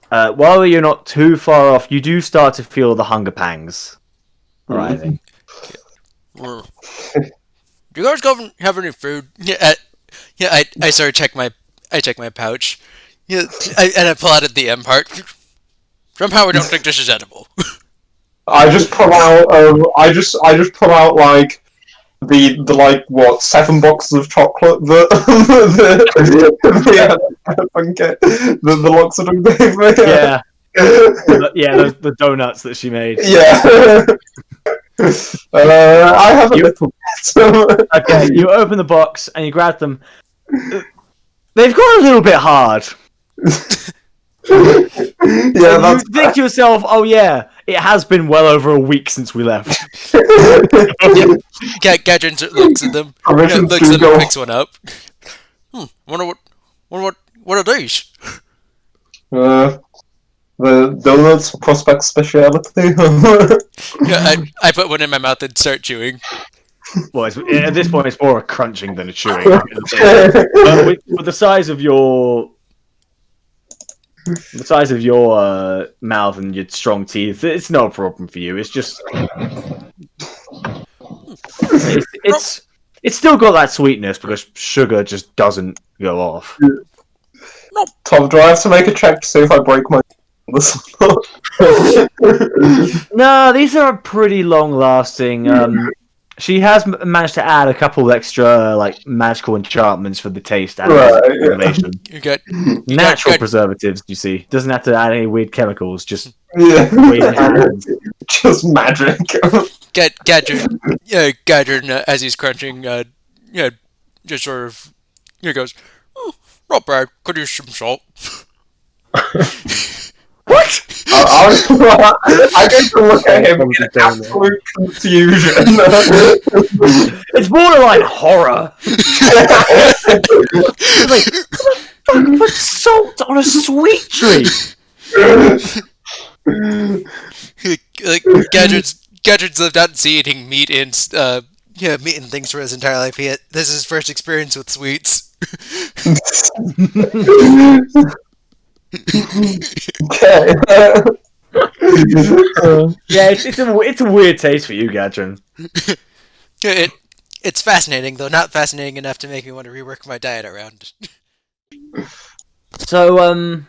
While you're not too far off, you do start to feel the hunger pangs arriving. Do you guys have any food? I sort of check my pouch. Yeah, and I pull out at the M part. Somehow I don't think this is edible. I just pull out. I just pull out like the like what 7 boxes of chocolate that the locks that gave me. Yeah, the donuts that she made. Yeah. I have a little bit. Okay, you open the box and you grab them. They've got a little bit hard. Yeah, you think to yourself, "Oh yeah, it has been well over a week since we left." Gadrin looks at them, and picks one up. Wonder what are these? The donuts prospect speciality. Yeah, I put one in my mouth and start chewing. Well, at this point, it's more a crunching than a chewing. With the size of your mouth and your strong teeth, it's no problem for you. It's just it's still got that sweetness because sugar just doesn't go off. Tom, do I have to make a check to see if I break my? No, these are pretty long-lasting. She has managed to add a couple extra like magical enchantments for the taste and innovation. You got Natural preservatives. You see, doesn't have to add any weird chemicals. Just just magic. Gadrin, as he's crunching, just sort of, goes, not bad. Could use some salt. What? I get to look at him in absolute confusion. It's borderline horror. Like, put salt on a sweet treat. Gadrin's lived out and see eating meat and meat and things for his entire life. This is his first experience with sweets. Okay. Yeah, it's a weird taste for you, Gadrin. It's fascinating, though not fascinating enough to make me want to rework my diet around. So,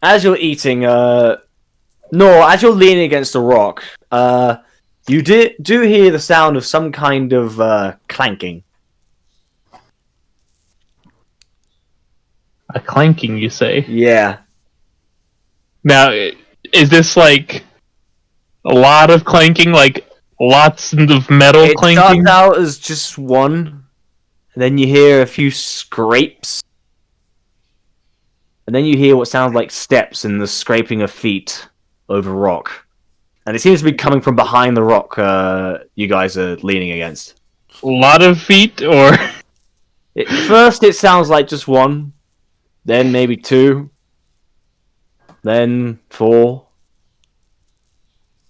as you're eating, as you're leaning against a rock, you do hear the sound of some kind of clanking. A clanking, you say? Yeah. Now, is this like a lot of clanking, like lots of metal clanking? It starts out as just one, and then you hear a few scrapes, and then you hear what sounds like steps and the scraping of feet over rock. And it seems to be coming from behind the rock you guys are leaning against. A lot of feet, or...? First it sounds like just one, then maybe 2, then 4,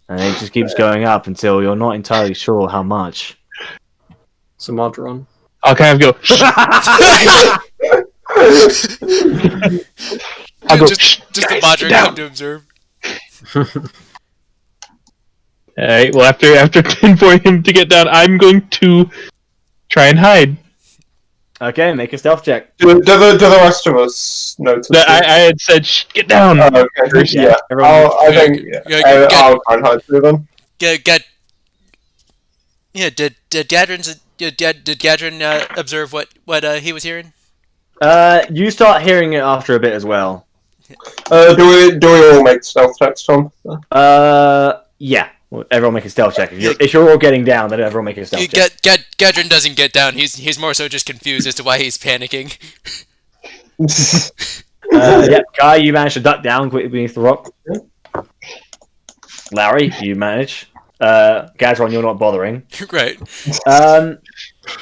and it just keeps going up until you're not entirely sure how much. It's a mod run. I'll kind of go... I'll go... Just a mod run come to observe. Alright, well after pinpointing him to get down, I'm going to try and hide. Okay, make a stealth check. Do the rest of us notice? I had said, get down! Oh, okay. Yeah. I'll try and hide through them. Did Gadrin observe what he was hearing? You start hearing it after a bit as well. Do we all make stealth checks, Tom? Yeah. Well, everyone make a stealth check. If you're all getting down, then everyone make a stealth check. Gadrin doesn't get down. He's more so just confused as to why he's panicking. Yeah, Kai, you managed to duck down quickly beneath the rock. Larry, you manage. Gadron, you're not bothering. Right.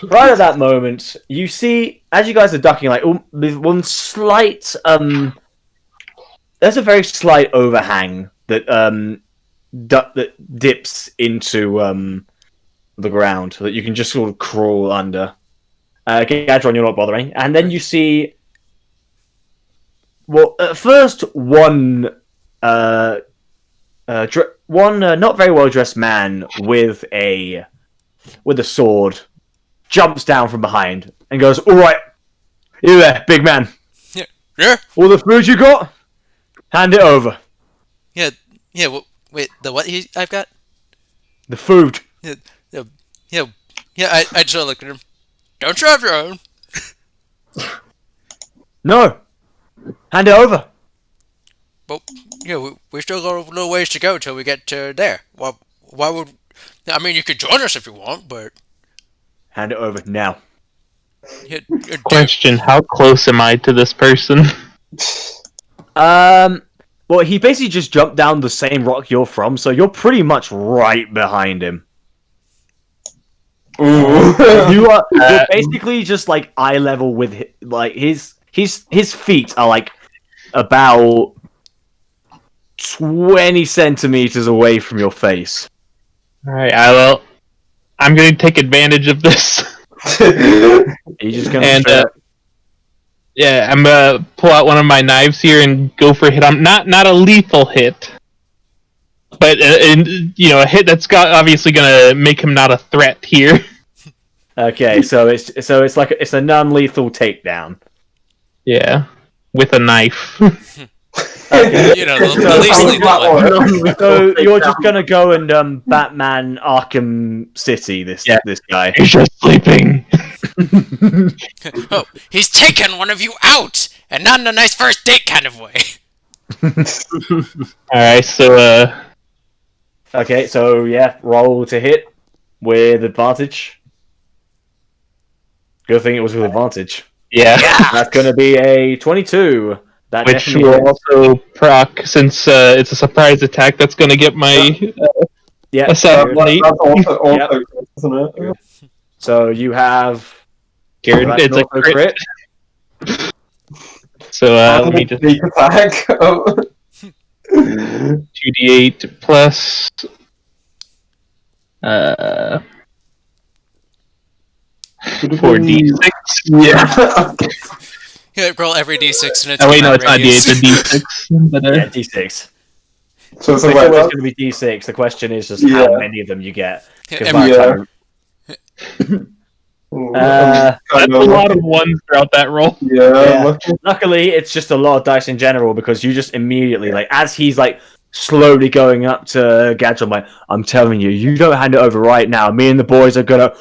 Right at that moment, you see, as you guys are ducking, like, there's one slight, there's a very slight overhang that dips into the ground that you can just sort of crawl under. Gadron, you're not bothering. And then you see, well, at first one one not very well dressed man with a sword jumps down from behind and goes, "All right, you there, big man? Yeah. All the food you got, hand it over. Yeah. Wait, the what? I've got. The food." Yeah. I just looked at him. Don't you have your own? No, hand it over. But we still got a little ways to go till we get to there. Well, why would? I mean, you could join us if you want, but Hand it over now. Question: how close am I to this person? Well, he basically just jumped down the same rock you're from, so you're pretty much right behind him. Ooh. You're basically just like eye level with his feet are like about 20 centimeters away from your face. All right, I'm going to take advantage of this. Are you just gonna And I'm gonna pull out one of my knives here and go for a hit. I'm not a lethal hit, but a hit that's obviously gonna make him not a threat here. Okay, so it's a non-lethal takedown. Yeah, with a knife. The least lethal one. So you're just gonna go and Batman Arkham City this guy. He's just sleeping. Oh, he's taken one of you out, and not in a nice first date kind of way. All right, so Okay, so yeah, roll to hit with advantage. Good thing it was with advantage. yeah. That's gonna be a 22. That Which definitely will hits. also proc, since it's a surprise attack. That's gonna get my Yeah. assassinate. That's also, Yep. isn't it? So you have. It's a also crit. So let me just Sneak attack. 2d8 plus 4d6. Yeah. Yeah, roll every d6 and it's Oh wait, no, it's not radius. d8. It's a d6. But, Yeah, D6. So It's wait, always what? going to be D6. The question is just Yeah. how many of them you get. 'Cause Yeah, by the Yeah. time- Ooh, Uh, that's a lot of ones throughout that roll. Yeah. Luckily, it's just a lot of dice in general because you just immediately, like, as he's like slowly going up to Gadget, I'm like, I'm telling you, you don't hand it over right now. Me and the boys are gonna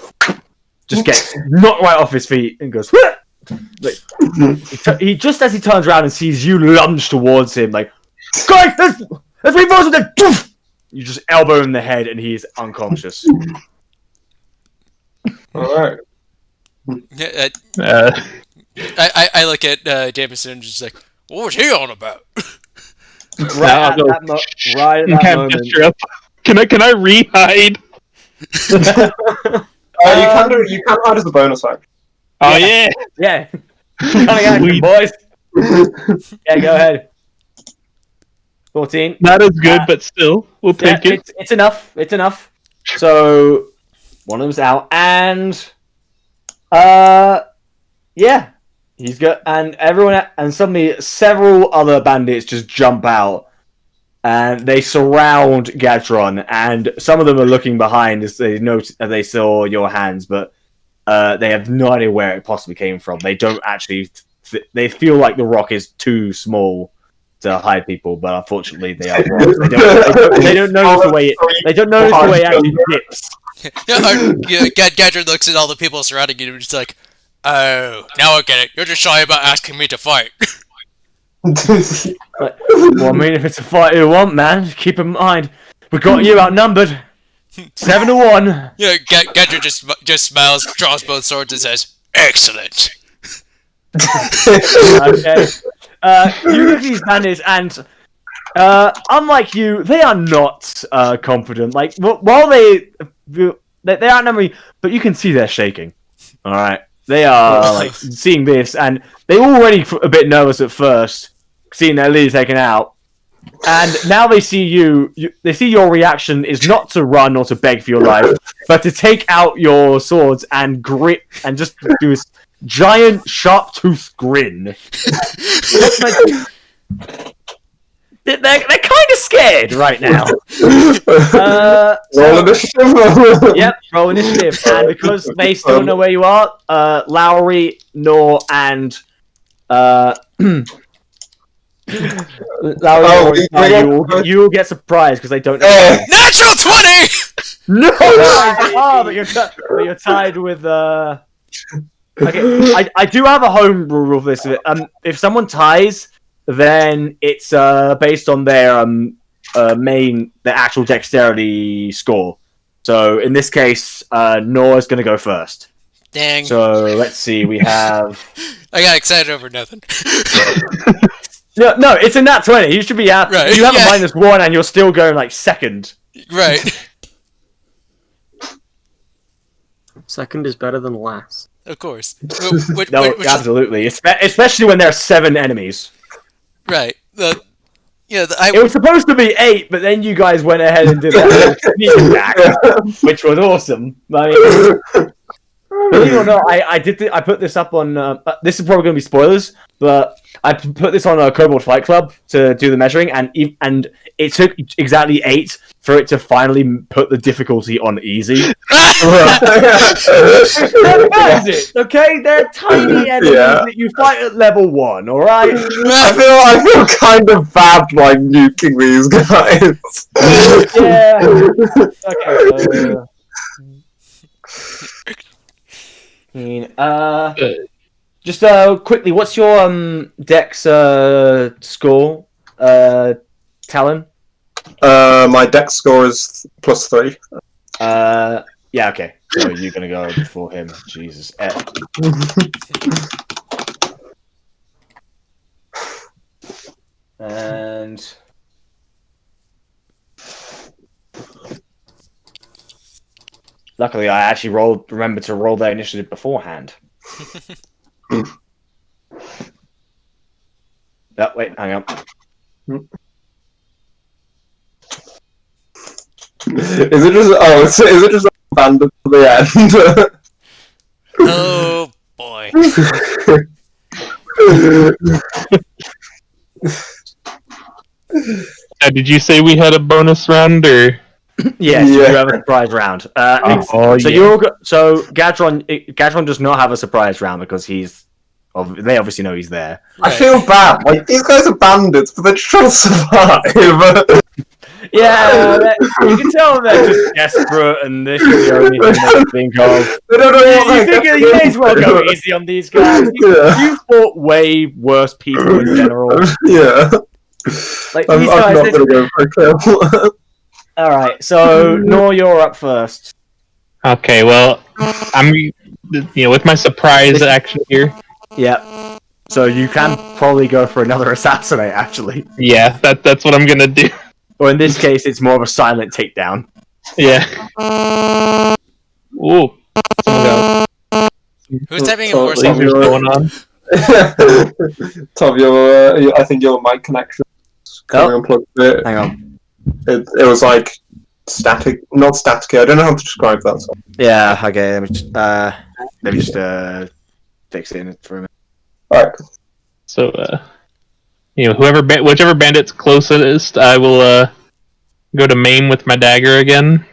just get knocked right off his feet and goes. Like, he just as he turns around and sees you lunge towards him, like, guys, let's reverse with them. You just elbow him in the head and he's unconscious. Alright. Yeah, Uh, I look at Jameson and just like, what was he on about? Right I'll at go- that, right at that can't moment. gesture up. Can I re-hide? You can hide as a bonus action. Oh yeah. Yeah. Coming action, Sweet. boys. Yeah, go ahead. 14. Not as good, but still, we'll Yeah, take it. it's enough. It's enough. So one of them's out, and yeah, he's got, and everyone, and suddenly several other bandits just jump out, and they surround Gatron, and some of them are looking behind as they saw your hands, but they have no idea where it possibly came from. They don't actually. They feel like the rock is too small to hide people, but unfortunately they are wrong. They don't notice the way. They don't notice the way it actually dips. Gadget looks at all the people surrounding you and just like, oh, now I get it. You're just shy about asking me to fight. Well, I mean, if it's a fight you want, man, keep in mind we got you outnumbered, 7-1. Yeah, Gadget just smiles, draws both swords, and says, "Excellent." Okay. You look at these bandits, and unlike you, they are not confident. Like, while they outnumber you, but you can see they're shaking. All right, they are like seeing this, and they already a bit nervous at first, seeing their leader taken out, and now they see you. They see your reaction is not to run or to beg for your life, but to take out your swords and grit and just do this giant sharp-toothed grin. they're kind of scared right now. Roll initiative. Yep, roll initiative, and because they still know where you are, Lowry, Nor, and Lowry, you will get surprised because they don't know. Natural 20! No! But you're tied with. Okay, I do have a home rule for this. If someone ties, then it's based on their actual dexterity score. So in this case, Nora's going to go first. Dang. So let's see, we have. I got excited over nothing. No, it's a nat 20. You should be happy. Right, You have yeah. a -1 and you're still going like second. Right. Second is better than last. Of course. No, absolutely. Especially when there are 7 enemies. Right. It was supposed to be 8, but then you guys went ahead and did that sneak attack, which was awesome. I mean, believe it or not, I put this up on. This is probably going to be spoilers, but I put this on a Kobold Fight Club to do the measuring, and it took exactly 8 for it to finally put the difficulty on easy. They're bandits, okay? They're tiny enemies that you fight at level 1. All right. I feel kind of bad like nuking these guys. Yeah. Okay. Just quickly, what's your dex score, Talon? My dex score is +3. Yeah, okay. So you're gonna go before him. Jesus. And luckily, I actually remembered to roll that initiative beforehand. Oh, wait, hang on. Is it just a bandit to the end? Oh boy. Did you say we had a bonus round, or? Yes, you have a surprise round. So Gadron does not have a surprise round because they obviously know he's there. I feel bad. Like, these guys are bandits, but they're just trying to survive. Yeah, you can tell they're just desperate, and this is the only thing they can think of. They don't know what You figure you may as well go easy on these guys. You fought way worse people in general. Yeah. Like I'm these guys. not going to go for a kill. All right, so Nor, you're up first. Okay, well, I'm with my surprise action here. Yeah. So you can probably go for another assassinate, actually. Yeah, that's what I'm gonna do. Or in this case, it's more of a silent takedown. Yeah. Ooh. Who's typing in more Totally. What's going on? Tom, I think your mic connection is coming unplugged a bit. Hang on. It was like static, not static. I don't know how to describe that. So. Yeah, okay. Let me just fix it in for a minute. Alright. So, whichever bandit's closest, I will go to maim with my dagger again.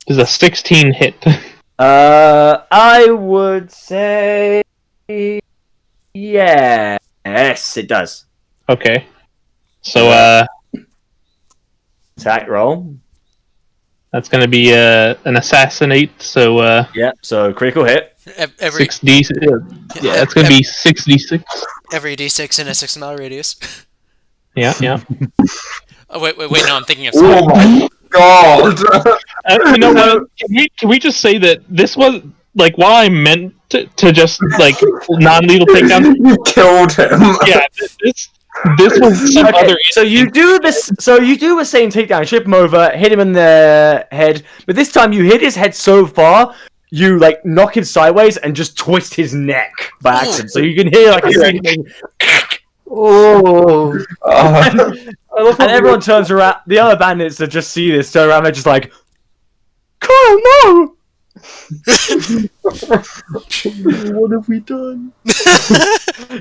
Is a 16 hit. I would say yes, it does. Okay. So, Attack roll. that's gonna be an assassinate. So, Yeah, so critical hit. Every 6d. Yeah, that's gonna be 6d6. every d6 in a 6-mile radius. Yeah, yeah. Oh wait, no, I'm thinking of Oh something. my god! Can we just say that this was like, while I meant to just like non-lethal takedown? You killed him. Yeah, this was some other. So you do this. So you do the same takedown, trip him over, hit him in the head, but this time you hit his head so far, you like knock him sideways and just twist his neck by accident. So you can hear like a thing. Oh. And everyone turns around. The other bandits that just see this turn around. They're just like, "Carl, no!" What have we done?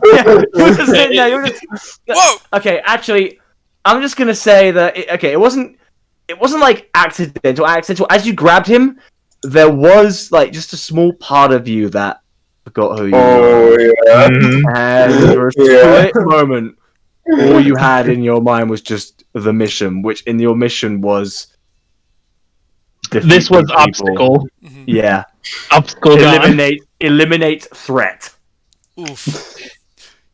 Yeah, you're just sitting there. You're just. Whoa! Okay, actually, I'm just gonna say that. It wasn't. It wasn't like accidental. Accidental. As you grabbed him, there was like just a small part of you that forgot who you were. Oh yeah. Mhm. And for a Yeah. split moment, all you had in your mind was just the mission, which in your mission was. This was defeat obstacle. Yeah. Obstacle gone. Eliminate threat. Oof.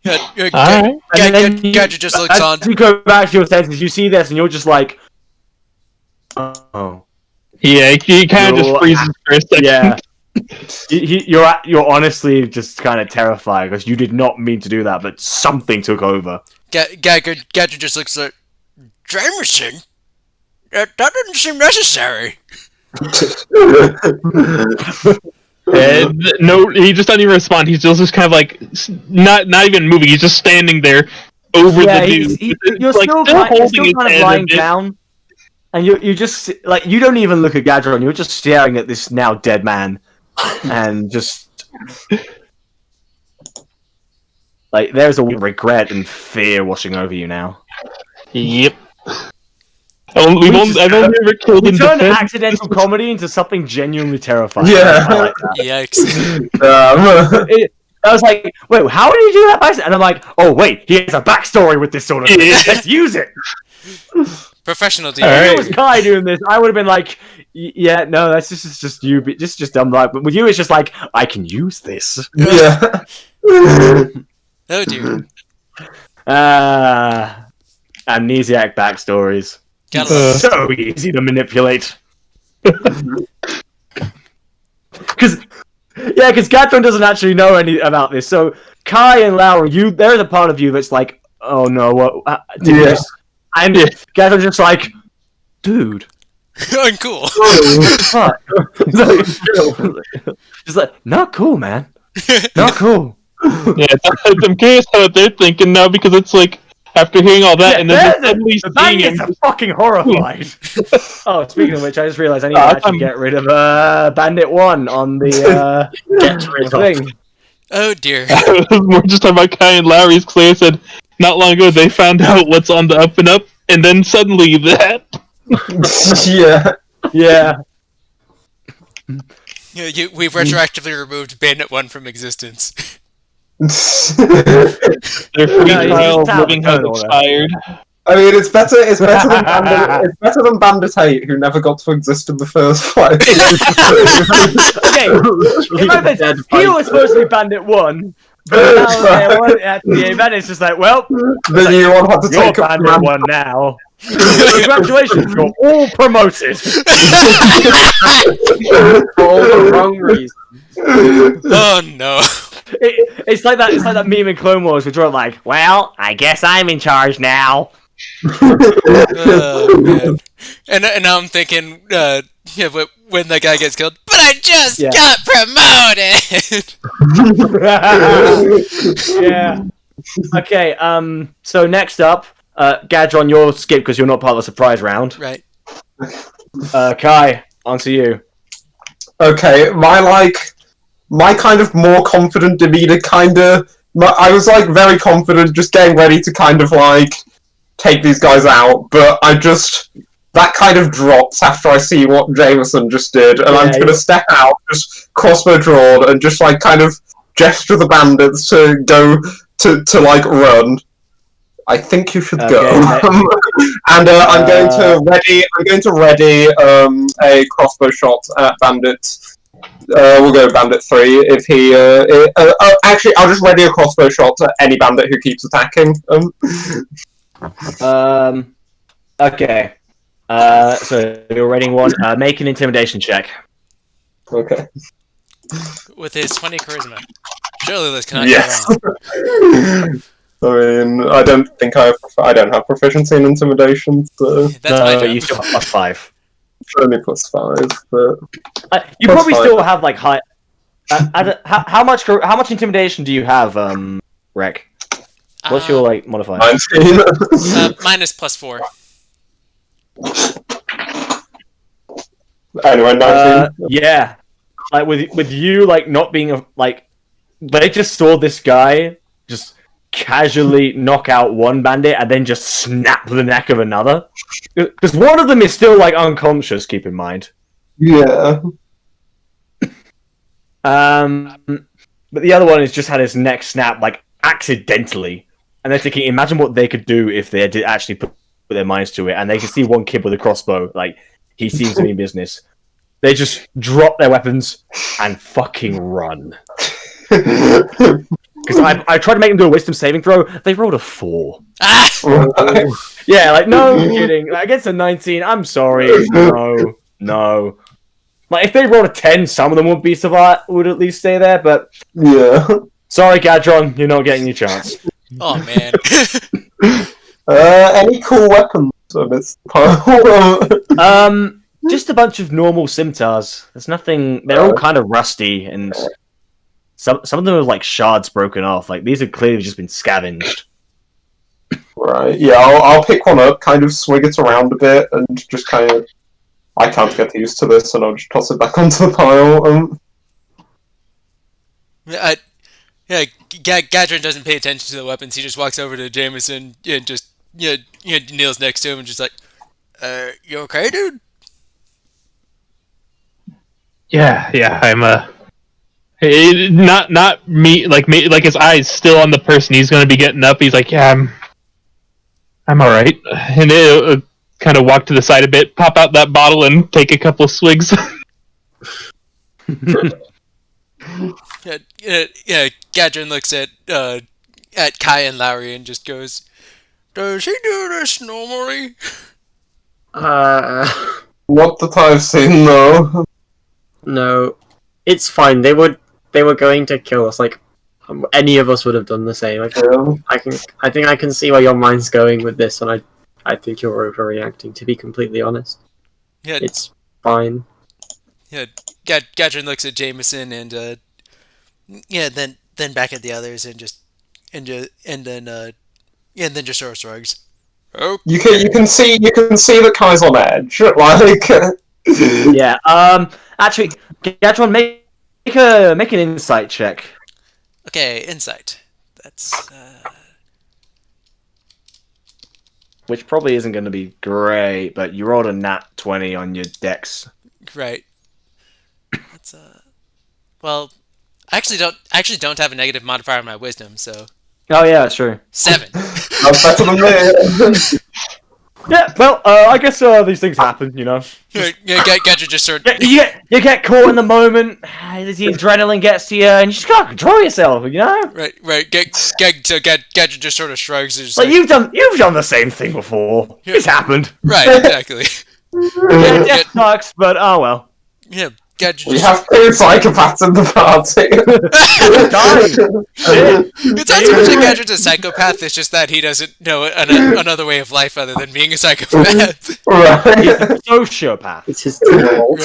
Yeah, Alright. And then Gadget just looks on. As you go back to your senses, you see this, and you're just like, oh, Yeah, he kind of You're- just freezes for a second. yeah. You're honestly just kind of terrified because you did not mean to do that, but something took over. Gadget just looks at Jameson. That doesn't seem necessary. And no, he just doesn't even respond. He's just kind of like not even moving. He's just standing there over Yeah, the dude. you're Like, still still kind, you're holding still his kind of head a lying bit. down, and you just like you don't even look at Gadron. You're just staring at this now dead man, and just like there's a regret and fear washing over you now. Yep. I've only ever killed in You turned defense. accidental comedy into something genuinely terrifying. Yeah. I like that. Yikes. I was like, wait, how did he do that by accident? And I'm like, oh wait, he has a backstory with this sort of thing. Yeah. Let's use it. Professional DM. All If right. it was Kai doing this, I would have been like, yeah, no, that's just you. Just dumb luck. But with you, it's just like, I can use this. Yeah. Oh dear. Amnesiac backstories. Gotta love it. So easy to manipulate. Because Gatron doesn't actually know any about this. So Kai and Laura, there's a part of you that's like, oh no, what? Did you Yeah. just... And Yeah. Gatron's just like, dude, Uncool. fuck. Just like, not cool, man. Not cool. Yeah, I'm curious how they're thinking now because it's like after hearing all that and then just suddenly the seeing him. bandits are fucking horrified. Oh, speaking of which, I just realized I need to Ah, actually get rid of Bandit 1 on the Get rid of. thing. Oh dear. We're just talking about Kai and Larry's. Claire said not long ago they found out what's on the up and up, and then suddenly that. Yeah. Yeah. We've retroactively removed Bandit 1 from existence. Their free No, he's trial just of living has out of expired. I mean, it's better than Bandit. It's better than Bandit 8, who never got to exist in the first place. Okay, in my defense, he was supposed to be Bandit 1, but now there wasn't actually a Bandit's just like, well, Then you all have to you're take up Bandit command. 1 now. Congratulations, you're all promoted. For all the wrong reasons. Oh no. It's like that meme in Clone Wars which are like, well, I guess I'm in charge now. Oh man. And now I'm thinking, when that guy gets killed, but I just Yeah. got promoted. Yeah. Okay. So next up, Gadron, you'll skip because you're not part of the surprise round. Right. Kai, on to you. Okay, my kind of more confident demeanor I was like very confident, just getting ready to kind of like take these guys out, but that kind of drops after I see what Jameson just did, and I'm Yeah, gonna step out, just crossbow drawn, and just like kind of gesture the bandits to go to like run. I think you should go. Okay, And I'm going to ready a crossbow shot at Bandit. We'll go Bandit 3 if he. Actually, I'll just ready a crossbow shot at any bandit who keeps attacking. Okay. So you're reading one. Make an intimidation check. Okay. With his 20 charisma. Surely this cannot Yes. go wrong. I mean, I don't think I don't have proficiency in intimidation, so That's my job. You still have +5. it's only +5. But You That's probably fine. still have like high. How much intimidation do you have, Rek? What's your like modifier? 19. Minus +4. Anyway, 19. Yeah. like with you like not being like they just saw this guy just casually knock out one bandit and then just snap the neck of another, because one of them is still like unconscious. Keep in mind. Yeah. But the other one has just had his neck snap like accidentally, and they're thinking, imagine what they could do if they did actually put their minds to it, and they can see one kid with a crossbow, like he seems to be in business. They just drop their weapons and fucking run. Because I tried to make them do a wisdom saving throw, they rolled a 4. Yeah, like, no kidding. Like, against a 19, I'm sorry. No. Like, if they rolled a 10, some of them would at least stay there, but... Yeah. Sorry, Gadron, you're not getting your chance. Oh, man. Any cool weapons on this pile? Just a bunch of normal scimitars. There's nothing... They're all kind of rusty, and... Some of them are like shards broken off. Like, these have clearly just been scavenged. Right, yeah, I'll pick one up, kind of swing it around a bit, and just kind of... I can't get used to this, and I'll just toss it back onto the pile. Gadrin doesn't pay attention to the weapons. He just walks over to Jameson and just kneels next to him and just like, you okay, dude? Yeah, I'm not me, like his eyes still on the person. He's gonna be getting up. He's like, yeah, I'm all right, and he'll kind of walk to the side a bit, pop out that bottle, and take a couple of swigs. Gadrin looks at Kai and Lowry and just goes, "Does he do this normally?" Not that I've seen, though. No, it's fine. They were going to kill us. Like, any of us would have done the same. Like, Yeah. I think I can see where your mind's going with this, and I think you're overreacting. To be completely honest, Yeah, it's fine. yeah. Gadrin looks at Jameson and then back at the others and then just sort of shrugs. Oh, You can see that Kai's on edge. Like, Yeah. Actually, Gadron, make an insight check. okay, insight. That's Which probably isn't going to be great, but you rolled a nat 20 on your dex. right. That's well, I actually don't have a negative modifier on my wisdom, so Oh yeah, that's true. 7. that's better than me. Yeah, well, I guess these things happen, you know. Gadrin just sort of You get caught in the moment, the adrenaline gets to you, and you just gotta control yourself, you know. right. Gadrin just sort of shrugs. And just Like you've done the same thing before. Yeah. It's happened. right, exactly. Yeah, death sucks, but oh well. Yeah, Gadrin We just have 2 psychopaths in the party. It's not so much like Gadrin's a psychopath, it's just that he doesn't know another way of life other than being a psychopath. Right. He's a sociopath. It's his default.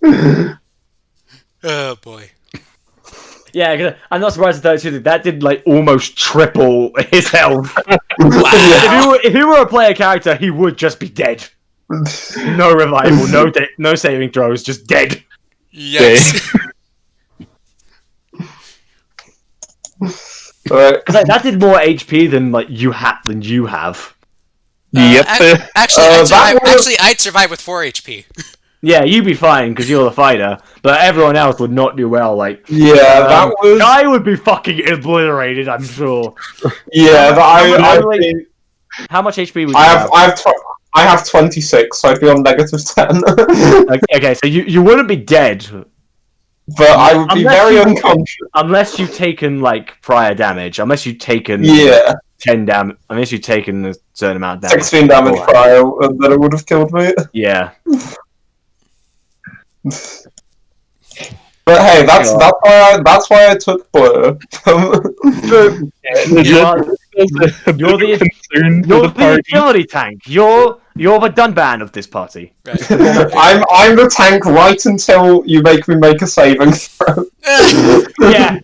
Right. Oh boy. Yeah, 'cause I'm not surprised to tell you the truth, that did like almost triple his health. Wow. If he were a player character, he would just be dead. No revival, no saving throws, just dead. Yes. Right. Because like, that did more HP than you have. Yep. Actually, I'd survive with 4 HP. Yeah, you'd be fine because you're the fighter, but everyone else would not do well. Like, Yeah, that was. I would be fucking obliterated, I'm sure. Yeah, How much HP would you have? I have 26, so I'd be on negative 10. Okay, so you wouldn't be dead But I would be Unless very you- unconscious. unless you've taken prior damage. Unless you've taken Yeah, 10 damage. Unless you've taken a certain amount of damage. 16 damage prior, and then it would have killed me. Yeah. But hey, that's why I took Blur. You're the concern for You're the the party. utility tank. You're the Dunban of this party. Right. I'm the tank right until you make me make a saving throw. Yeah.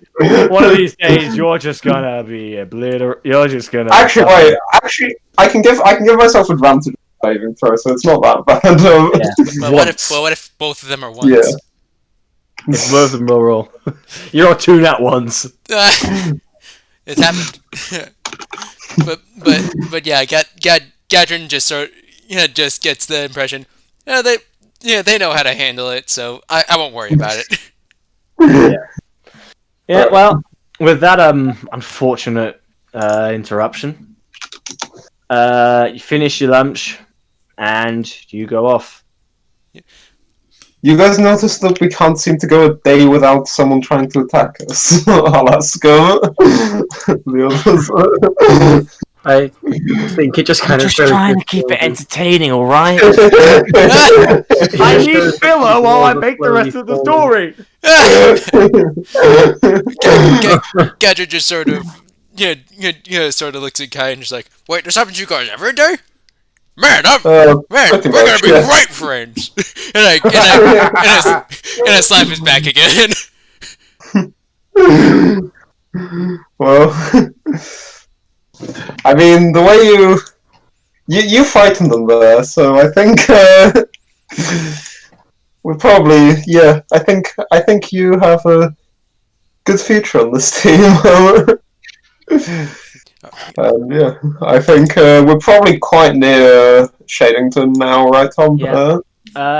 One of these days, you're just gonna be obliterated. You're just gonna. Actually, wait. Actually, I can give myself advantage on saving throw, so it's not that bad. But what if both of them are ones? Yeah. If both of them roll. You're all 2 nat ones. It's happened. but yeah, Gadrin just just gets the impression. They know how to handle it, so I won't worry about it. Yeah, well, with that unfortunate interruption, you finish your lunch and you go off. You guys notice that we can't seem to go a day without someone trying to attack us. Let's go. The others. I think it just kind of shows trying to the keep it slowly- entertaining, alright? I need filler while I make the rest of the story! Gadget just sort of sort of looks at Kai and just like, wait, this happens to you guys every day? Man, we're pretty gonna much, be yeah. great friends. and I slap his back again. Well, I mean, the way you frightened them there, so I think we're probably I think you have a good future on this team. Yeah, I think we're probably quite near Shadington now, right, Tom? Yeah.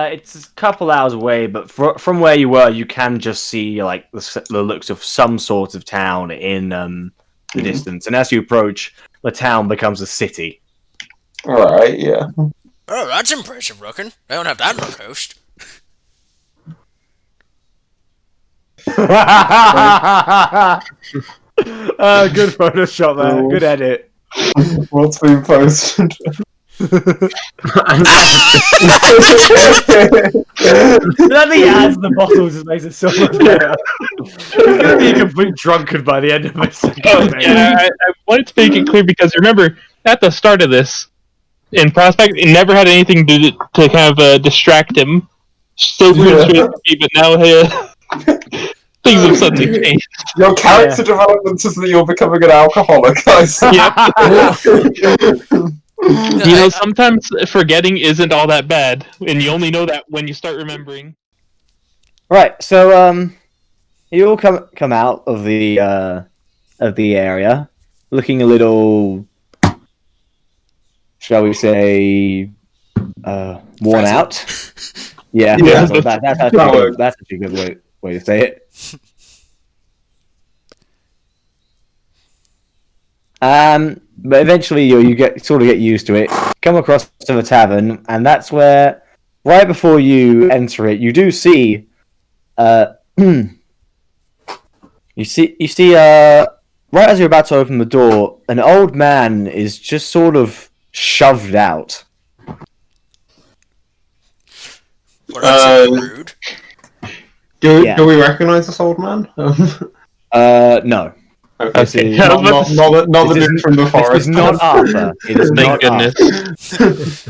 It's a couple hours away, but from where you were, you can just see like the looks of some sort of town in the distance. And as you approach, the town becomes a city. Alright, yeah. Oh, that's impressive looking. They don't have that on the coast. Good Photoshop there. Good edit. What's been posted? Let me add the bottles just makes it so much better. He's gonna be a complete drunkard by the end of this. Yeah, I wanted to make it clear because remember at the start of this, in Prospect, it never had anything to kind of distract him. So good, but now things have suddenly changed. Your character development is that you're becoming an alcoholic, I see. You know, sometimes forgetting isn't all that bad, and you only know that when you start remembering. Right, so you all come out of the area, looking a little, shall we say, worn out. Yeah, Yeah. that's actually a good way to say it. But eventually you get used to it. Come across to the tavern, and that's where, right before you enter it, you do see, you see, right as you're about to open the door, an old man is just sort of shoved out. Well, that's rude. Do we recognize this old man? No. Okay. This is Not the dude from the This forest. is not Arthur. It is Thank not goodness.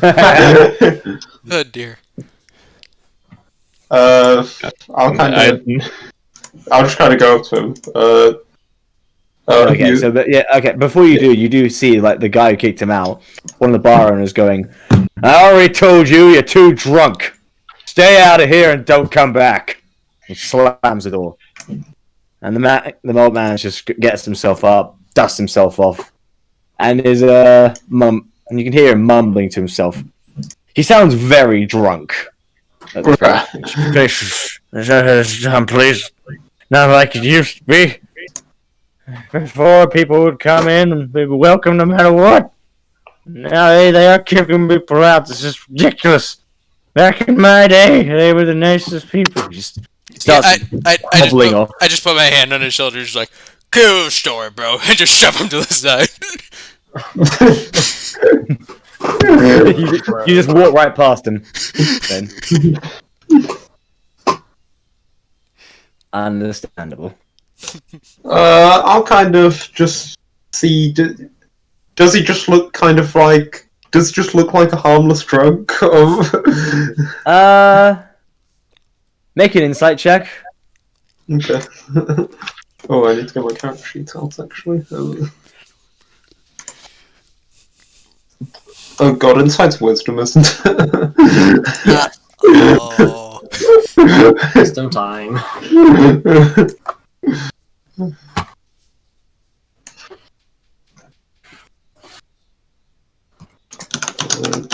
Arthur. Oh dear. I'll just kind of go up to him. Okay, okay. Before you do see like the guy who kicked him out, one of the bar owners going, "I already told you, you're too drunk. Stay out of here and don't come back." He slams the door, and the old man just gets himself up, dusts himself off, and is and you can hear him mumbling to himself. He sounds very drunk. Please, not like it used to be. Before, people would come in and be welcome no matter what. Now they are kicking people out. It's just ridiculous. Back in my day, they were the nicest people. He just starts hobbling off. I just put my hand on his shoulder, just like, cool story, bro, and just shove him to the side. You just walk right past him. Then. Understandable. I'll kind of just see. Does he just look kind of like? Does he just look like a harmless drunk? Make an insight check. Okay. Oh, I need to get my character sheet out actually. Oh god, insight's wisdom, isn't it? Oh. Still time.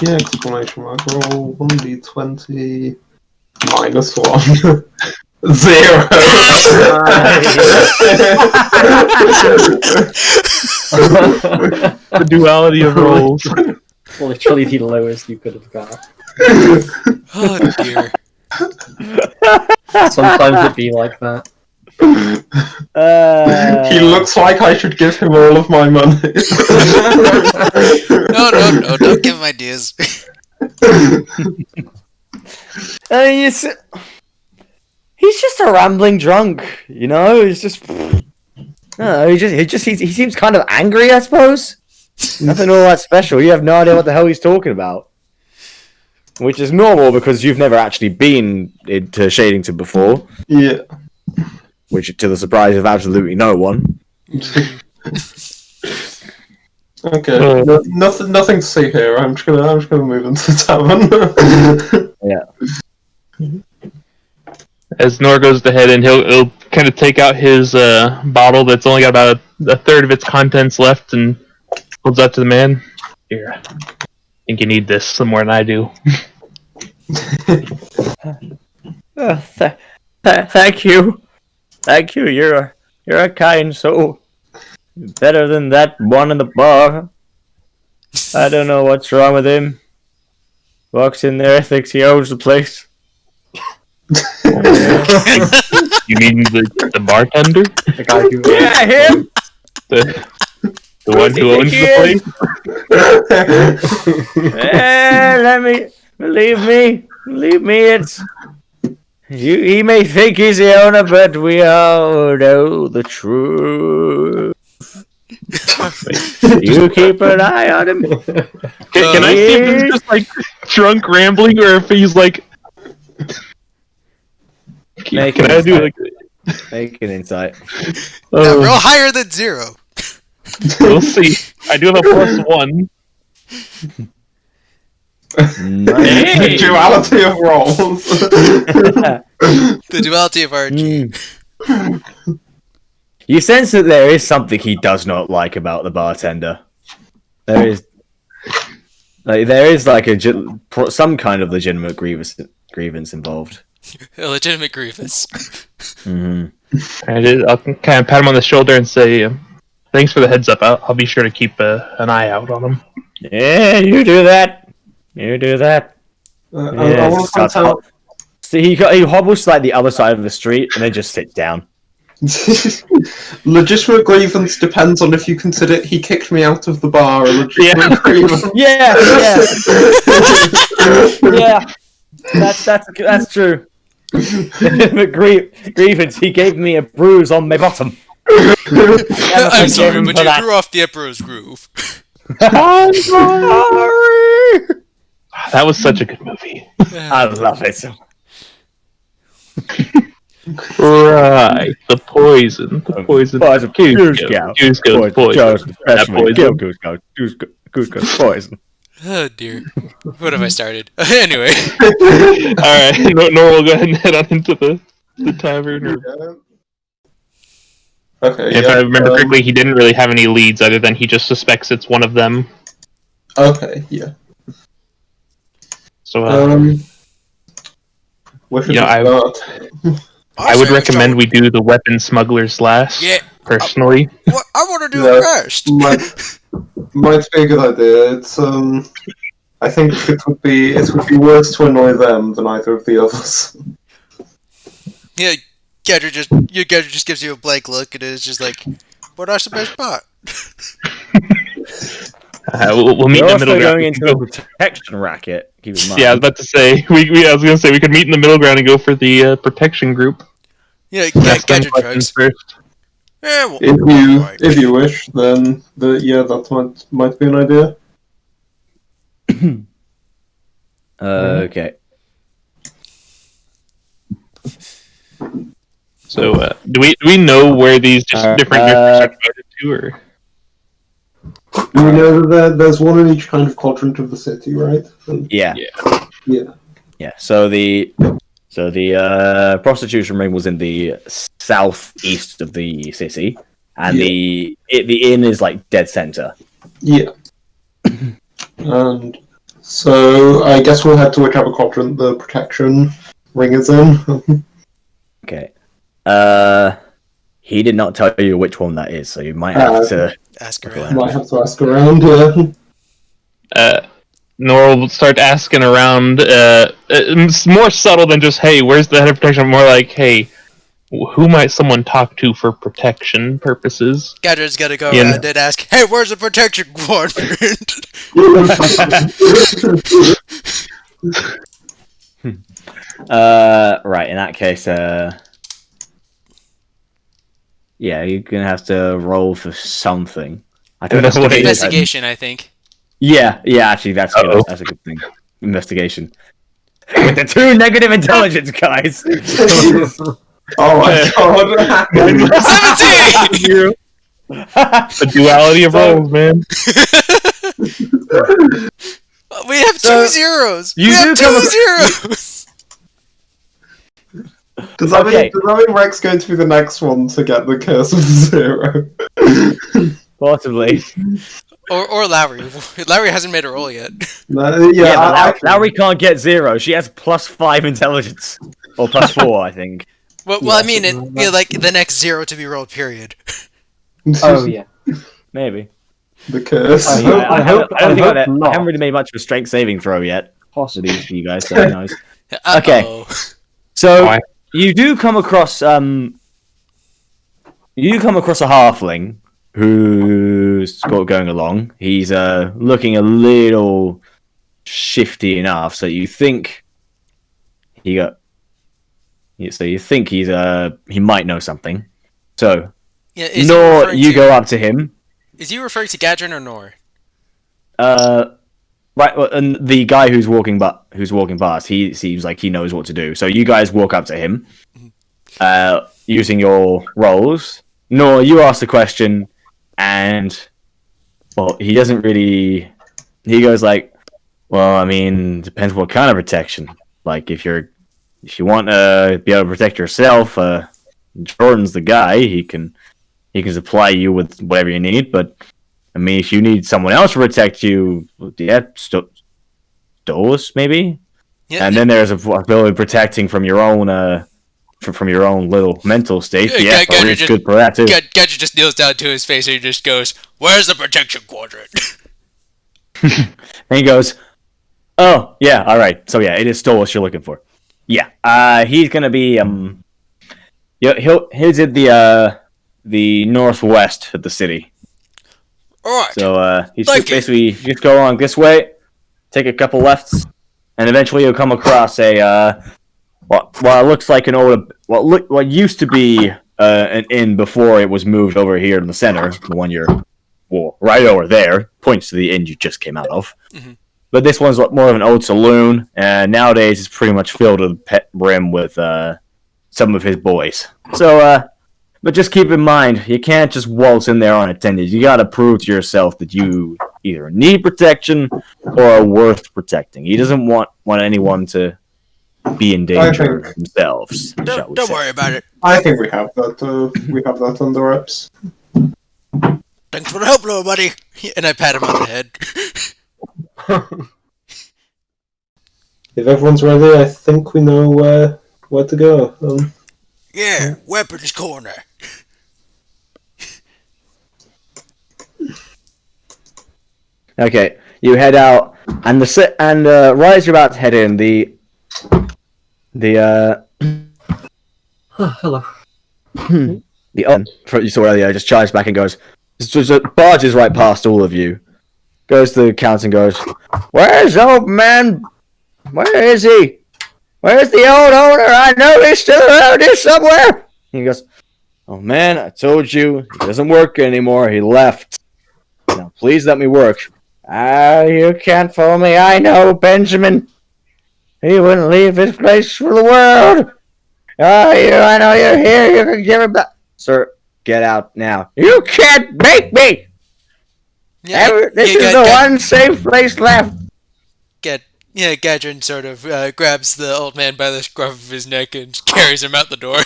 Yeah, exclamation mark. Roll 1d20 minus 1. 0. The duality of rolls. Literally the lowest you could have got. Oh dear. Sometimes it'd be like that. He looks like I should give him all of my money. No, don't give him ideas. He's just a rambling drunk, you know. He's just, he seems kind of angry, I suppose. Nothing all that special. You have no idea what the hell he's talking about, which is normal because you've never actually been into Shadington before. Yeah. Which, to the surprise of absolutely no one. Okay. Nothing to see here. I'm just gonna move into the tavern. Yeah. As Nor goes ahead, and he'll kind of take out his bottle that's only got about a third of its contents left, and holds out to the man. Here, I think you need this some more than I do. Thank you. Thank you. You're a kind soul. Better than that one in the bar. I don't know what's wrong with him. Walks in there, thinks he owns the place. You mean the bartender? The guy who Yeah, him. The one who owns the place? Let me believe me. It's he may think he's the owner, but we all know the truth. You keep an eye on him. Can I see if he's just like drunk rambling, or if he's like? Can I do like? Make an insight. Yeah, roll higher than 0. We'll see. I do have a +1. The duality of rolls. The duality of RG. You sense that there is something he does not like about the bartender. There is some kind of legitimate grievance involved. A legitimate grievance. Mm-hmm. I'll kind of pat him on the shoulder and say, "Thanks for the heads up. I'll be sure to keep an eye out on him." Yeah, you do that. I want to point out. See, he hobbles to like the other side of the street and then just sits down. Legitimate grievance depends on if you consider he kicked me out of the bar a legitimate grievance. Yeah. That's true. Grievance. He gave me a bruise on my bottom. I'm sorry, but you threw off the Emperor's Groove. I'm sorry. That was such a good movie. I love it. Right, the poison. Poison. Cusco's poison. Cusco's poison. Oh dear. What have I started? Anyway. Alright, Nor will go ahead and head on into the tavern. Okay. If I remember correctly, he didn't really have any leads other than he just suspects it's one of them. Okay, yeah. So, where should you know, we start? I would recommend we do the weapon smugglers last. Yeah. Personally. What I want to do it first. Might be a good idea. It's I think it would be worse to annoy them than either of the others. Yeah, Gadget just gives you a blank look and it's just like, what are the best part? We'll meet in the middle ground. Going into the protection racket. Keep in mind. Yeah, I was about to say. I was going to say we could meet in the middle ground and go for the protection group. Yeah, Ask them Gadget questions tries. first. Yeah, well, If you wish, then that might be an idea. Okay. So, do we know where these different districts are divided to, or? We know that there's one in each kind of quadrant of the city, right? Yeah. Yeah. Yeah. So the So the prostitution ring was in the southeast of the city, and the inn is like dead center. Yeah. And so I guess we'll head to whichever quadrant the protection ring is in. Okay. He did not tell you which one that is, so you might have to Ask look around. Might have to ask around. Yeah. Nora will start asking around. It's more subtle than just, hey, where's the head of protection? More like, hey, who might someone talk to for protection purposes? Gadget's gotta go Yeah. around and ask, hey, where's the protection quadrant? Right, in that case, yeah, you're gonna have to roll for something. I think That's what it is. Investigation, I think. Yeah, actually, that's good. Uh-oh. That's a good thing. Investigation. With the 2 negative intelligence, guys. Oh my god. 17! The duality of roles, man. We have So, 2 zeros! you We have do come 2 across- zeros! Does that, Okay. mean, does that mean Rex going to be the next one to get the curse of the 0? Possibly. Or Lowry. Lowry hasn't made a roll yet. No, Yeah, yeah, but Lowry can't get 0. She has +5 intelligence. Or +4, I think. Well, I mean, like the next 0 to be rolled, period. Oh yeah. Maybe. The curse. I hope- I hope haven't not. really made much of a strength saving throw yet. Possibly. For you guys, so who knows. Uh-oh. So Why? you do come across a halfling who's going along. He's looking a little shifty enough, so you think he might know something. So Yeah, is he Nor referring you to- go up to him. Is he referring to Gadrin or Nor? Right, well, and the guy who's walking past, he seems like he knows what to do. So you guys walk up to him, using your rolls. Nor you ask the question, and well, he doesn't really. He goes like, "Well, I mean, depends what kind of protection. Like, if you want to be able to protect yourself, Jordan's the guy. He can supply you with whatever you need, but." I mean, if you need someone else to protect you, yeah, Stolas maybe. Yeah, And then there's a possibility of protecting from your own, from your own little mental state. Yeah, Yeah, Gadget it's just- good for that too. Gadget just kneels down to his face and he just goes, "Where's the protection quadrant?" And he goes, "Oh, yeah, all right. So yeah, it is Stolas you're looking for. Yeah, he's gonna be yeah, he's at the northwest of the city. Alright. So he's Thank just basically just go along this way, take a couple lefts, and eventually you'll come across a what looks like an old what used to be an inn before it was moved over here in the center. The one you're right over there points to the inn you just came out of. Mhm. But this one's more of an old saloon, and nowadays it's pretty much filled to the pet brim with some of his boys. So but just keep in mind, you can't just waltz in there unattended. You gotta prove to yourself that you either need protection or are worth protecting. He doesn't want anyone to be in danger themselves. shall we Don't say. worry about it. I think we have that. We have that under wraps. Thanks for the help, little buddy. And I pat him on the head. If everyone's ready, I think we know where to go. Yeah, weapons corner. Okay, you head out, and right as you're about to head in, the Hello. you saw earlier just charges back and goes, just barges right past all of you, goes to the count and goes, "Where's old man? Where is he? Where's the old owner? I know he's still around here somewhere." He goes, "Oh man, I told you, he doesn't work anymore. He left. Now please let me work." You can't fool me. I know Benjamin. He wouldn't leave his place for the world. I know you're here. You can give him back. Sir, get out now. You can't make me! This is the one safe place left. Gadrin sort of grabs the old man by the scruff of his neck and carries him out the door.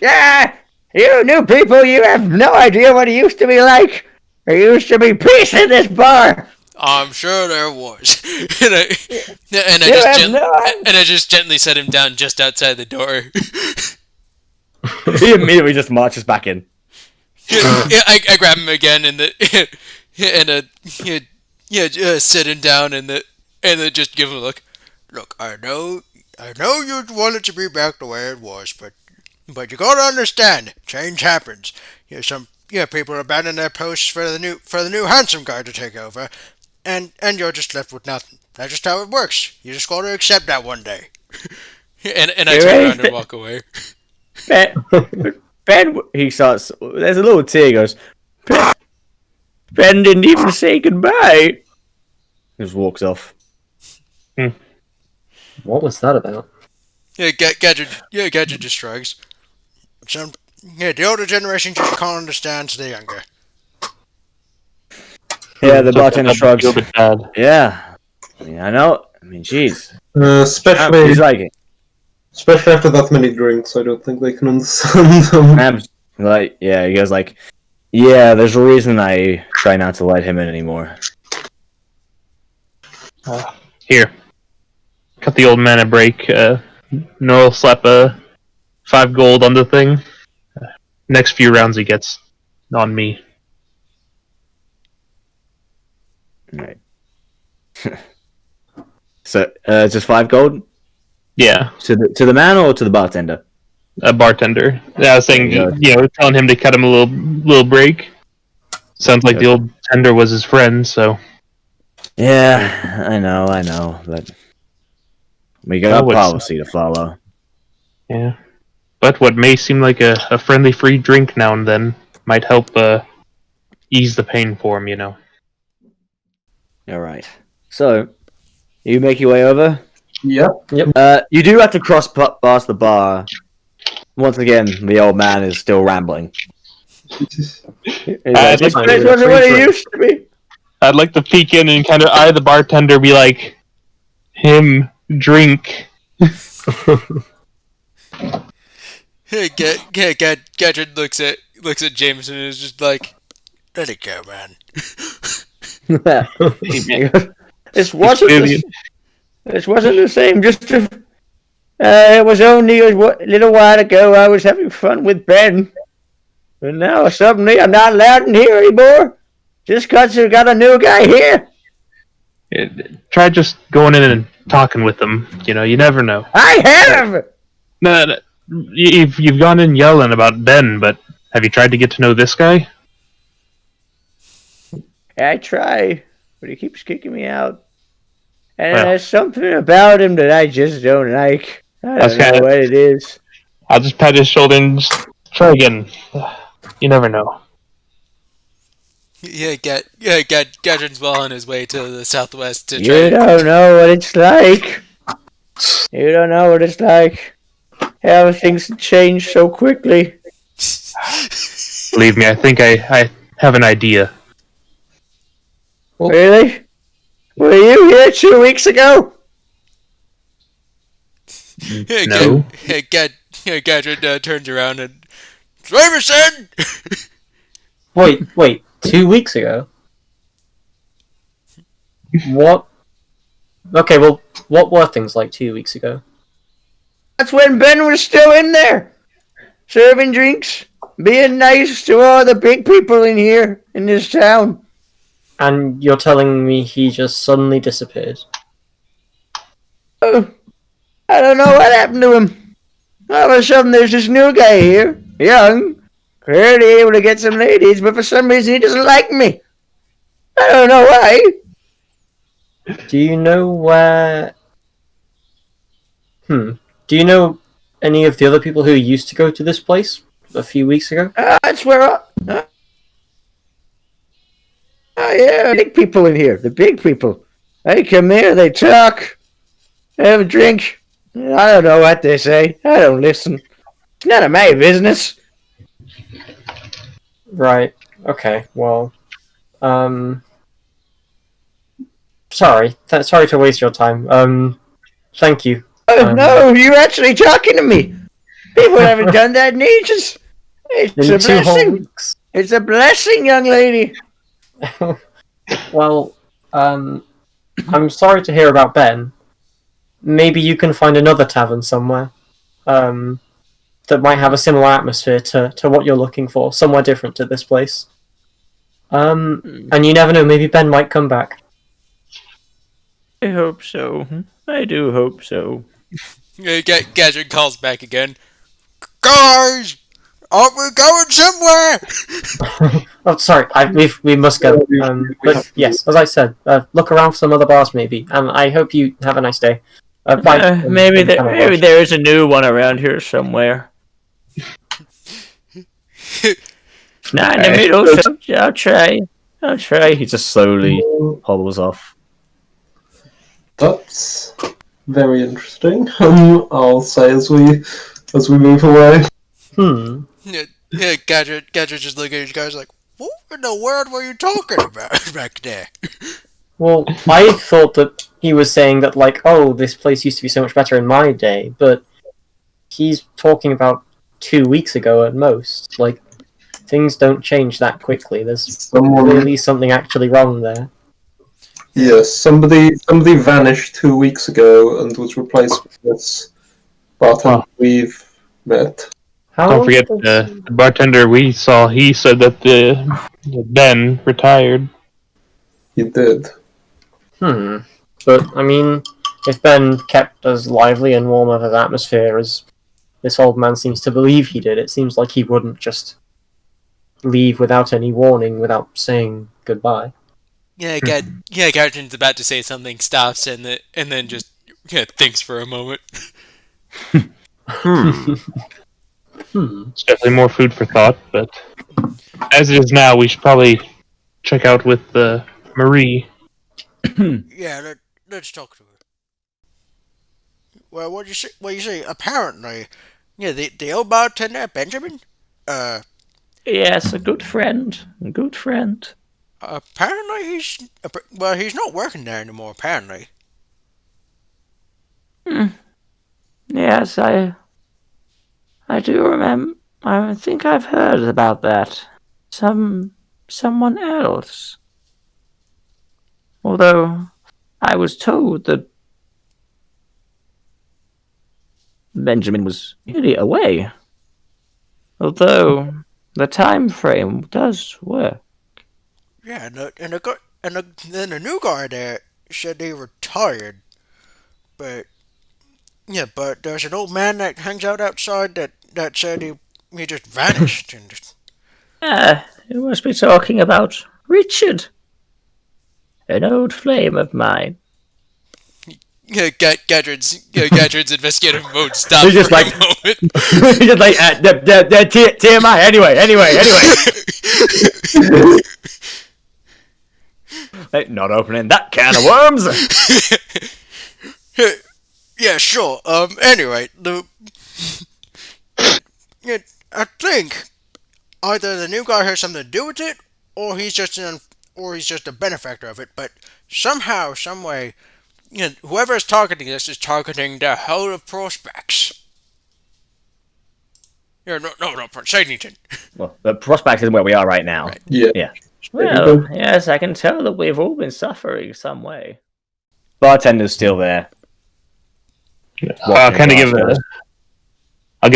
Yeah, you new people, you have no idea what it used to be like. There used to be peace in this bar. I'm sure there was. and You have no idea. I just gently set him down just outside the door. He immediately just marches back in. I grab him again and sit him down and then just give him a look. Look, I know you want it to be back the way it was, but you gotta understand, change happens. Some people abandon their posts for the new handsome guy to take over, and you're just left with nothing. That's just how it works. You just gotta accept that one day. and I turn around and walk away. Ben, he starts. There's a little tear. He goes. Ben didn't even say goodbye. He just walks off. What was that about? Gadget just shrugs. The older generation just can't understand the younger. Yeah, the bartender shrugs. Feel a bit bad. Yeah, I mean, I know. I mean, jeez. Especially He's like it. Especially after that many drinks, I don't think they can understand them. Like, yeah, he goes like, yeah, there's a reason I try not to let him in anymore. Here. Cut the old man a break. Nor'll slap 5 gold on the thing. Next few rounds he gets on me. Right. So, just 5 gold Yeah, to the man or to the bartender? a bartender. Yeah, I was saying, telling him to cut him a little break. Sounds like the old tender was his friend, so... Yeah, I know, but we got a policy to follow. Yeah. But what may seem like a friendly free drink now and then might help ease the pain for him, Alright. So, you make your way over? Yep. You do have to cross past the bar. Once again, the old man is still rambling. He's like, this place wasn't what it used to be. I'd like to peek in and kind of eye the bartender, be like, him, drink. Gadget looks at Jameson and is just like, let it go, man. This wasn't the same. It was only a little while ago I was having fun with Ben. And now suddenly I'm not allowed in here anymore. Just because you got a new guy here. Try just going in and talking with him. You never know. I have! No. You've gone in yelling about Ben, but have you tried to get to know this guy? I try, but he keeps kicking me out. And there's something about him that I just don't like. I don't know what it is. I'll just pat his shoulder and just try again. You never know. Gadrin's well on his way to the southwest to try. You don't know what it's like. You don't know what it's like. How things change so quickly. Believe me, I think I have an idea. Really? Were you here 2 weeks ago? No. Gadrin turns around and Jameson! Wait, 2 weeks ago? What? Okay, well, what were things like 2 weeks ago? That's when Ben was still in there. Serving drinks. Being nice to all the big people in here, in this town. And you're telling me he just suddenly disappeared? Oh, I don't know what happened to him. All of a sudden there's this new guy here. Young. Clearly able to get some ladies, but for some reason he doesn't like me. I don't know why. Do you know where... Do you know any of the other people who used to go to this place a few weeks ago? That's where yeah, big people in here. The big people. They come here, they talk, they have a drink. I don't know what they say. I don't listen. It's none of my business. Right. Okay, well... sorry. Sorry to waste your time. Thank you. Oh no, you're actually talking to me. People haven't done that in ages. It's In a 2 whole blessing. weeks. It's a blessing, young lady. Well, I'm sorry to hear about Ben. Maybe you can find another tavern somewhere. That might have a similar atmosphere to what you're looking for, somewhere different to this place. And you never know, maybe Ben might come back. I hope so. I do hope so. Gadget calls back again. Guys, aren't we going somewhere? Oh, sorry, we must go. But yes, as I said, look around for some other bars maybe, and I hope you have a nice day. Bye. Maybe there is a new one around here somewhere. Not in the middle, so I'll try. I'll try. He just slowly hobbles off. That's very interesting. I'll say as we move away. Gadget just looking at you guys like, what in the world were you talking about back there? Well, I thought that he was saying that, like, oh, this place used to be so much better in my day, but he's talking about 2 weeks ago at most. Like, things don't change that quickly. There's clearly something actually wrong there. Yes, somebody vanished 2 weeks ago and was replaced with this bartender we've met. Don't forget the bartender we saw. He said that the Ben retired. He did. But, I mean, if Ben kept as lively and warm of an atmosphere as this old man seems to believe he did, it seems like he wouldn't just leave without any warning, without saying goodbye. Gadget's about to say something, stops, and then just thinks for a moment. It's definitely more food for thought, but as it is now, we should probably check out with Marie. Yeah, let's talk to her. Well, what you say? Apparently, the old bartender Benjamin. Yes, a good friend. A good friend. Apparently he's not working there anymore. Apparently. Yes, I do remember. I think I've heard about that. Someone else. Although I was told that Benjamin was really away. Although the time frame does work. Yeah, and then the new guy there said he retired, but there's an old man that hangs out outside that said he just vanished and just. You must be talking about Richard. An old flame of mine. Gadget's investigative mode stopped He's just for like- a moment. He's just like, TMI, anyway. Hey, not opening that can of worms. Yeah, sure. Anyway, I think either the new guy has something to do with it, or he's just a benefactor of it. But somehow, some way, whoever is targeting this is targeting the whole of Prospects. Yeah, no, Shadington. Well, the prospect is where we are right now. Right. Yeah. Well, yes, I can tell that we've all been suffering some way. Bartender's still there. I'll kind of give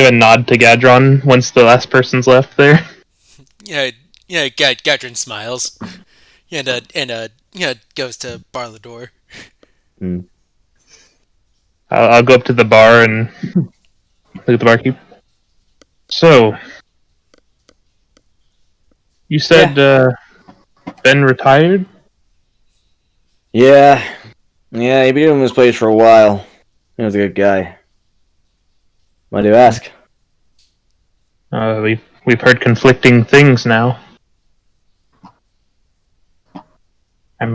a nod to Gadron once the last person's left there. Gadrin smiles, and goes to bar the door. I'll go up to the bar and look at the barkeep. So, you said Ben retired? Yeah, he'd been in this place for a while. He was a good guy. Why do you ask? We've heard conflicting things now. I'm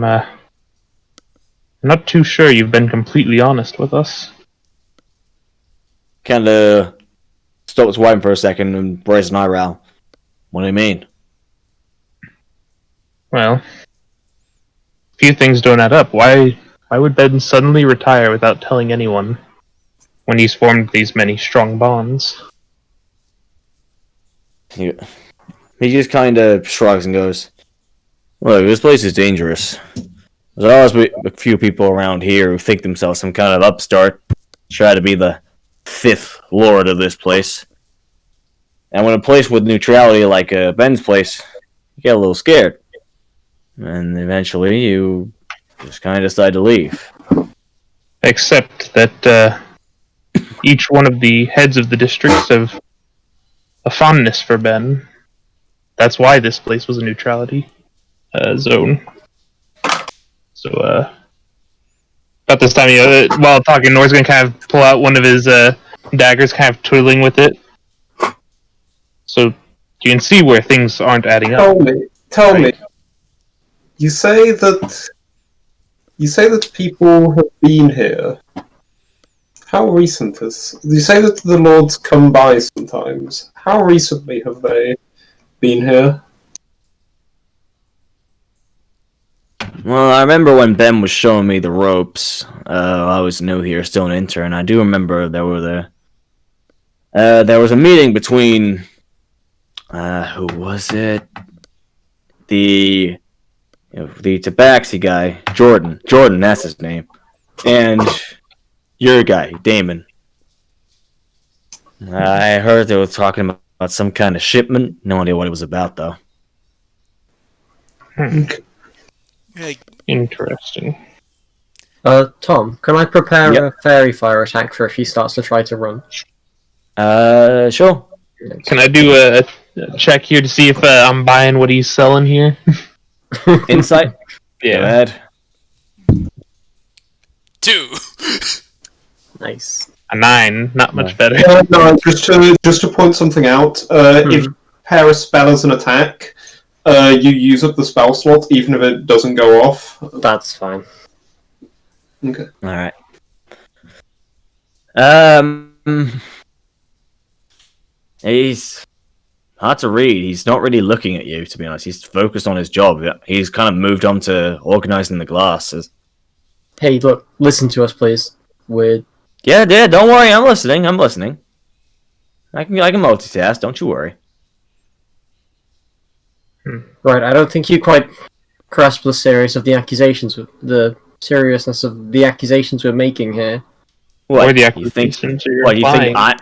not too sure you've been completely honest with us. Kinda stops wiping for a second and raises an eyebrow. What do you mean? Well, if few things don't add up. Why would Ben suddenly retire without telling anyone when he's formed these many strong bonds? He just kind of shrugs and goes, "Look, this place is dangerous. There's always a few people around here who think themselves some kind of upstart, try to be the fifth lord of this place. And when a place with neutrality like Ben's place, you get a little scared. And eventually you just kind of decide to leave." Except that each one of the heads of the districts have a fondness for Ben. That's why this place was a neutrality zone. So, about this time, while talking, Nor's gonna kind of pull out one of his daggers, kind of twiddling with it. So you can see where things aren't adding up. Tell me. You say that people have been here. How recent is? You say that the lords come by sometimes. How recently have they been here? Well, I remember when Ben was showing me the ropes. I was new here, still an intern. I do remember there was a meeting between who was it? The Tabaxi guy, Jordan. Jordan, that's his name. And your guy, Damon. I heard they were talking about some kind of shipment. No idea what it was about, though. Interesting. Tom, can I prepare a fairy fire attack for if he starts to try to run? Sure. Can I do a check here to see if I'm buying what he's selling here? Insight? Yeah. Go ahead. 2. Nice. A 9, not much better. No, just to point something out. If you pair a spell as an attack, you use up the spell slot even if it doesn't go off. That's fine. Okay. All right. He's hard to read. He's not really looking at you, to be honest. He's focused on his job. He's kind of moved on to organizing the glasses. Hey, look, listen to us, please. Yeah, don't worry. I'm listening. I can multitask. Don't you worry. Right, I don't think you quite grasp the seriousness of the accusations we're making here. What Or the you think? accusations you're What you think? implying.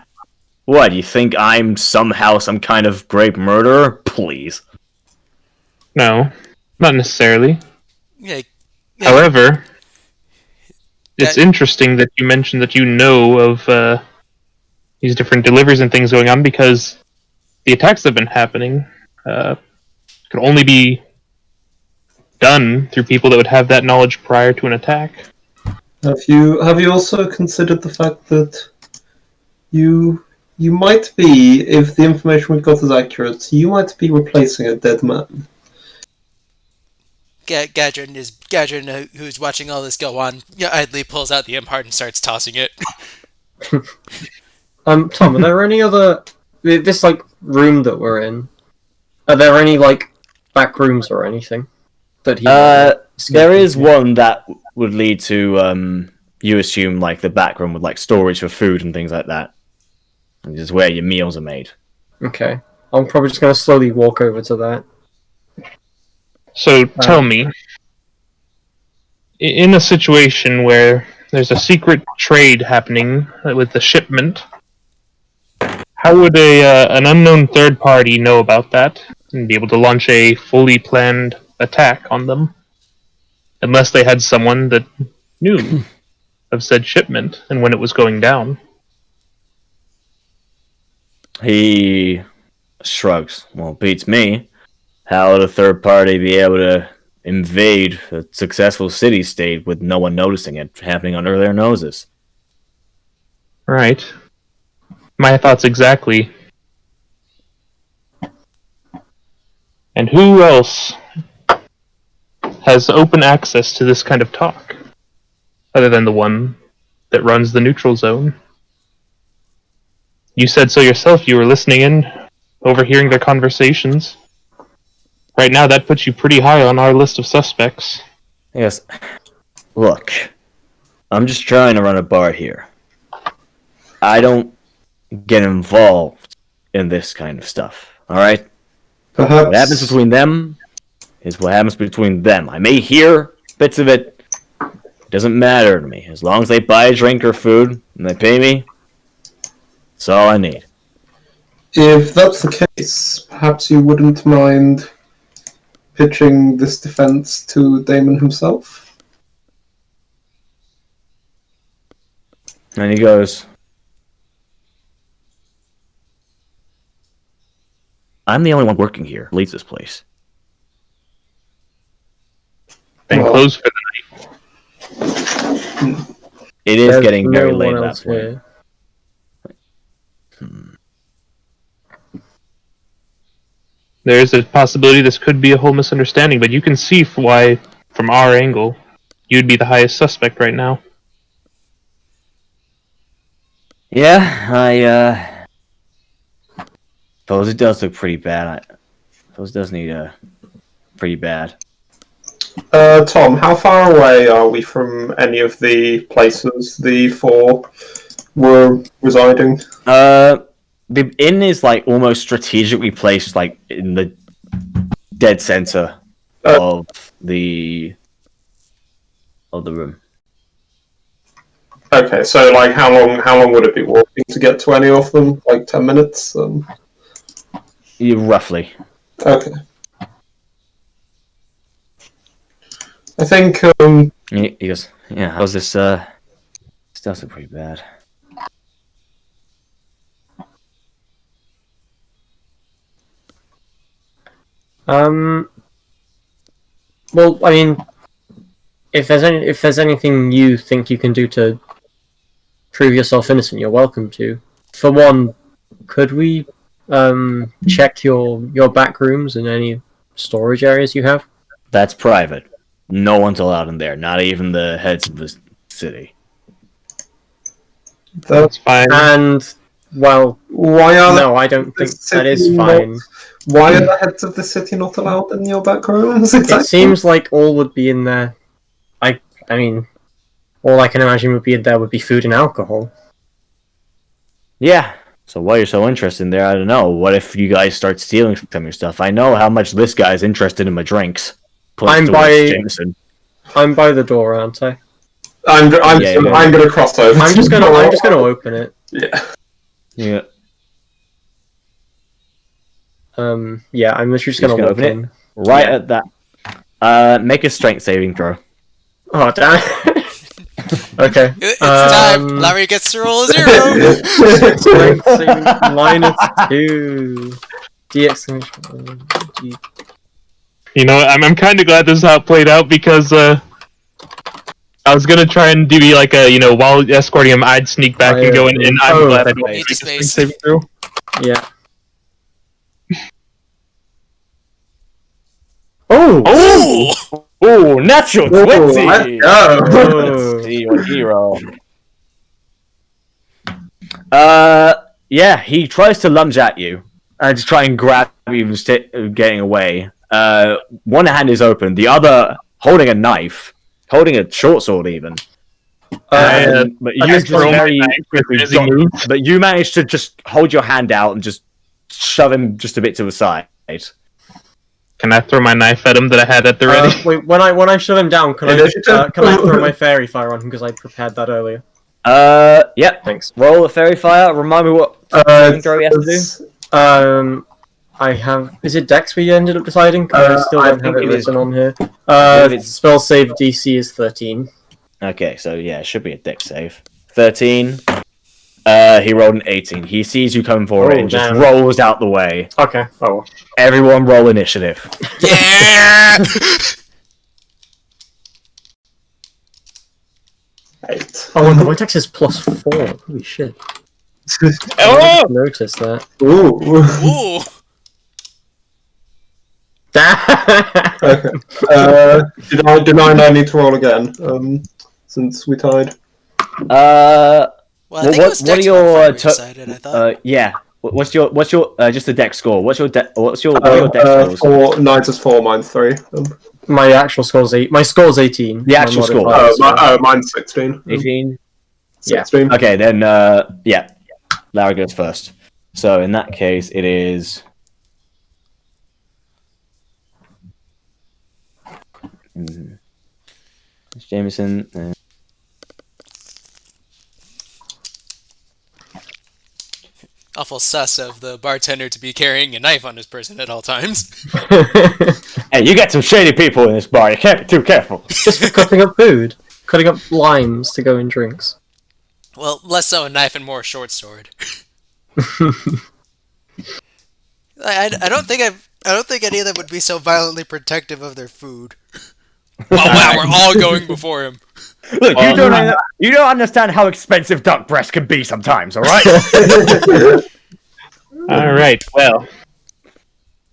What you think? I'm somehow some kind of great murderer? Please. No, not necessarily. Yeah. However, it's interesting that you mentioned that you know of these different deliveries and things going on, because the attacks that have been happening could only be done through people that would have that knowledge prior to an attack. Have you also considered the fact that you might be, if the information we've got is accurate, you might be replacing a dead man? Gadrin, who's watching all this go on, idly pulls out the imp heart and starts tossing it. Tom, are there any other... This, room that we're in, are there any, back rooms or anything? That he there is one that would lead to, you assume, the back room with, storage for food and things like that. Which is where your meals are made. Okay. I'm probably just going to slowly walk over to that. So tell me, in a situation where there's a secret trade happening with the shipment, how would an unknown third party know about that and be able to launch a fully planned attack on them? Unless they had someone that knew of said shipment and when it was going down. He shrugs. Well, beats me. How would a third party be able to invade a successful city-state with no one noticing it happening under their noses? Right. My thoughts exactly. And who else has open access to this kind of talk, other than the one that runs the neutral zone? You said so yourself. You were listening in, overhearing their conversations. Right now, that puts you pretty high on our list of suspects. Yes. Look, I'm just trying to run a bar here. I don't get involved in this kind of stuff. All right. Perhaps. What happens between them is what happens between them. I may hear bits of it. It doesn't matter to me. As long as they buy a drink or food and they pay me, that's all I need. If that's the case, perhaps you wouldn't mind pitching this defense to Damon himself? And he goes, I'm the only one working here, leads this place. Then Well- close for the It is There's getting very no late one at else that point. here. There's a possibility this could be a whole misunderstanding, but you can see why, from our angle, you'd be the highest suspect right now. Yeah, I suppose it does look pretty bad. I suppose it does need pretty bad. Tom, how far away are we from any of the places the four were residing? The inn is like almost strategically placed, like in the dead center of the room. Okay, so like how long would it be walking to get to any of them? Like 10 minutes? Yeah, roughly. Okay. I think He goes, yeah. How's this? This does look pretty bad. Well, I mean, if there's anything you think you can do to prove yourself innocent, you're welcome to. For one, could we check your back rooms and any storage areas you have? That's private. No one's allowed in there. Not even the heads of the city. That's fine. And well, why are no, I don't think the that is city fine. why are the heads of the city not allowed in your back rooms? Exactly. It seems like all would be in there. I mean, all I can imagine would be in there would be food and alcohol. Yeah. So why you're so interested in there, I don't know. What if you guys start stealing some of your stuff? I know how much this guy's interested in my drinks. I'm Towards by- Jameson. I'm by the door, aren't I? I'm Yeah, yeah. gonna cross over. I'm to just the gonna door. open it. Yeah. Yeah. Yeah, I'm literally just You're gonna just walk gonna in. Right Yeah. at that. Make a strength saving throw. Oh damn it. Okay. It's time. Larry gets to roll a 0. Strength saving -2. D exclamation. D. You know, I'm kind of glad this is how it played out because I was gonna try and do like a while escorting him, I'd sneak back and go in, and I'm Oh, glad I don't right. make a strength Space. saving throw. Yeah. Oh. Oh! Ooh, natural 20! let's go. Let's see your hero. Yeah, he tries to lunge at you and to try and grab you, getting away. One hand is open, the other holding a knife, holding a short sword even. But you just just throw my very knife quickly as he dodge- moves. but you managed to just hold your hand out and just shove him just a bit to the side. Can I throw my knife at him that I had at the ready? Wait, when I shove him down, can Initiative? I throw my fairy fire on him because I prepared that earlier? Yep. Thanks. Roll a fairy fire. Remind me what saving throw we have to do. I have. Is it Dex we ended up deciding? 'Cause I still I don't have think it it is- written on here. believe it's- Spell save DC is 13. Okay, so yeah, it should be a dex save. 13. He rolled an 18. He sees you coming forward Oh, and just damn. rolls out the way. Okay. Oh. Everyone roll initiative. Yeah! 8. Oh, the Vortex is +4. Holy shit. Oh! I didn't notice that. Ooh. Ooh! Okay. Did I need to roll again? Since we tied. Well, I think what- it was what Dex are your, modifier we to- decided, I thought. Yeah. What's your just the dex score? What's your dex scores? 4, 9 is 4, mine's 3. My actual score's 8. My score's 18. The actual My score. modifier, Mine's 16. 18. Yeah. 16. Okay, then yeah, Lara goes first. So in that case, it is. It's Jameson. Awful sus of the bartender to be carrying a knife on his person at all times. Hey, you get some shady people in this bar. You can't be too careful. Just for cutting up food. Cutting up limes to go in drinks. Well, less so a knife and more short sword. I don't think any of them would be so violently protective of their food. Oh wow, we're all going before him. Look, you don't understand how expensive duck breast can be sometimes. All right. All right. Well,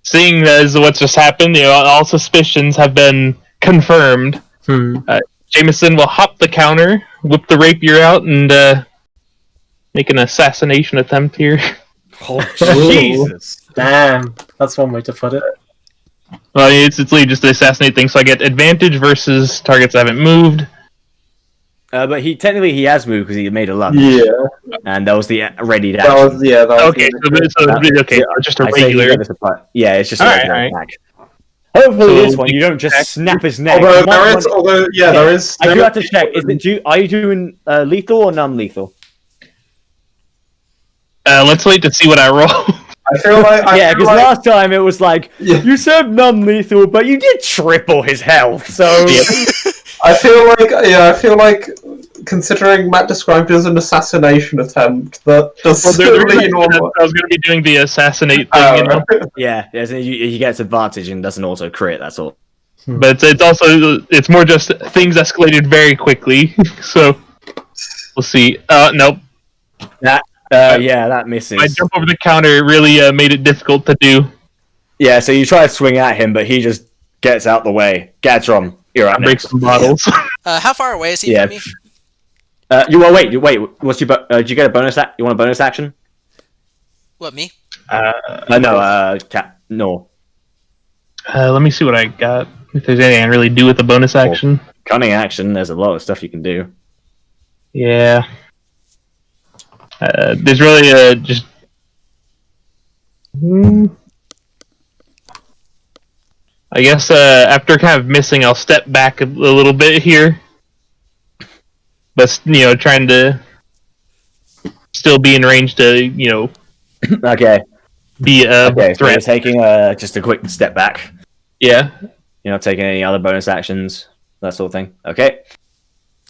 seeing as what's just happened, all suspicions have been confirmed. Jameson will hop the counter, whip the rapier out, and make an assassination attempt here. Oh, Jesus. Damn, that's one way to put it. Well, it's literally just the assassinate thing, so I get advantage versus targets that haven't moved. But he has moved because he made a lunge. Yeah. And that was the ready That action. was, yeah, that was Okay, okay, just a I say he regular. got this apart. Yeah, it's just a Alright, regular alright. attack. Hopefully, So this one you don't just snap his neck. Although Yeah, there is. I do have to check. Are you doing lethal or non-lethal? Let's wait to see what I roll. I feel like. Yeah, because last time it was like Yeah. you said non-lethal, but you did triple his health. So I feel like considering Matt described it as an assassination attempt, that does Well, still I lean on. was going to be doing the assassinate thing, yeah, he gets advantage and doesn't also crit. That's all. but it's also more just things escalated very quickly. So we'll see. Nope. Yeah, that misses. My jump over the counter really made it difficult to do. Yeah, so you try to swing at him, but he just gets out the way. Gatron, you're up Break next. some bottles. How far away is he Yeah. from me? Wait. What's your? Did you get a bonus? You want a bonus action? What, me? No. No. Let me see what I got. If there's anything I can really do with the bonus action. Cunning action. There's a lot of stuff you can do. Yeah. There's really just. I guess after kind of missing, I'll step back a little bit here, but trying to still be in range to Okay. be a Okay. So you're threat. taking just a quick step back. Yeah. You're not taking any other bonus actions, that sort of thing. Okay.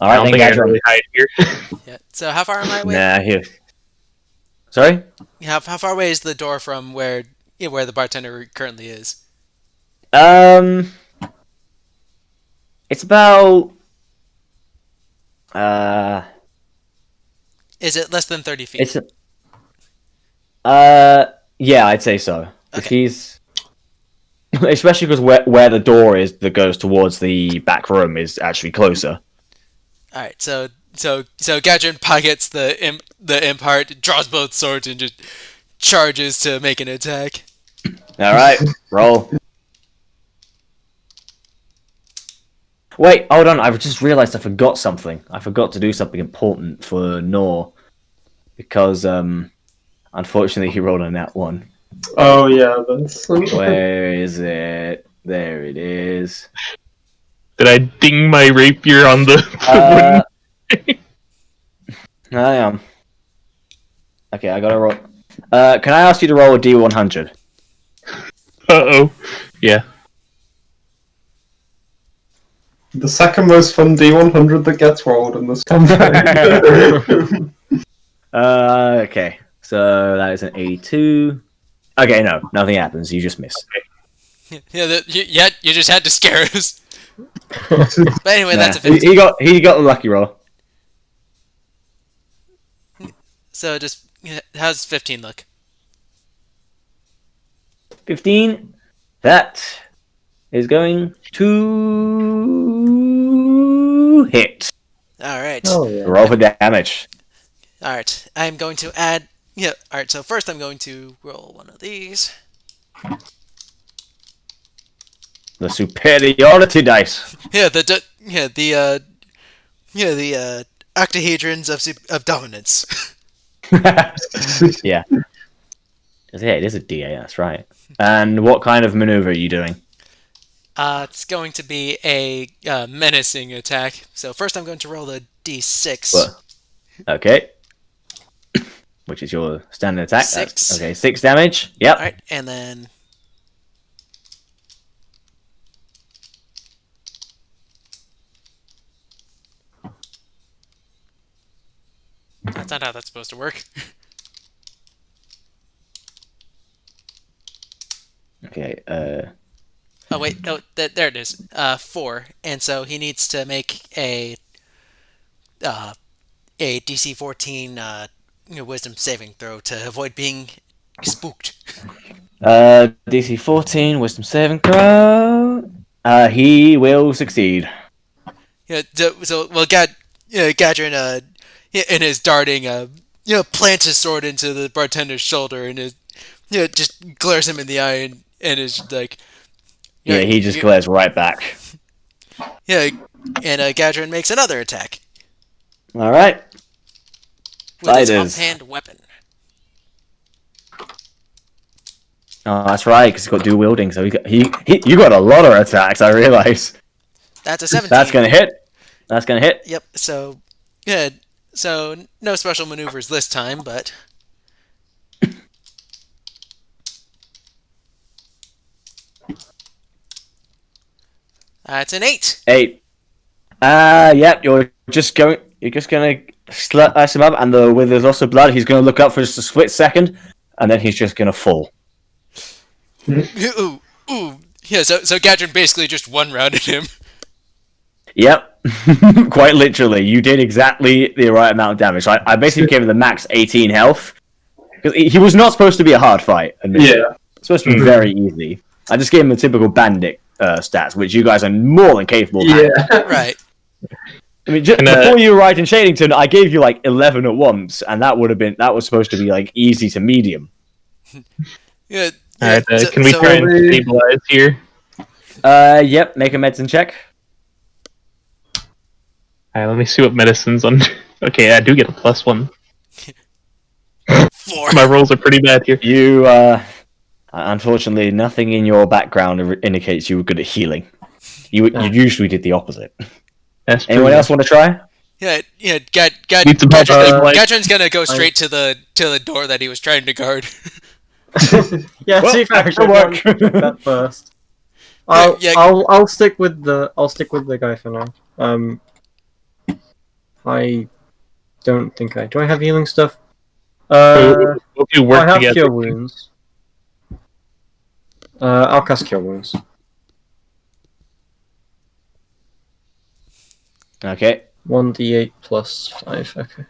All I right. don't Then think I can Gatron. really hide here. Yeah. So how far am I away? Nah. Here. Sorry. How far away is the door from where the bartender currently is? It's about. Is it less than 30 feet? It's. Yeah, I'd say so. If Okay. he's. Especially because where the door is that goes towards the back room is actually closer. All right. So Gadrin pockets the imp heart, draws both swords, and just charges to make an attack. All right, roll. Wait, hold on. I've just realised I forgot something. I forgot to do something important for Nor because unfortunately he rolled a nat one. Oh yeah, that's. Where is it? There it is. Did I ding my rapier on the wooden? I am. Okay, I gotta roll. Can I ask you to roll a D100? Uh-oh. Yeah. The second most fun D100 that gets rolled in this campaign. Okay, so that is an 82. Okay, no, nothing happens. You just miss. Yeah. You just had to scare us. But anyway, that's a Nah, 15. he got the lucky roll. So just how's 15 look? 15. That is going to hit. All right. Oh, yeah. Roll for damage. All right. I'm going to add. Yeah. All right. So first, I'm going to roll one of these. The superiority dice. Yeah, the octahedrons of dominance. Yeah. Yeah, it is a DA, that's right. And what kind of maneuver are you doing? It's going to be a menacing attack. So first I'm going to roll a d6. Well, okay. Which is your standard attack. 6. Okay, 6 damage. Yep. Alright, and then... That's not how that's supposed to work. Okay, Oh wait, no, there it is. 4, and so he needs to make a DC 14 Wisdom saving throw to avoid being spooked. DC 14, Wisdom saving throw. He will succeed. Yeah, Gadrin, in his darting, plants his sword into the bartender's shoulder and just glares him in the eye and is like, Yeah, he just glares right back. Yeah, and Gadrin makes another attack All right. with his Fighters. offhand weapon. Oh, that's right, because he's got dual wielding, so you got a lot of attacks, I realize. That's a 17. That's gonna hit. That's gonna hit. Yep. So good. So no special maneuvers this time, but it's an 8. 8. Yep, you're just gonna slice him up, and the there's also blood. He's gonna look up for just a split second, and then he's just gonna fall. Ooh. Yeah. So Gadrin basically just one-rounded him. Yep, quite literally. You did exactly the right amount of damage. I basically gave him the max 18 health because he was not supposed to be a hard fight. Yeah. It's supposed to be very easy. I just gave him the typical bandit stats, which you guys are more than capable of. Yeah. Right. I mean, before you arrived in Shadington, I gave you like 11 at once, and that was supposed to be like easy to medium. Yeah. Alright, can we try and stabilize here? Yep. Make a medicine check. Alright, let me see what medicine's on. Okay, I do get a +1. 4. My rolls are pretty bad here. You, unfortunately, nothing in your background indicates you were good at healing. You usually did the opposite. That's true. Anyone else want to try? Yeah. Need some help, Gadrin's gonna go straight to the door that he was trying to guard. Yeah, Well, see if I that should could work. check that first. Yeah. I'll stick with the guy for now. I don't think do I have healing stuff? We'll do work I have together. cure wounds. I'll cast cure wounds. Okay. 1d8 plus 5. Okay.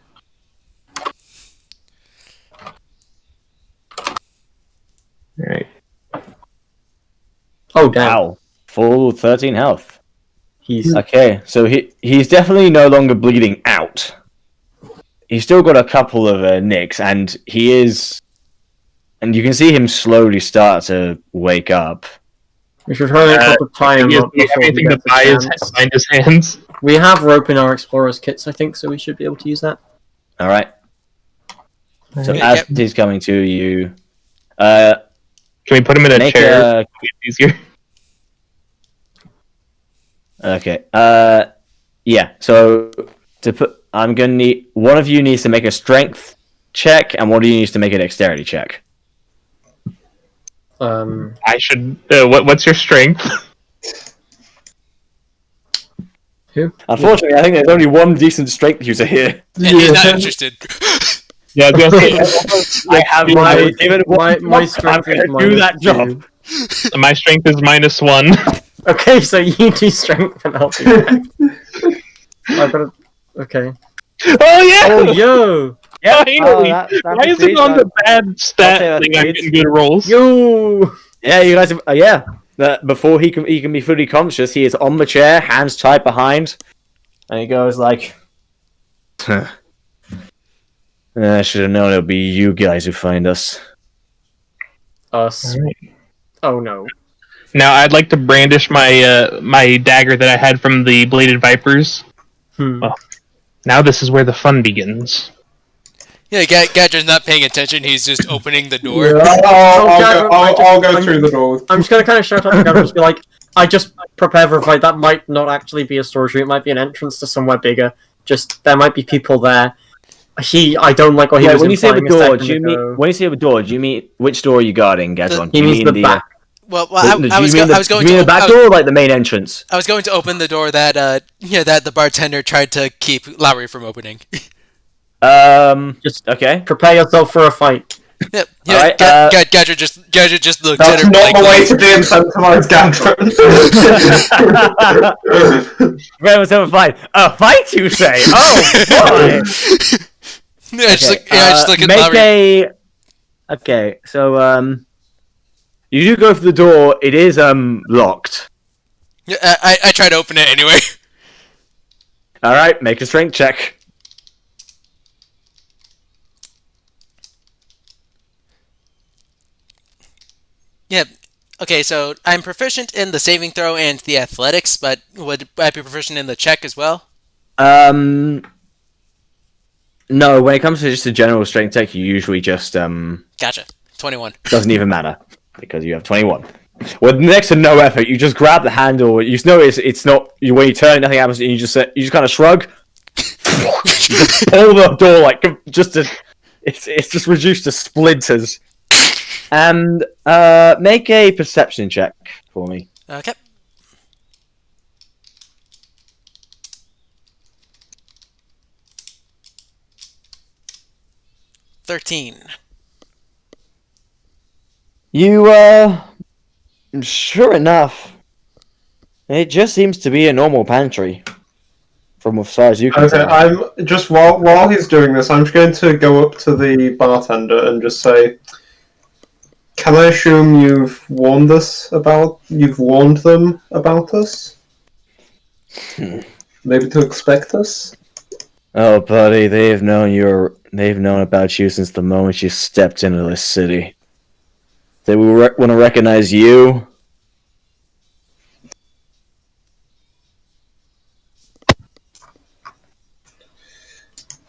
Alright. Oh damn. Wow. Full 13 health. He's Okay, so he's definitely no longer bleeding out. He's still got a couple of nicks, and and you can see him slowly start to wake up. we should hurry up to tie him Do you up have before we anything to get the bind his chance. hands? We have rope in our explorer's kits, I think, so we should be able to use that. All right. So Yeah, as he's coming to you, Can we put him in a make chair? a It's easier. okay. Yeah. So I'm gonna need one of you needs to make a strength check, and one of you needs to make a dexterity check. I should. What's your strength? Who? Unfortunately, I think there's only one decent strength user here. And he's not interested. Yeah, I was gonna say, I have My strength I'm is gonna do that job. my strength is -1. Okay, so you do strength and I'll do that. I've got to... Okay. Oh yeah! Oh, yo! Yeah. Finally! Why is it on the bad I'll say stat that's thing? I'm good. getting good rolls. Yo! Yeah, you guys. Yeah. Before he can be fully conscious, he is on the chair, hands tied behind, and he goes like, "I should have known it would be you guys who find us." Us. Alright. Oh no. Now I'd like to brandish my my dagger that I had from the bladed vipers. Well, now this is where the fun begins. Yeah, Gadget's not paying attention. He's just opening the door. Yeah, I'll go through the door. I'm just gonna kind of shout out to Gavin and just be like, I just prepare for a fight. That might not actually be a storage room. It might be an entrance to somewhere bigger. Just there might be people there. I don't like what he was when you say the implying a door, second do you mean ago. when you say the door? Do you mean which door are you guarding, Gazon? He means the back. Well, I was going Do you mean to the back door or like the main entrance? I was going to open the door that that the bartender tried to keep Lowry from opening. Just Okay. prepare yourself for a fight. Yeah, Alright, Gadget just looked That's at her not the way to blankly. de-incentivize Gadron. Everyone's having a fight. A fight, you say? Oh, boy! Yeah, just look at make Lowry. Okay, so you do go for the door. It is locked. Yeah, I tried to open it anyway. All right, make a strength check. Yeah. Okay, so I'm proficient in the saving throw and the athletics, but would I be proficient in the check as well? No, when it comes to just a general strength check, you usually just Gotcha. 21. doesn't even matter because you have 21. With next to no effort, you just grab the handle. You notice it's not when you turn, nothing happens, and you just kind of shrug. You just pull the door it's just reduced to splinters. And make a perception check for me. Okay. $13. You sure enough, it just seems to be a normal pantry. From as far as you can Okay, tell. I'm just while he's doing this, I'm just going to go up to the bartender and just say, "Can I assume you've warned them about us? Maybe to expect us?" Oh, buddy, they've known about you since the moment you stepped into this city. They want to recognize you.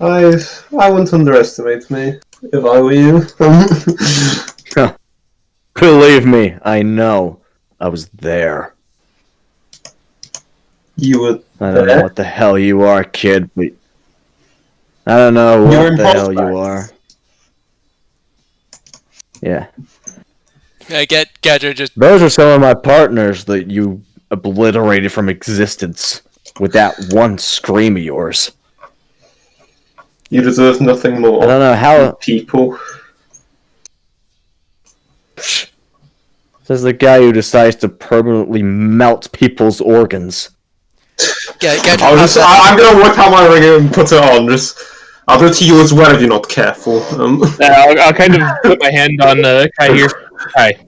I wouldn't underestimate me if I were you. Believe me, I know. I was there. You were I don't know there? what the hell you are, kid. But I don't know You're what in the hell you prospects. are. Yeah. I get Gadget just Those are some of my partners that you obliterated from existence with that one scream of yours. You deserve nothing I more. don't know how. People. Says the guy who decides to permanently melt people's organs. Gadget. I'm gonna work out my ring and put it on. I'll do it to you as well if you're not careful. I'll kind of put my hand on Kai here. Kai,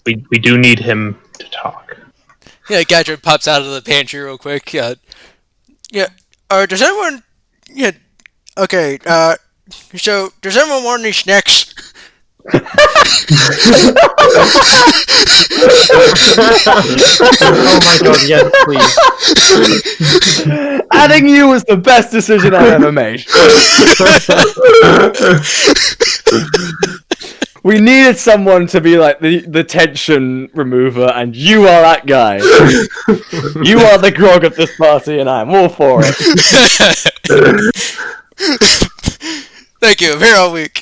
we do need him to talk. Yeah, Gadget pops out of the pantry real quick. Yeah. Does anyone? Yeah. Okay. So does anyone want any snacks? Oh my god, yes, please. Adding you was the best decision I've ever made. We needed someone to be like the tension remover, and you are that guy. You are the grog of this party, and I'm all for it. Thank you. I'm here all week.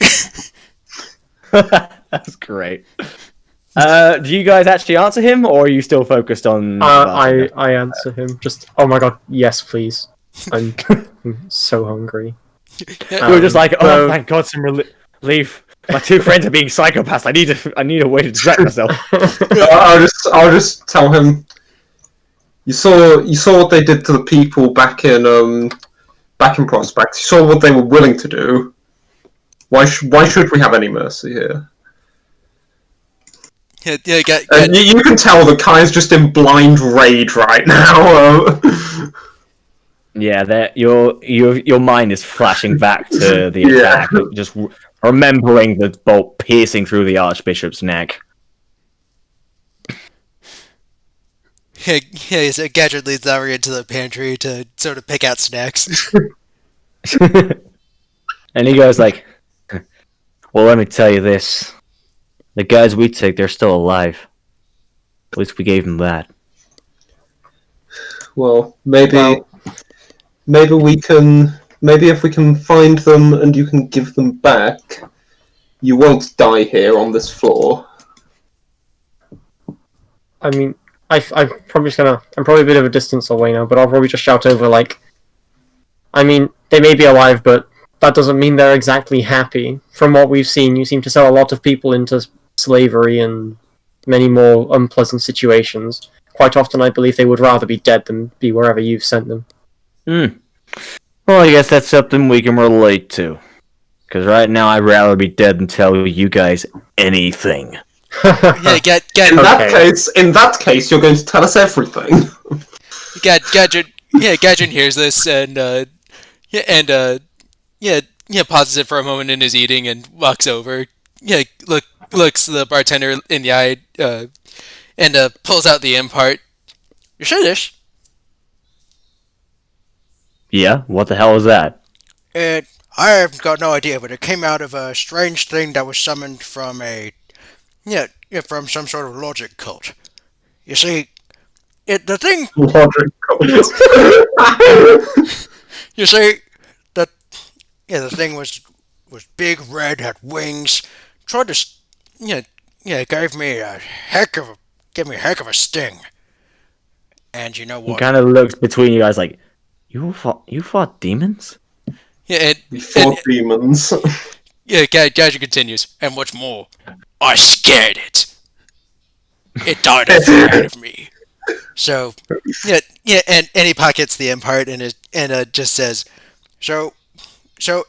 That's great. Do you guys actually answer him, or are you still focused on? I answer him. Just, oh my god, yes, please. I'm so hungry. You're just like, oh, thank God, some relief. My two friends are being psychopaths. I need a way to distract myself. I'll just tell him. You saw what they did to the people back in Prospect. You saw what they were willing to do. Why should we have any mercy here? Yeah, You can tell that Kai's just in blind rage right now. Yeah, that your mind is flashing back to the attack, just remembering the bolt piercing through the Archbishop's neck. Yeah, so Gadget leads Lowry into the pantry to sort of pick out snacks. And he goes like, "Well, let me tell you this: the guys we took, they're still alive. At least we gave them that." Well, maybe we can. Maybe if we can find them and you can give them back, you won't die here on this floor. I mean, I'm probably just gonna. I'm probably a bit of a distance away now, but I'll probably just shout over like. I mean, they may be alive, but that doesn't mean they're exactly happy. From what we've seen, you seem to sell a lot of people into slavery and many more unpleasant situations. Quite often, I believe they would rather be dead than be wherever you've sent them. Well, I guess that's something we can relate to. Because right now, I'd rather be dead than tell you guys anything. Yeah, In that case, you're going to tell us everything. Gadget. Yeah, Gadget hears this and pauses it for a moment in his eating and walks over. Yeah, looks the bartender in the eye and pulls out the impart. You're Shadish. Yeah? What the hell is that? I have got no idea, but it came out of a strange thing that was summoned from from some sort of logic cult. You see, the thing. You see, the thing was big, red, had wings. Tried to, gave me a heck of a sting. And you know He what? kind of looks between you guys like, you fought demons? Yeah, We fought demons. yeah. Gadget continues, and what's more, I scared it. It died afraid of me. So, and he pockets the impart and just says, so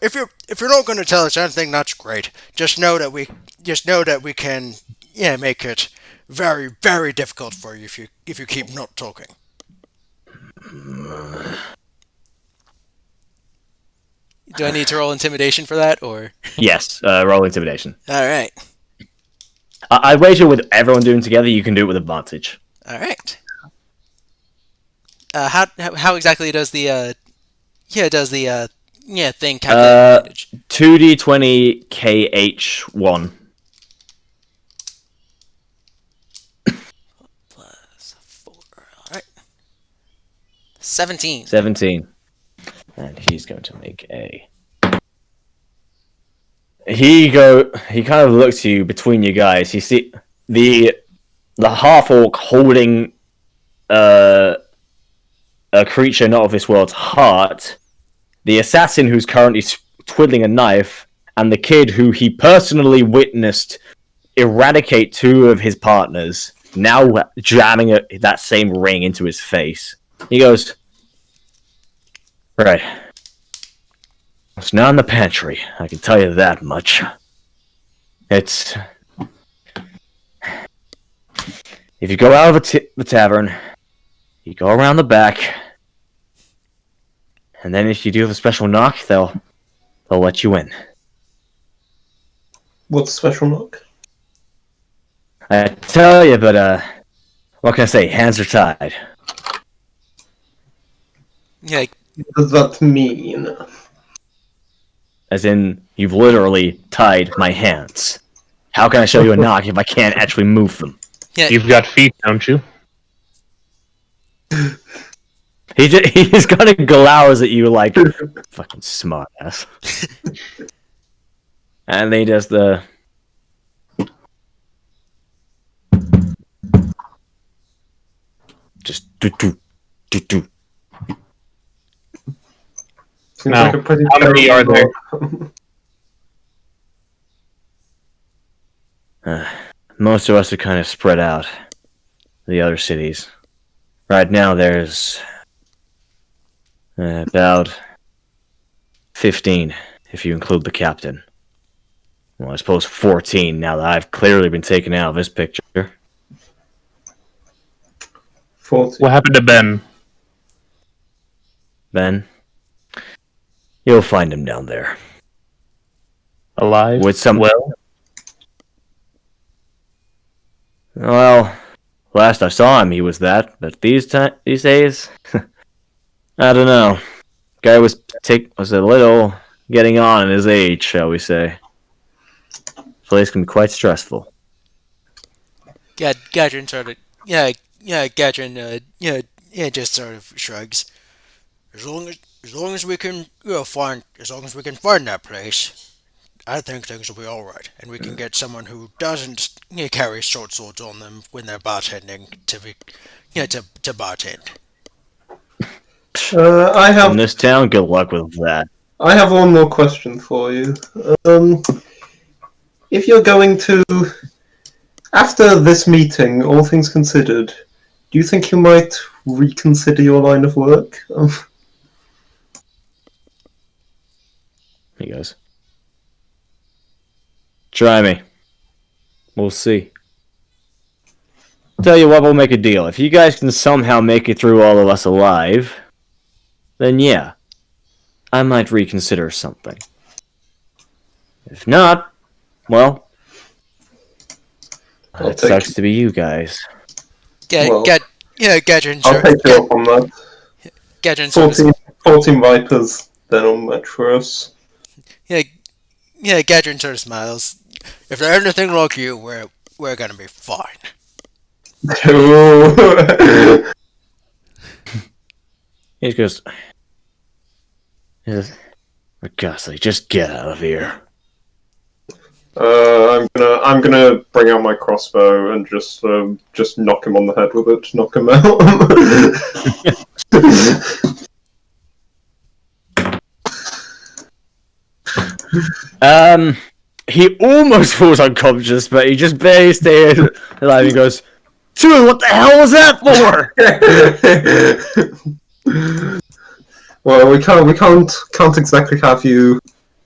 if you're not going to tell us anything, that's great. Just know that we can make it very, very difficult for you if you keep not talking. Do I need to roll intimidation for that, or? Yes, roll intimidation. All right. I wager with everyone doing together, you can do it with advantage. All right. How exactly does the thing calculate advantage? 2d20 KH1. Plus 4. All right. 17. 17. And he's going to make a... He kind of looks at you between you guys. You see the half-orc holding a creature not of this world's heart, the assassin who's currently twiddling a knife, and the kid who he personally witnessed eradicate two of his partners, now jamming that same ring into his face. He goes, "Right. It's not in the pantry, I can tell you that much. It's... If you go out of the tavern, you go around the back, and then if you do have a special knock, they'll let you in." What's a special knock? I tell you, but what can I say? Hands are tied. Yeah. What does that mean? As in, you've literally tied my hands. How can I show you a knock if I can't actually move them? Yeah. You've got feet, don't you? He just kind of glowers at you like, fucking smart ass. And then he does the... Just do. Seems No. like a pretty How many terrible are knock. Most of us are kind of spread out. The other cities. Right now there's about 15, if you include the captain. Well, I suppose 14 now that I've clearly been taken out of this picture. 40. What happened to Ben? Ben, you'll find him down there. Alive? With some... Well, Well, Last I saw him, he was that. But these days, I don't know. Guy was a little getting on in his age, shall we say. Place can be quite stressful. Gadrin sort of, Gadrin, just sort of shrugs. As long as we can, find that place, I think things will be all right, and we can get someone who doesn't carry short swords on them when they're bartending to be, to bartend. In this town, good luck with that. I have one more question for you. If you're going to, after this meeting, all things considered, do you think you might reconsider your line of work? He goes, try me. We'll see. Tell you what, we'll make a deal. If you guys can somehow make it through all of us alive, then yeah, I might reconsider something. If not, well, it sucks to be you guys. Gadrin. I'll take you up on that. Gadrin. 14 Vipers, then on match for us. Gadrin sort of smiles. If there's anything wrong with you, we're gonna be fine. He goes, Ghastly, just get out of here. I'm gonna bring out my crossbow and just knock him on the head with it, knock him out. He almost falls unconscious, but he just barely stays alive. He goes, "Dude, what the hell was that for?" Well, we can't exactly have you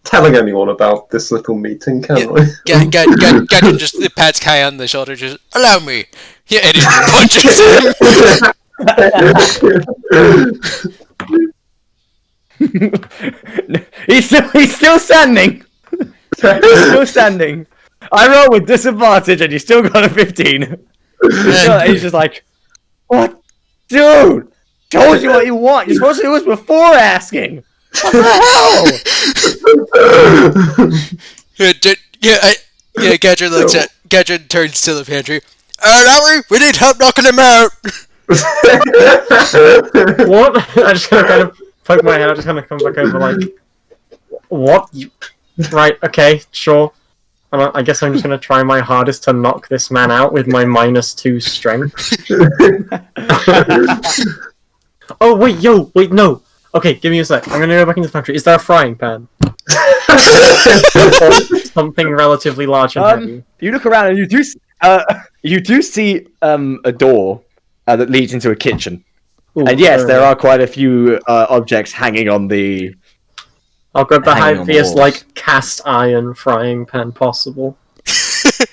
telling anyone about this little meeting, can we? Gadrin just pats Kai on the shoulder, just allow me. Yeah, and he punches him. He's still standing. He's still standing. I roll with disadvantage, and you still got a 15. He's just like, what, dude? Told you what you want. You're supposed to do this before asking. What the hell? Gadrin looks at. Gadrin turns to the pantry. Larry, we need help knocking him out. What? I just kind of poke my head. I just kind of come back over like, what? Right? Okay, sure. I guess I'm just going to try my hardest to knock this man out with my -2 strength. Oh, wait, no. Okay, give me a sec. I'm going to go back into the factory. Is there a frying pan? Something relatively large and heavy. You look around and you do see a door that leads into a kitchen. Ooh, and yes, there are quite a few objects hanging on the... I'll grab the heaviest, cast iron frying pan possible.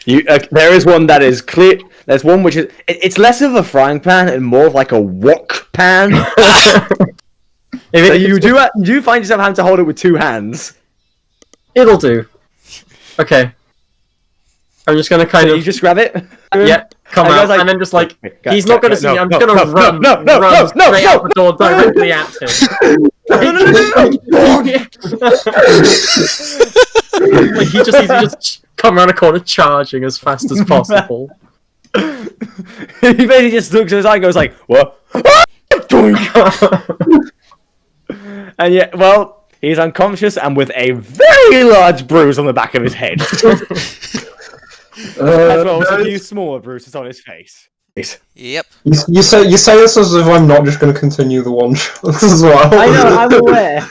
There is one that is clear. There's one which is... It's less of a frying pan and more of like a wok pan. So you do find yourself having to hold it with 2 hands. It'll do. Okay. I'm just gonna kind of... You just grab it? Yeah, come out, and then just he's not gonna see me, I'm just gonna run straight out the door directly at him. He just come around a corner charging as fast as possible. He basically just looks at his eye and goes like, what? And yeah, well, he's unconscious and with a very large bruise on the back of his head. As well as a few smaller bruises on his face. Yep. You say this as if I'm not just going to continue the one shot as well. I know, I'm aware.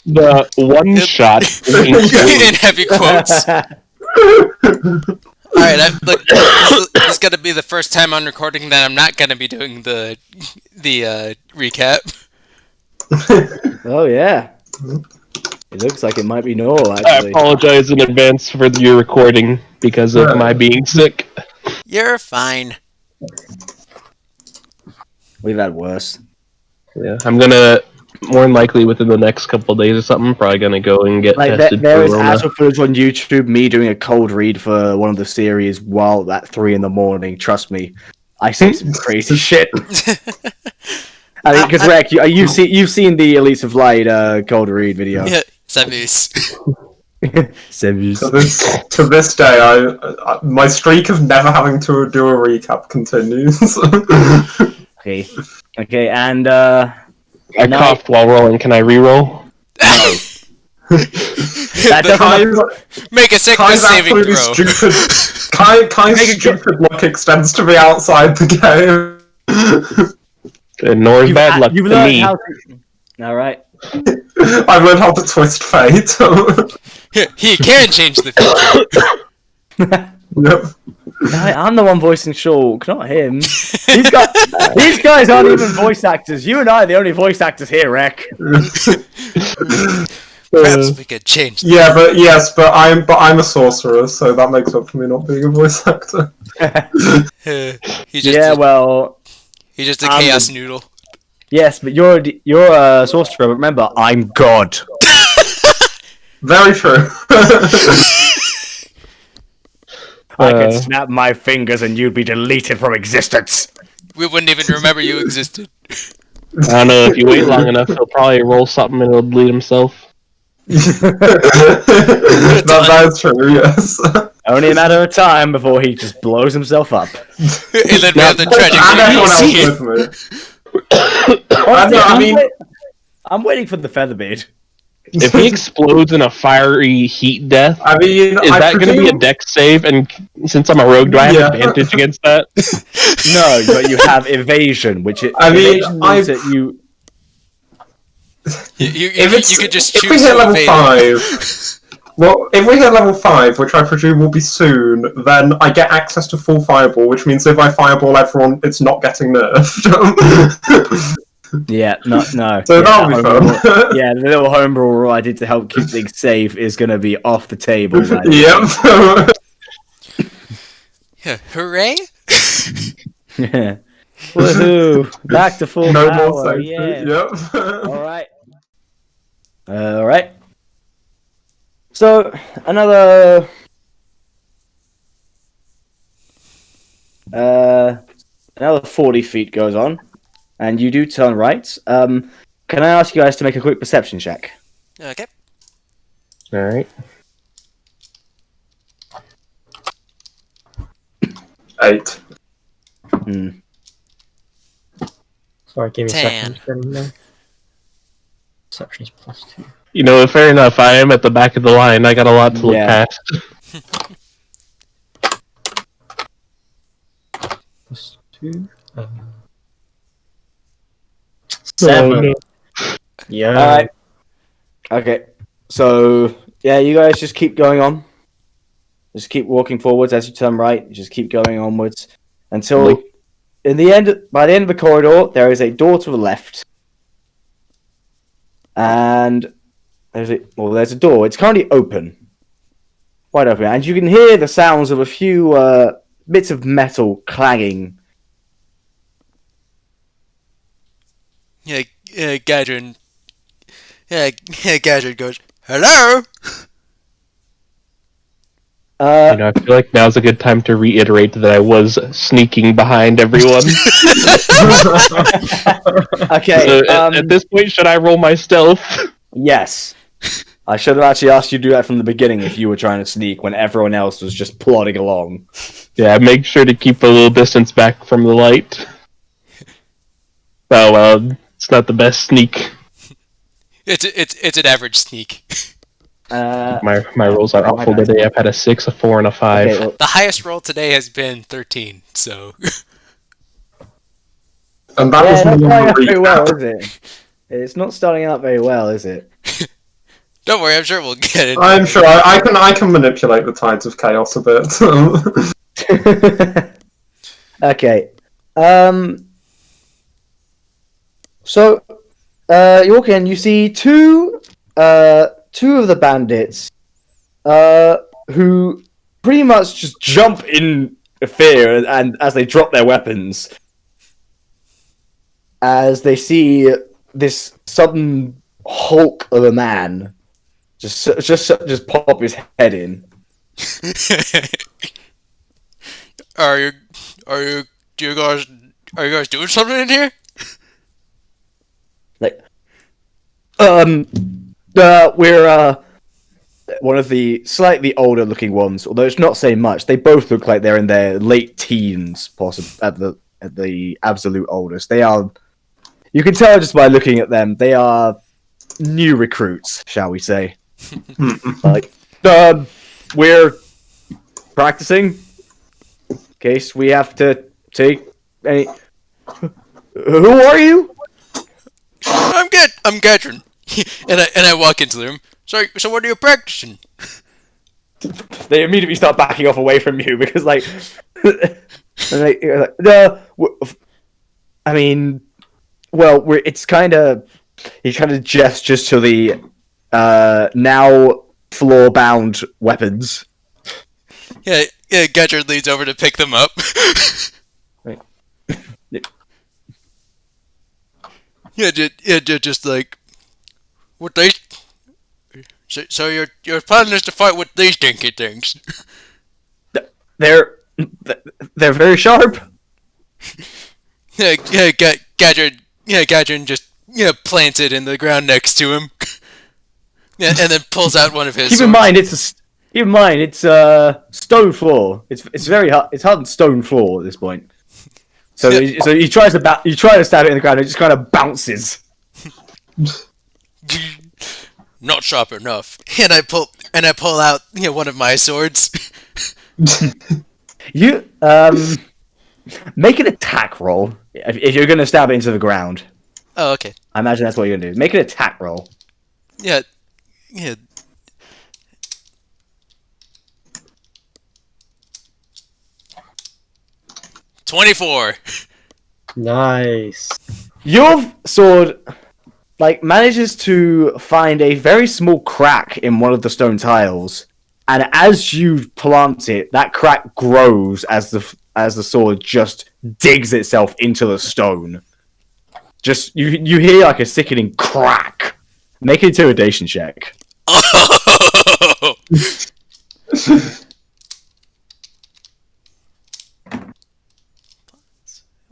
The one shot in heavy quotes. Alright, this is going to be the first time on recording that I'm not going to be doing the recap. Oh yeah. It looks like it might be Noel, actually. I apologize in advance for your recording because of my being sick. You're fine. We've had worse. Yeah, I'm gonna, more than likely within the next couple of days or something, probably gonna go and get tested there for is Rona. actual footage on YouTube, me doing a cold read for one of the series while at 3 in the morning. Trust me, I say some crazy shit. I mean, because Rek, you've seen the Elites of Light Cold Read video. Yeah, Samus. To this day, my streak of never having to do a recap continues. Okay, and I coughed while rolling. Can I re-roll? that doesn't. Make a sickness Kai's saving absolutely throw. stupid. Kai's stupid luck extends to me outside the game. Nor's bad luck You've to learned me. how to. All right. I've learned how to twist fate. He can change the future. Yep. I'm the one voicing Shulk, not him. These guys aren't even voice actors. You and I are the only voice actors here, Rek. Perhaps we could change. Yeah, but I'm a sorcerer, so that makes up for me not being a voice actor. He's just he's just a chaos noodle. Yes, but you're a sorcerer. But remember, I'm God. Very true. I could snap my fingers and you'd be deleted from existence. We wouldn't even remember you existed. I don't know, if you wait long enough, he'll probably roll something and he'll bleed himself. That's true, yes. Only a matter of time before he just blows himself up. And then we have the tragic And everyone else scene. with me. I'm waiting for the Featherbeard. If he explodes in a fiery heat death, I mean, is that going to be a dex save? And since I'm a rogue, do I have advantage against that? No, but you have evasion, which evasion means that you. You could just choose if we hit to level evade. 5, well, if we hit level 5, which I presume will be soon, then I get access to full fireball, which means if I fireball everyone, it's not getting nerfed. Yeah, no. So yeah, that'll be fun. Yeah, the little homebrew rule I did to help keep things safe is going to be off the table. Yep. Yeah, hooray! Woohoo! Back to full No power. more safety. Yeah. Yep. All right. So another 40 feet goes on, and you do turn right. Can I ask you guys to make a quick perception check? Okay. Alright. 8. Sorry, give me a 10. second. Perception is +2. You know, fair enough, I am at the back of the line. I got a lot to look past. +2. 7. Oh, no. Yeah. Alright. Okay. So, yeah, you guys just keep going on. Just keep walking forwards as you turn right. You just keep going onwards until by the end of the corridor, there is a door to the left. And there's a door. It's currently open. Wide open. And you can hear the sounds of a few bits of metal clanging. Yeah, Quadrant. Yeah, Quadrant goes, hello? You know, I feel like now's a good time to reiterate that I was sneaking behind everyone. Okay. So at this point, should I roll my stealth? Yes. I should have actually asked you to do that from the beginning if you were trying to sneak when everyone else was just plodding along. Yeah, make sure to keep a little distance back from the light. Oh well, it's not the best sneak. It's an average sneak. My rolls are awful today. I've had a 6, a 4, and a 5. Okay, well, The highest roll today has been 13, so... And that yeah, was not more starting out very recap. well, is it? It's not starting out very well, is it? Don't worry, I'm sure we'll get it. I'm sure I can manipulate the tides of chaos a bit. Okay. So, you walk in, you see two of the bandits, who pretty much just jump in fear and as they drop their weapons, as they see this sudden hulk of a man just pop his head in. Are you are you guys doing something in here? Like, we're one of the slightly older looking ones, although it's not saying much. They both look like they're in their late teens, possibly at the absolute oldest. They are. You can tell just by looking at them. They are new recruits, shall we say? Like, we're practicing in case we have to take any. Who are you? I'm Quadrant. and I walk into the room. So what are you practicing? They immediately start backing off away from you because, like, I mean, well, it's kind of he kind of gestures to the now floor-bound weapons. Yeah, Quadrant leads over to pick them up. Just like what they. So your plan is to fight with these dinky things. They're very sharp. Quadrant just plants it in the ground next to him. And then pulls out one of his. Keep in mind, it's stone floor. It's very hard. It's hard stone floor at this point. So he tries to stab it in the ground. And it just kind of bounces. Not sharp enough. And I pull out one of my swords. You make an attack roll if you're going to stab it into the ground. Oh, okay. I imagine that's what you're going to do. Make an attack roll. Yeah. 24. Nice. Your sword, manages to find a very small crack in one of the stone tiles, and as you plant it, that crack grows as the sword just digs itself into the stone. Just you hear a sickening crack. Make an intimidation check. Oh!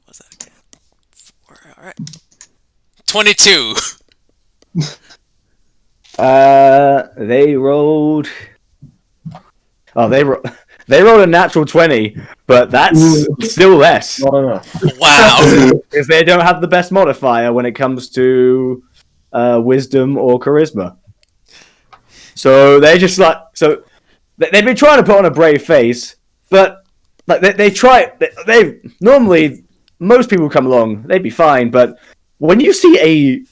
What's that again? 4. All right. 22. They rolled. Oh, they rolled a natural 20, but that's still less. Not enough. Wow. Because they don't have the best modifier when it comes to wisdom or charisma. So they're just they've been trying to put on a brave face, but they try. They normally most people come along, they'd be fine, but when you see a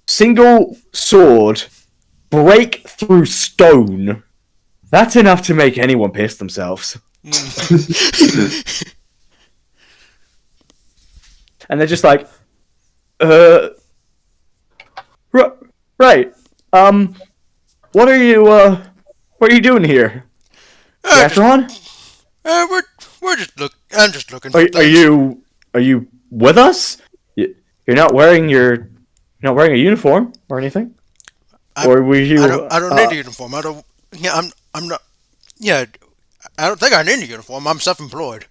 single sword break through stone, that's enough to make anyone piss themselves. And they're just like, right. What are you doing here? Astron? We're just I'm just looking for Are you with us? You're not wearing a uniform or anything? Or were you? I don't need a uniform. I don't. Yeah, I'm not. Yeah, I don't think I need a uniform. I'm self-employed.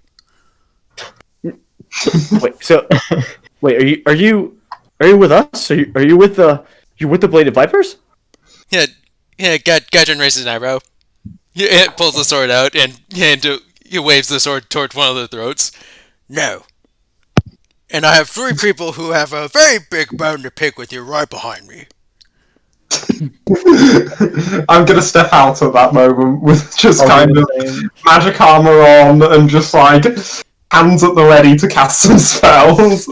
Wait. Are you with us? Are you with the Bladed Vipers? Yeah. Gadget raises an eyebrow. He pulls the sword out and he waves the sword towards one of the throats. No. And I have 3 people who have a very big bone to pick with you right behind me. I'm gonna step out at that moment with just kind of magic armor on and just hands at the ready to cast some spells.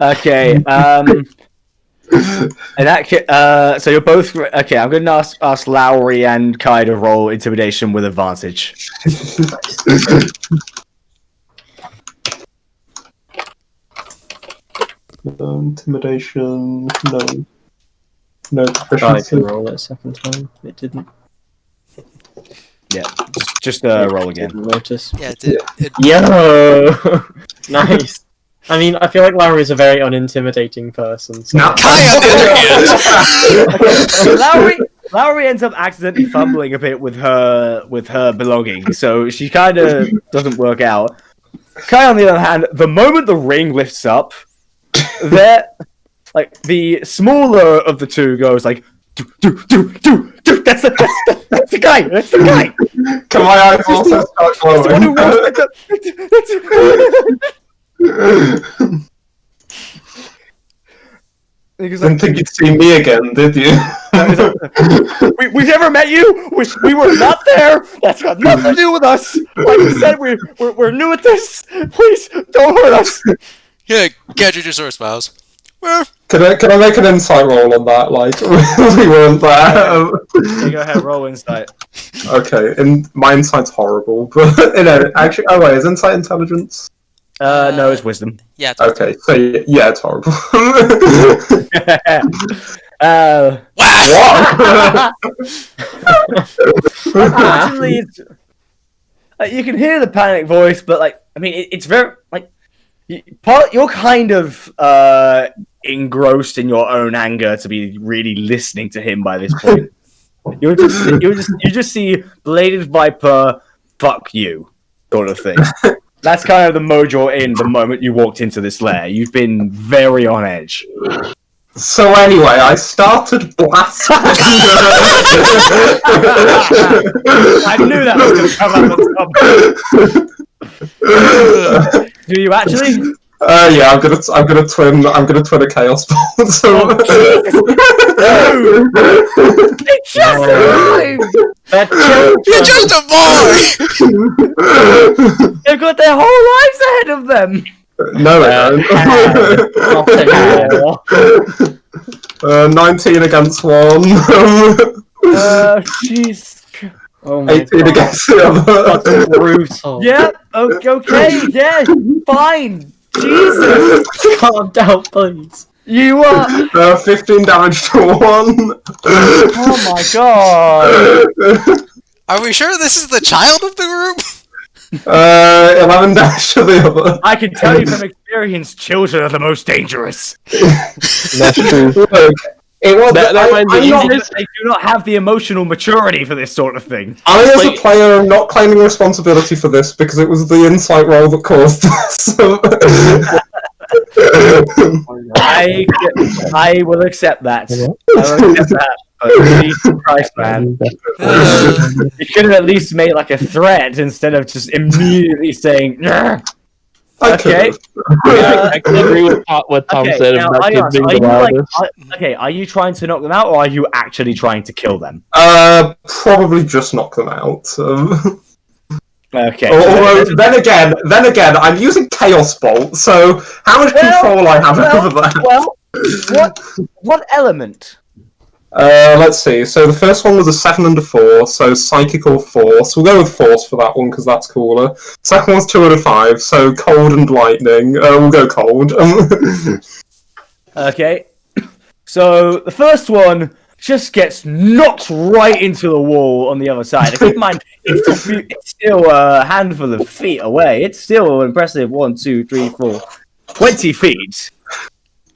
Okay. In that so you're both okay. I'm going to ask Lowry and Kai to roll intimidation with advantage. Intimidation, no. No I proficiency. can roll it a second time. It didn't. Yeah, just roll again. Didn't notice. Yeah, it Yo! Nice. I mean, I feel like Lowry is a very unintimidating person. So. No. Lowry ends up accidentally fumbling a bit with her belongings, so she kind of doesn't work out. Kai, on the other hand, the moment the ring lifts up, there, like the smaller of the two goes like, do. That's the guy. That's the guy. Can my eyes also start That's the one who glowing? rolls. Didn't think you'd see me again, did you? we never met you. We were not there. That's got nothing to do with us. Like I said, we're new at this. Please don't hurt us. Yeah, Gadget just sort of smiles. Well, Can I make an insight roll on that? Like, we weren't there. Okay, go ahead, roll insight. Okay, my insight's horrible, but actually, oh wait, is insight intelligence? No, it's wisdom. yeah. It's Okay, so yeah, it's horrible. What? Actually, you can hear the panic voice, but like, I mean, it's very like you're kind of engrossed in your own anger to be really listening to him by this point. you just see Bladed Viper, fuck you, sort of thing. That's kind of the mode you're in the moment you walked into this lair. You've been very on edge. So anyway, I started blasting. I knew that was going to come up on top. Do you actually? Yeah, I'm gonna twin a chaos bolt. So. It's just alive! You're just a boy! They've got their whole lives ahead of them! No, they don't. 19 against one. Jeez. Oh my 18 god. against the other. Brutal. Yeah, okay, yeah, fine. Jesus! Calm down, please. You are. 15 damage to one. Oh my god! Are we sure this is the child of the group? 11 damage to the other. I can tell you from experience, children are the most dangerous. That's true. Look, it was. That reminds me, They do not have the emotional maturity for this sort of thing. I, as a player, am not claiming responsibility for this because it was the insight roll that caused this. I will accept that. I will accept that. But Jesus Christ, man. You should have at least made like a threat instead of just immediately saying, "Grr." I Okay. I can agree with what Tom Okay, said now, about Ion, kids being are the you like, wildest. are you trying to knock them out, or are you actually trying to kill them? Probably just knock them out. Okay. Although, then again, I'm using Chaos Bolt, so how much control I have over that? Well, what element? Let's see. So the first one was a 7 and a 4, so Psychical Force. We'll go with Force for that one because that's cooler. Second one's 2 and a 5, so Cold and Lightning. We'll go Cold. Okay. So the first one just gets knocked right into the wall on the other side. And keep in mind, it's still a handful of feet away. It's still an impressive 1, 2, 3, 4, 20 feet.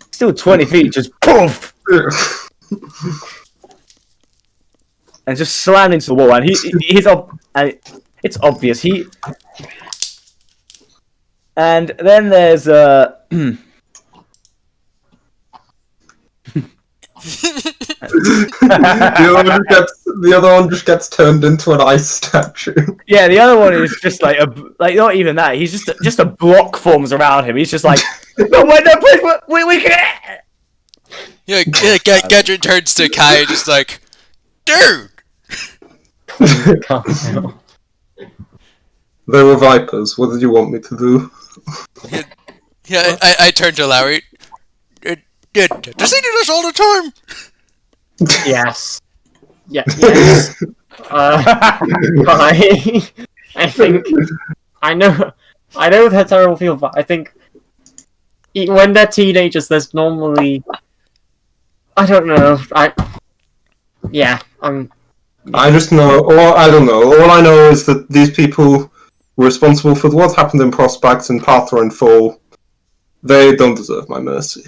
Still 20 feet, just poof! And just slammed into the wall. And and it's obvious. And then there's the other one just gets turned into an ice statue. Yeah, the other one is just like not even that. He's just a block forms around him. He's just like, no, wait, no, please, we can't. Yeah, Gadget turns to Kai and just like, dude! Calm down. They were vipers. What did you want me to do? Yeah, I turn to Lowry. Does he do this all the time? Yes. Yeah. Yes. I think I know that's how it feel, but I think when they're teenagers, there's normally I don't know. I just know, or I don't know. All I know is that these people were responsible for what happened in Prospect and Parther and Fall. They don't deserve my mercy.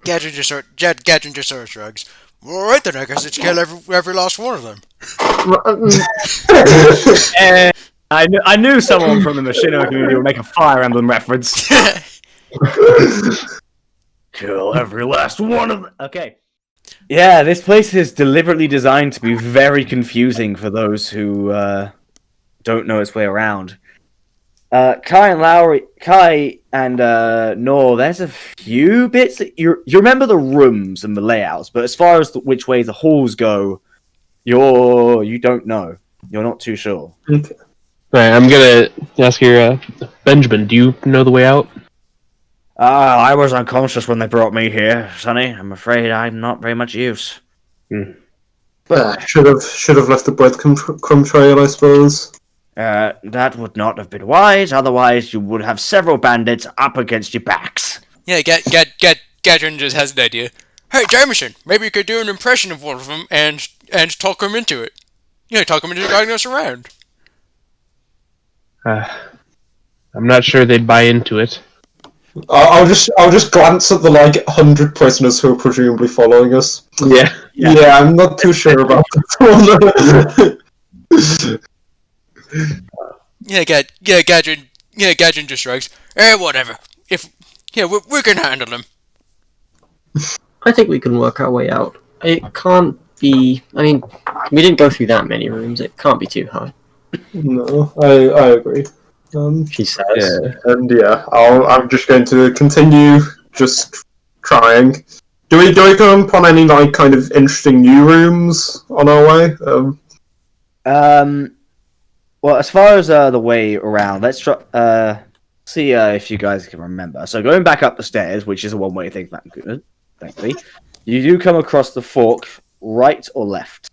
Gadget just sort of shrugs. Alright then, I guess it's kill every last one of them. I knew someone from the machinima community would make a Fire Emblem reference. Kill every last one of them. Okay. Yeah, this place is deliberately designed to be very confusing for those who don't know its way around. Kai and Nor, there's a few bits that you remember the rooms and the layouts, but as far as which way the halls go, you don't know. You're not too sure. Okay. Right, I'm gonna ask here, Benjamin, do you know the way out? I was unconscious when they brought me here, Sonny. I'm afraid I'm not very much use. Should have left the breadcrumb trail, I suppose. That would not have been wise. Otherwise, you would have several bandits up against your backs. Yeah, Gadrin just has an idea. Hey, Jameson, maybe you could do an impression of one of them and talk him into it. Talk him into guiding us around. I'm not sure they'd buy into it. I'll just glance at the 100 prisoners who are presumably following us. Yeah. Yeah, I'm not too sure about that one. Gadrin just shrugs. Whatever. We can handle him. I think we can work our way out. It can't be. I mean, we didn't go through that many rooms. It can't be too hard. No, I agree. She says. Yeah, and I'm just going to continue just trying. Do we come upon any kind of interesting new rooms on our way? Well, as far as the way around, let's try. See if you guys can remember. So going back up the stairs, which is a one-way thing, thankfully, you do come across the fork, right or left.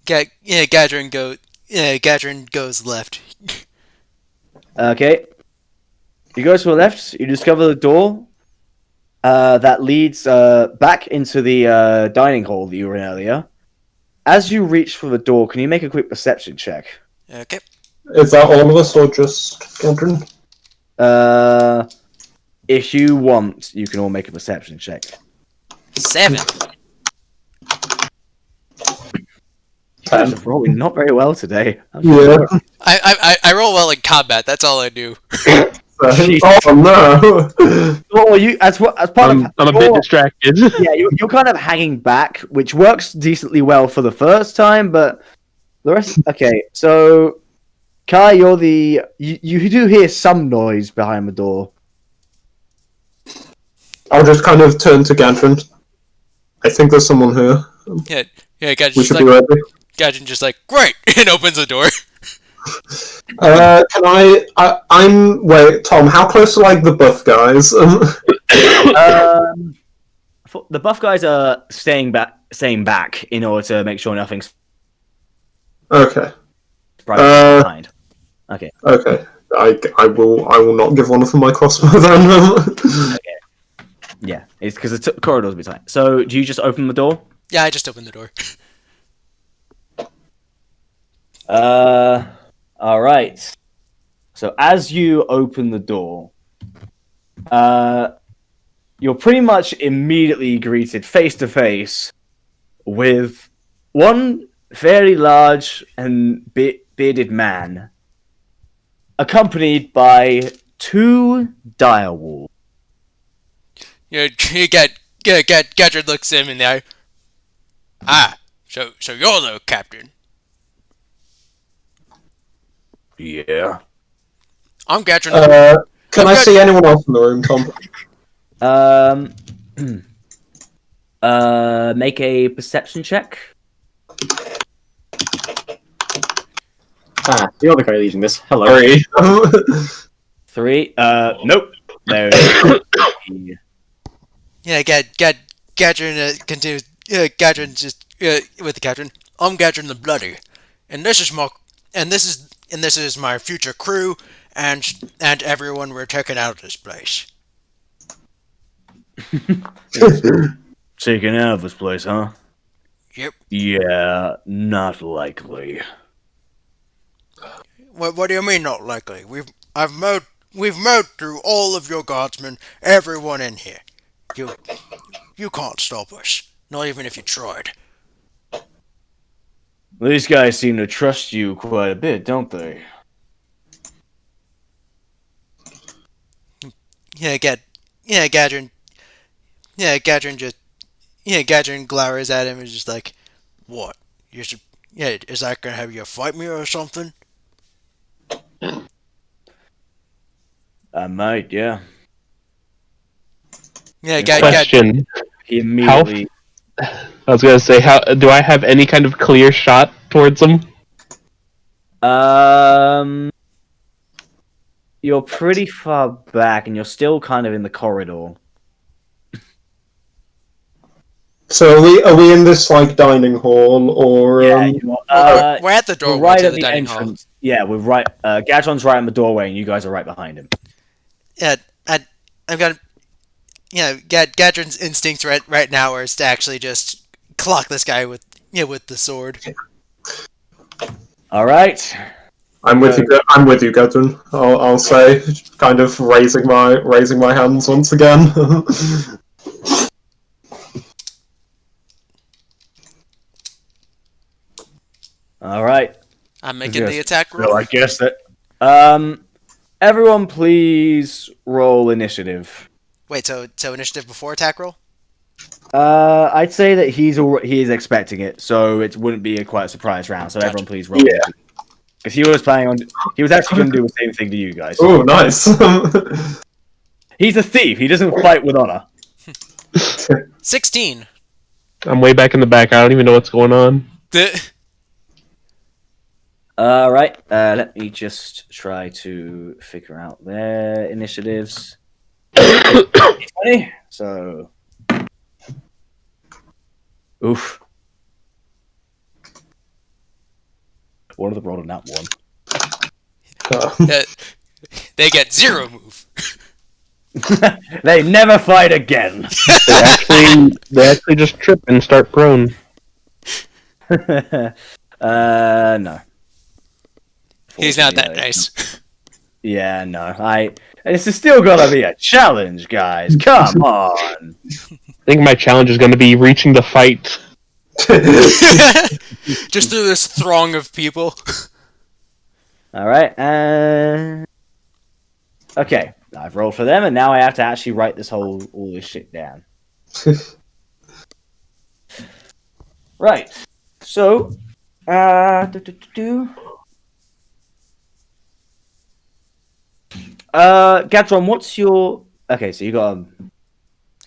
Gadrin goes left. Okay. You go to the left. You discover the door that leads back into the dining hall that you were in earlier. As you reach for the door, can you make a quick perception check? Okay. Is that all of us or just Quadrant? If you want, you can all make a perception check. 7. You guys are rolling not very well today. Yeah. I roll well in combat. That's all I do. Oh no! Well, as part of I'm a bit distracted. Yeah, you're kind of hanging back, which works decently well for the first time, but the rest. Okay, so Kai, you do hear some noise behind the door. I'll just kind of turn to Gantron. I think there's someone here. Gadrin We should be ready. Gadrin just great, and opens the door. Wait, Tom, how close are the buff guys? The buff guys are staying back in order to make sure nothing's Okay. behind. Okay. Okay. I will not give one of them my crossbow then. Okay. Yeah, it's because the corridor's a bit tight. So, do you just open the door? Yeah, I just opened the door. All right. So as you open the door, you're pretty much immediately greeted face to face with one fairly large and bearded man, accompanied by 2 direwolves. Gadrin looks him in the eye. Ah, so you're the captain. Yeah. I'm Gadrin. Can I see anyone else in the room, Tom? Make a perception check. The other guy leading this. Hello. 3. 3. Nope. There. Yeah, Gadrin continues. Gadrin just with the Gadrin. I'm Gadrin the Bloody, and this is my future crew, and everyone we're taking out of this place. Taken out of this place, huh? Yep. Yeah, not likely. What do you mean not likely? We've mowed through all of your guardsmen, everyone in here. You can't stop us, not even if you tried. These guys seem to trust you quite a bit, don't they? Gadrin. Gadrin just. Gadrin glowers at him and is just like, "What? You should. Is that gonna have you fight me or something?" I might, yeah. Question. He immediately. I was gonna say, how do I have any kind of clear shot towards him? You're pretty far back, and you're still kind of in the corridor. So are we in this like dining hall or? Yeah, we're at the doorway right to at the the dining hall. entrance. Yeah, we're right. Gadron's right in the doorway, and you guys are right behind him. Yeah, I've got. Gadrin's instincts right now is to actually just clock this guy with the sword. All right. I'm with you. I'm with you, Gadrin. I'll say, kind of raising my hands once again. All right. I'm making the attack roll. So I guess that. Everyone, please roll initiative. Wait, so initiative before attack roll? I'd say that he is expecting it, so it wouldn't be quite a surprise round. So everyone, please roll. Yeah. Because he was actually going to do the same thing to you guys. Oh, nice. He's a thief. He doesn't fight with honor. 16. I'm way back in the back. I don't even know what's going on. All right. Let me just try to figure out their initiatives. 20. So, oof. One of them rolled a nat 1. They get 0 move. They never fight again. They actually just trip and start prone. No. He's not that nice. Yeah, no. This is still gonna be a challenge, guys. Come on. I think my challenge is going to be reaching the fight. Just through this throng of people. All right. Okay. I've rolled for them, and now I have to actually write all this shit down. Right. So, Gadron, what's your? Okay, so you got.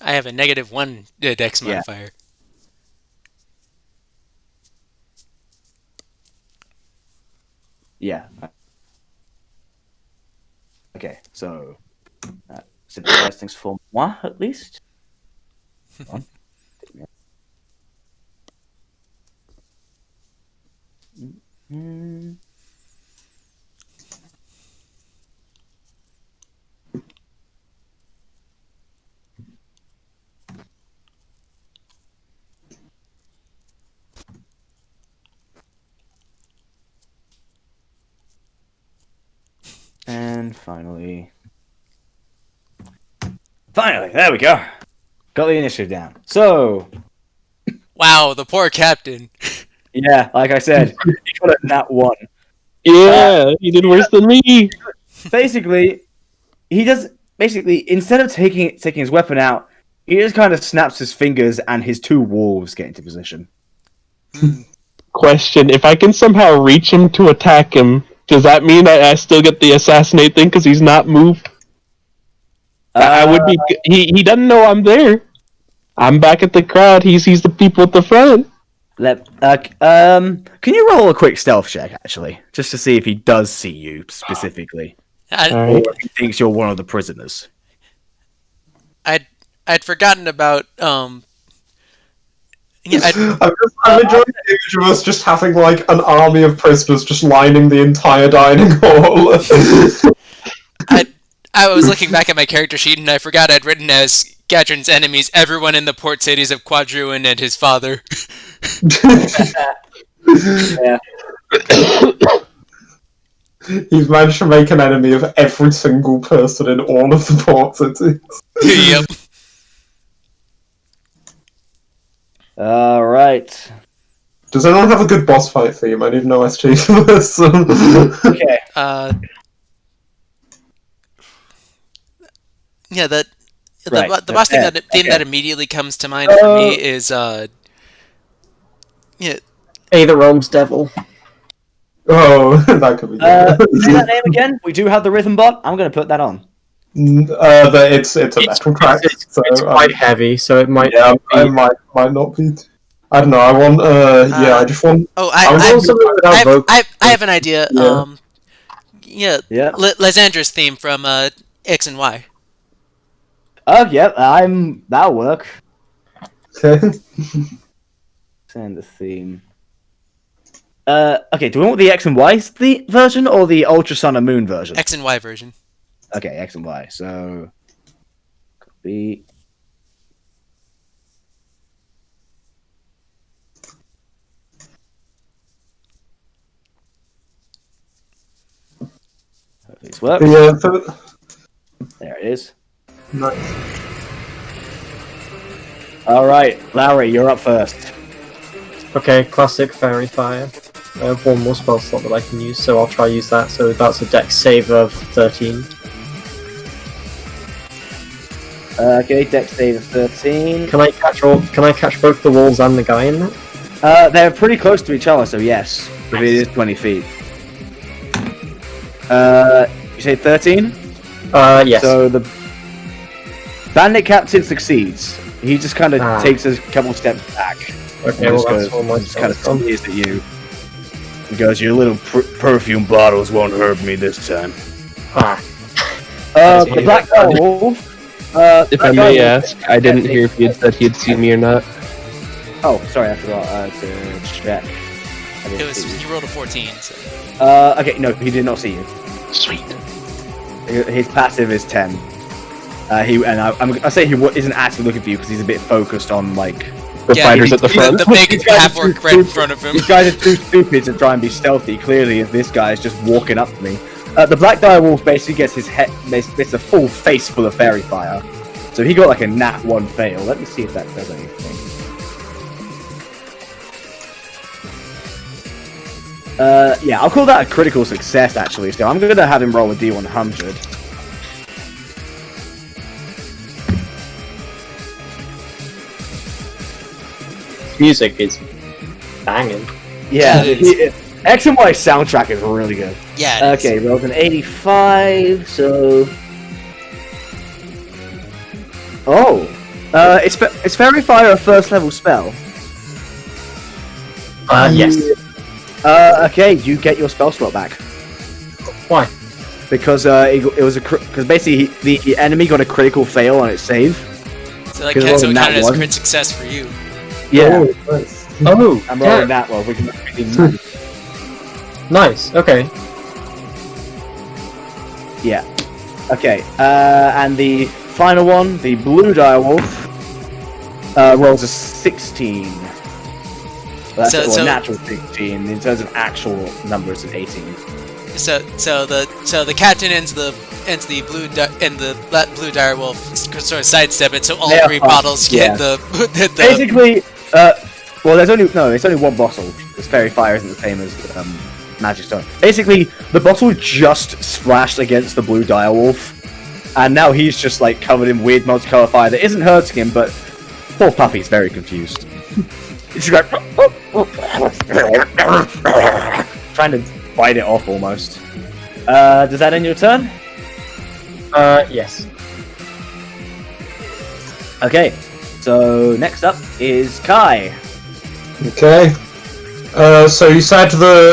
I have a -1 dex modifier. Yeah. Okay, so simplifies things for moi at least. And finally, there we go. Got the initiative down. So, Wow, the poor captain. yeah, like I said, he got a nat 1. Yeah, he did worse than me. Basically, instead of taking his weapon out, he just kind of snaps his fingers and his 2 wolves get into position. Question: if I can somehow reach him to attack him, does that mean I still get the assassinate thing because he's not moved? I would be. He doesn't know I'm there. I'm back at the crowd. He sees the people at the front. Can you roll a quick stealth check, actually, just to see if he does see you specifically, or if he thinks you're one of the prisoners? I'd forgotten about Yeah, I'm enjoying the image of us just having like an army of prisoners just lining the entire dining hall. I was looking back at my character sheet and I forgot I'd written as Gadrin's enemies everyone in the port cities of Quadruin and his father. Yeah. He's managed to make an enemy of every single person in all of the port cities. Yep. All right. Does anyone have a good boss fight theme? I need an OST for this. Okay. yeah, the Right, the boss thing fair, theme okay. that immediately comes to mind for me is yeah, Either Realm's Devil. Oh, that could be good. Say that name again. We do have the rhythm bot. I'm going to put that on. But it's a metal track, so It's quite heavy, so it might. yeah, be... I might not be. I don't know. I want. I just want. oh, I I want want something without vocals. I have an idea. Yeah. Yeah, Yeah. Lysandra's theme from X and Y. Oh, yep. That'll work. Okay. Send the theme. Okay. Do we want the X and Y version or the Ultra Sun and Moon version? X and Y version. Okay, X and Y. So, copy. Hopefully this works. Yeah. There it is. Nice. All right, Lowry, you're up first. Okay, classic Fairy Fire. I have one more spell slot that I can use, so I'll try use that. So that's a dex save of 13. Okay, Dex save of 13. Can I catch both the walls and the guy in that? They're pretty close to each other, so yes. If it is 20 feet. You say 13? Yes. So the bandit captain succeeds. He just kind of takes a couple steps back. Okay, well that's all my just kind of spells. sneers at you. He goes, "Your little perfume bottles won't hurt me this time." Ah. The black wolf. If I may ask, I didn't hear if he had said he had seen me or not. Oh, sorry, I forgot to check. I didn't It was see you. you rolled a 14. So. Okay, no, he did not see you. Sweet. His passive is 10. I say he isn't actually looking for you because he's a bit focused on like The fighters at the front. The big half-orc right in front of him. These guys are too stupid to try and be stealthy. Clearly, if this guy is just walking up to me, the black dire wolf basically gets his head. It's a full face full of fairy fire. So he got like a nat 1 fail. Let me see if that does anything. Yeah, I'll call that a critical success actually. So I'm gonna have him roll a D100. Music is banging. Yeah, it is. X and Y soundtrack is really good. Yeah. it is. Okay, rolled an 85, so... Oh! Is Fairy Fire a first level spell? Yes. Okay, you get your spell slot back. Why? Because it was because basically the enemy got a critical fail on its save. So like, Because so it nat counted as one. crit success for you. Yeah, Oh, nice. Oh, I'm rolling that well. We can nice. Okay. Yeah. Okay. And the final one, the blue dire wolf, rolls a 16. That's So- a natural 16. In terms of actual numbers, an 18. So the captain ends the blue and the blue direwolf sort of sidestep it, so all They are 3 fine. bottles Yeah. hit the Basically, well, it's only one bottle. Because Fairy Fire isn't the same as Magic Stone. Basically, the bottle just splashed against the blue direwolf, and now he's just like covered in weird multicolored fire that isn't hurting him, but poor puppy's very confused. He's just like trying to bite it off almost. Does that end your turn? Yes. Okay. So next up is Kai. Okay. So you said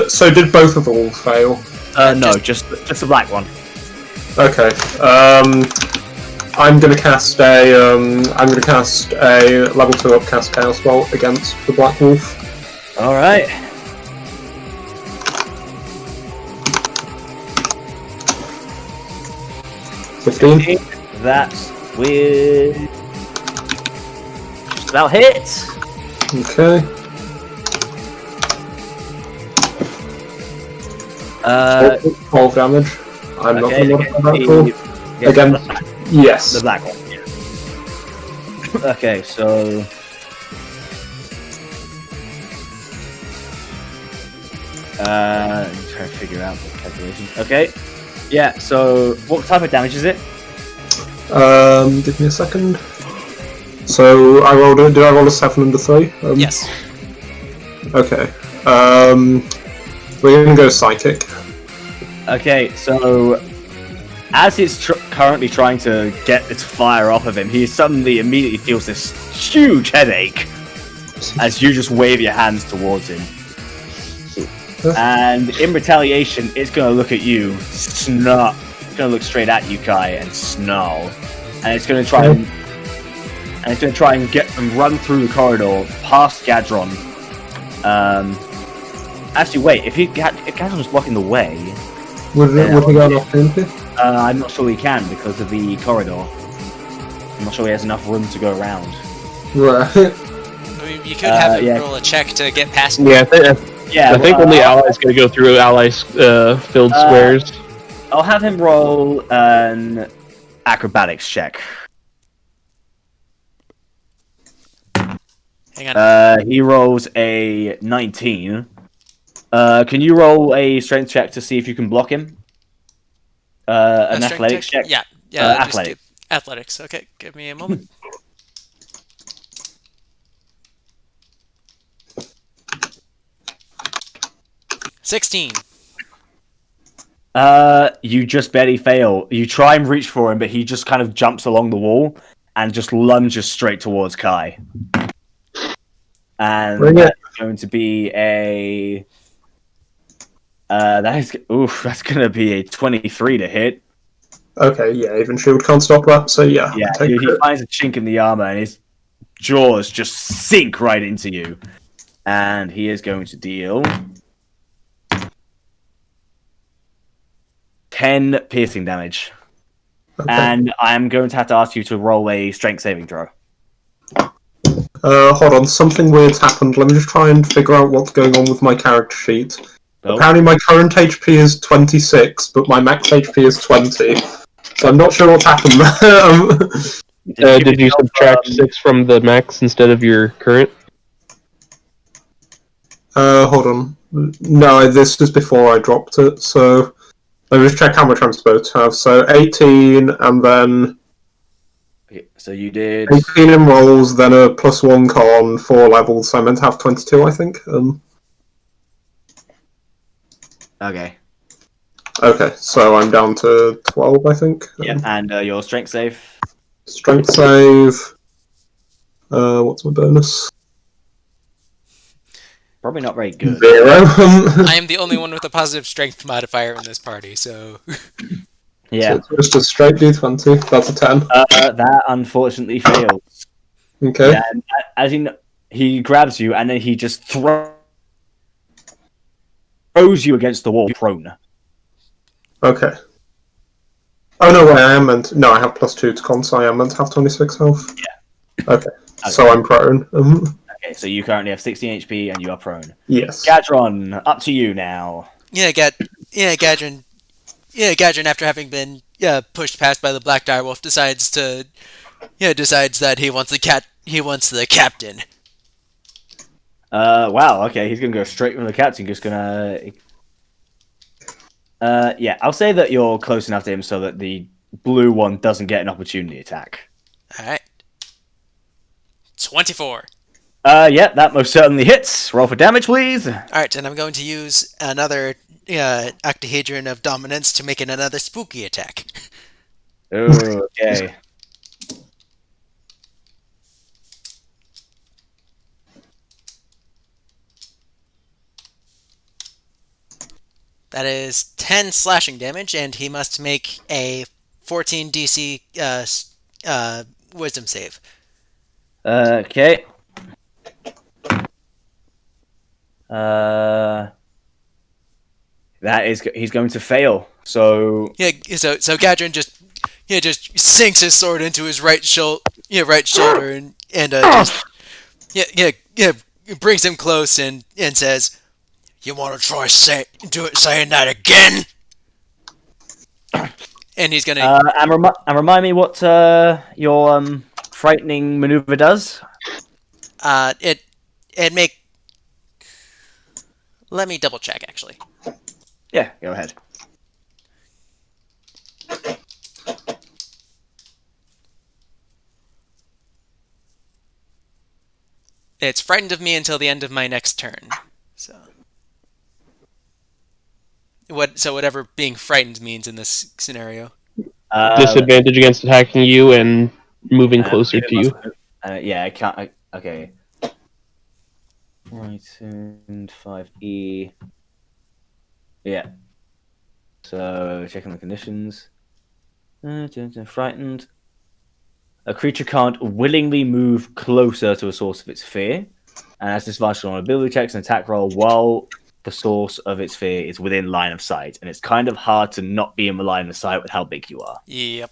so did both of the wolves fail? No, just the black one. Okay. I'm gonna cast a level 2 upcast chaos bolt against the black wolf. All right. $15. That's with just about hit. Okay. 12 damage. I'm not Okay, gonna modify that for. against Again, the yes. black one. Yeah. Okay, so I'm trying to figure out the calculations. Okay. Yeah, so what type of damage is it? Give me a second. So I rolled did I roll a 7 and a 3? Yes. Okay. We're gonna go psychic. Okay, so as it's currently trying to get its fire off of him, he suddenly immediately feels this huge headache as you just wave your hands towards him. And in retaliation, it's going to look at you, snarl. It's going to look straight at you, Kai, and snarl. And it's going to try and get and run through the corridor past Gadron. Actually, wait. If Gadron was blocking the way, Would he go an opportunity? I'm not sure he can because of the corridor. I'm not sure he has enough room to go around. Right. I mean, you could have him yeah. roll a check to get past. Yeah, I think only I'll- allies going to go through allies filled squares. I'll have him roll an acrobatics check. Hang on. He rolls a 19. Can you roll a strength check to see if you can block him? An strength athletics check? Yeah. Just athletics. do athletics. Okay, give me a moment. $16. You just barely fail. You try and reach for him, but he just kind of jumps along the wall and just lunges straight towards Kai. And Bring it. that's going to be a... that's going to be a 23 to hit. Okay, yeah, even shield can't stop that, so yeah. Yeah, take he it. finds a chink in the armor and his jaws just sink right into you. And he is going to deal 10 piercing damage. Okay. And I'm going to have to ask you to roll a strength saving throw. Hold on, something weird's happened. Let me just try and figure out what's going on with my character sheet. Oh. Apparently my current HP is 26, but my max HP is 20. So I'm not sure what's happened there. Did you subtract 6 from the max instead of your current? Hold on. No, this is before I dropped it, so... Let me just check how much I'm supposed to have. So 18, and then... Okay, so you did... 18 in rolls, then a +1 con, 4 levels, so I meant to have 22, I think. Okay. Okay, so I'm down to 12, I think. Yeah, and your strength save? Strength save. What's my bonus? Probably not very good. 0. I am the only one with a positive strength modifier in this party, so... Yeah. So it's just a straight D20. That's a 10. That unfortunately fails. Okay. Yeah, and as he grabs you and then he just throws you against the wall prone. Okay. Oh no, wait, I am meant. No, I have +2 to con, so I am meant to have 26 health. Yeah. Okay. So I'm prone. Okay, so you currently have 16 HP and you are prone. Yes. Gadron, up to you now. Gadron, after having been pushed past by the Black Direwolf, decides that he wants the captain. Wow, okay, he's gonna go straight from the captain, just gonna... yeah, I'll say that you're close enough to him so that the blue one doesn't get an opportunity attack. Alright. 24. Yeah, that most certainly hits. Roll for damage, please. Alright, and I'm going to use another octahedron of dominance to make it another spooky attack. Okay. That is 10 slashing damage, and he must make a 14 DC wisdom save. Okay. He's going to fail. So So Gadron just sinks his sword into his right shoulder, and brings him close and says, "You want to try saying that again?" And he's gonna and remind me what your frightening maneuver does. it make. Let me double check actually. Yeah, go ahead. it's frightened of me until the end of my next turn. So whatever being frightened means in this scenario. Disadvantage against attacking you and moving closer to you. Yeah, I can't. Okay. Right, and 5E. Yeah. So, checking the conditions. Frightened. A creature can't willingly move closer to a source of its fear, and has disadvantage on ability checks and attack roll while the source of its fear is within line of sight. And it's kind of hard to not be in the line of sight with how big you are. Yep.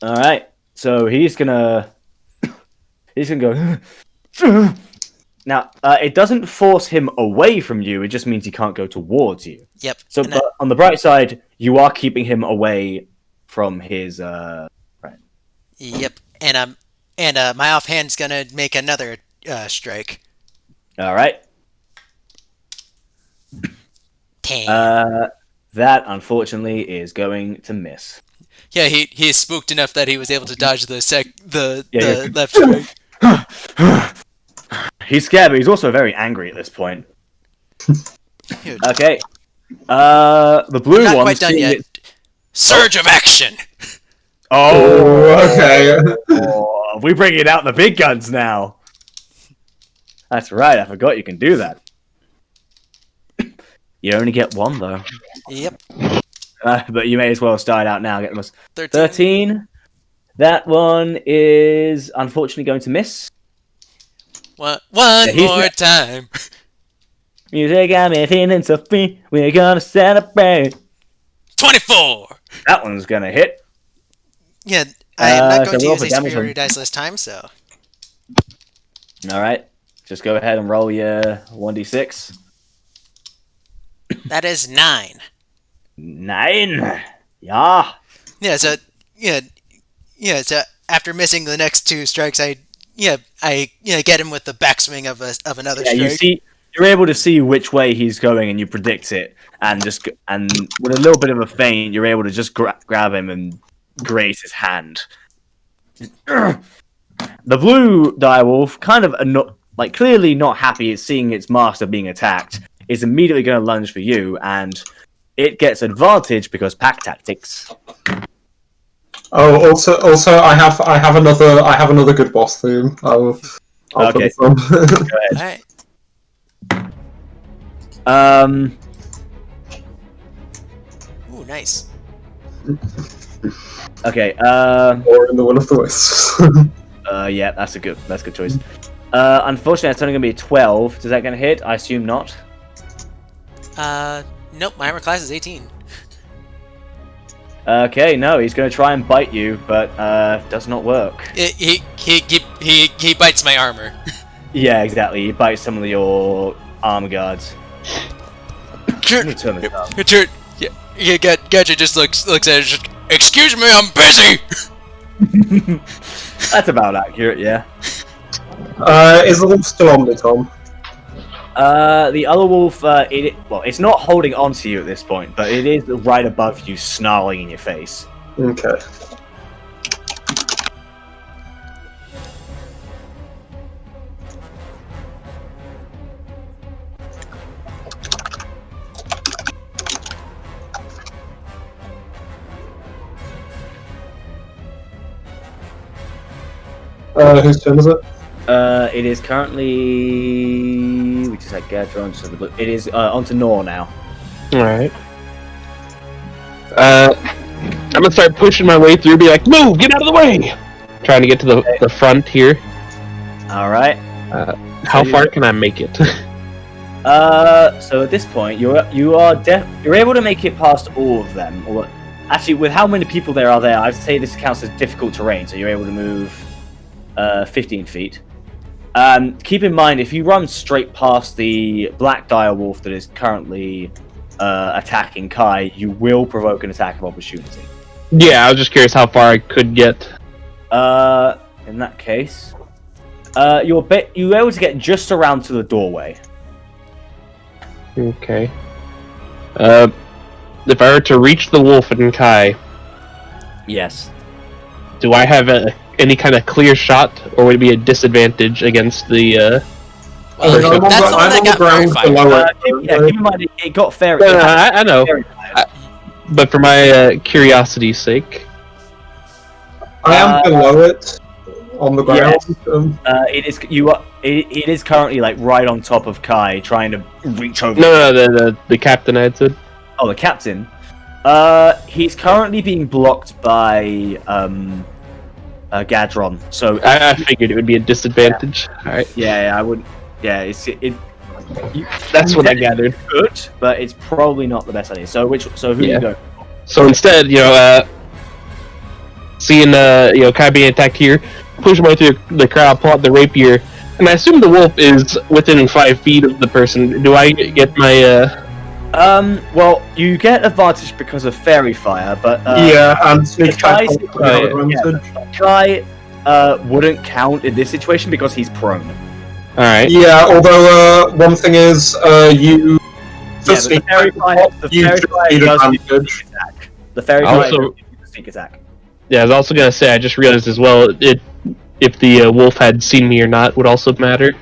Alright, so he's gonna go. Now, it doesn't force him away from you, it just means he can't go towards you. Yep. So, but on the bright side, you are keeping him away from his friend. Yep. And my offhand's gonna make another strike. Alright. 10. That, unfortunately, is going to miss. Yeah, he's spooked enough that he was able to dodge the Yeah. left strike. He's scared, but he's also very angry at this point. Dude, Okay. The blue not one. quite done yet. Surge of action! Oh, okay. Oh, we bring it out the big guns now. That's right, I forgot you can do that. You only get one, though. Yep. But you may as well start out now. Get the 13. 13. That one is unfortunately going to miss. One he's more not- time. Music got me feeling so free. We're gonna celebrate. 24! That one's gonna hit. Yeah, I am not going so to roll use for a damage superior on- dice this time, so... Alright. Just go ahead and roll your 1d6. That is 9. 9. Yeah. Yeah, so after missing the next 2 strikes, I get him with the backswing of another Yeah, strike. you're able to see which way he's going, and you predict it, and with a little bit of a feint, you're able to just grab him and graze his hand. The blue direwolf, kind of clearly not happy at seeing its master being attacked, is immediately going to lunge for you, and it gets advantage because pack tactics. Oh, also, I have another good boss theme. I'll put Okay. this on. Go ahead. Alright. Ooh, nice. Okay. Or in the Will of the Wisps. Yeah, that's a good choice. Unfortunately, it's only going to be a 12. Does that going to hit? I assume not. Nope, my armor class is 18. Okay, no, he's going to try and bite you, but does not work. He bites my armor. Yeah, exactly. He bites some of your armor guards. Let me turn this up. Yeah, Gadget just looks at it. Just, excuse me, I'm busy. That's about accurate, yeah. Is the wolf still on me, Tom? The other wolf, it's not holding on to you at this point, but it is right above you, snarling in your face. Okay. Whose turn is it? It is currently... We just had Gadron, it is onto Nor now. Alright. I'm gonna start pushing my way through, be like, move, get out of the way! Trying to get to the front here. Alright. How far can I make it? So at this point, you're able to make it past all of them. Or actually, with how many people there are there, I'd say this counts as difficult terrain, so you're able to move 15 feet. Keep in mind, if you run straight past the black direwolf that is currently attacking Kai, you will provoke an attack of opportunity. Yeah, I was just curious how far I could get. In that case, you're able to get just around to the doorway. Okay. If I were to reach the wolf and Kai, Yes. do I have any kind of clear shot, or would it be a disadvantage against the? Well, I'm on that's the- the one I'm that on the got ground verified. below it. Keep in mind it got fairy. No, I know, fairy. but for my curiosity's sake, I am below it on the ground. It is you are. It is currently like right on top of Kai, trying to reach over. no, the captain had said. Oh, the captain. He's currently being blocked by Gadron. So I figured it would be a disadvantage. All right, yeah, I would. Yeah, that's what I gathered. Good, but it's probably not the best idea. So who Yeah. you go? So instead, seeing Kai being attacked here, push him way through the crowd, pull out the rapier, and I assume the wolf is within 5 feet of the person. Do I get my? Well, you get advantage because of fairy fire, but Yeah, and sneak attack. Kai wouldn't count in this situation because he's prone. All right. Yeah, although one thing is, you for Yeah, but sneak the fairy attack, fire, the you fairy just fire need does advantage. give you sneak attack. The fairy Also- fire does give you sneak attack. Yeah, I was also gonna say I just realized as well if the wolf had seen me or not would also matter.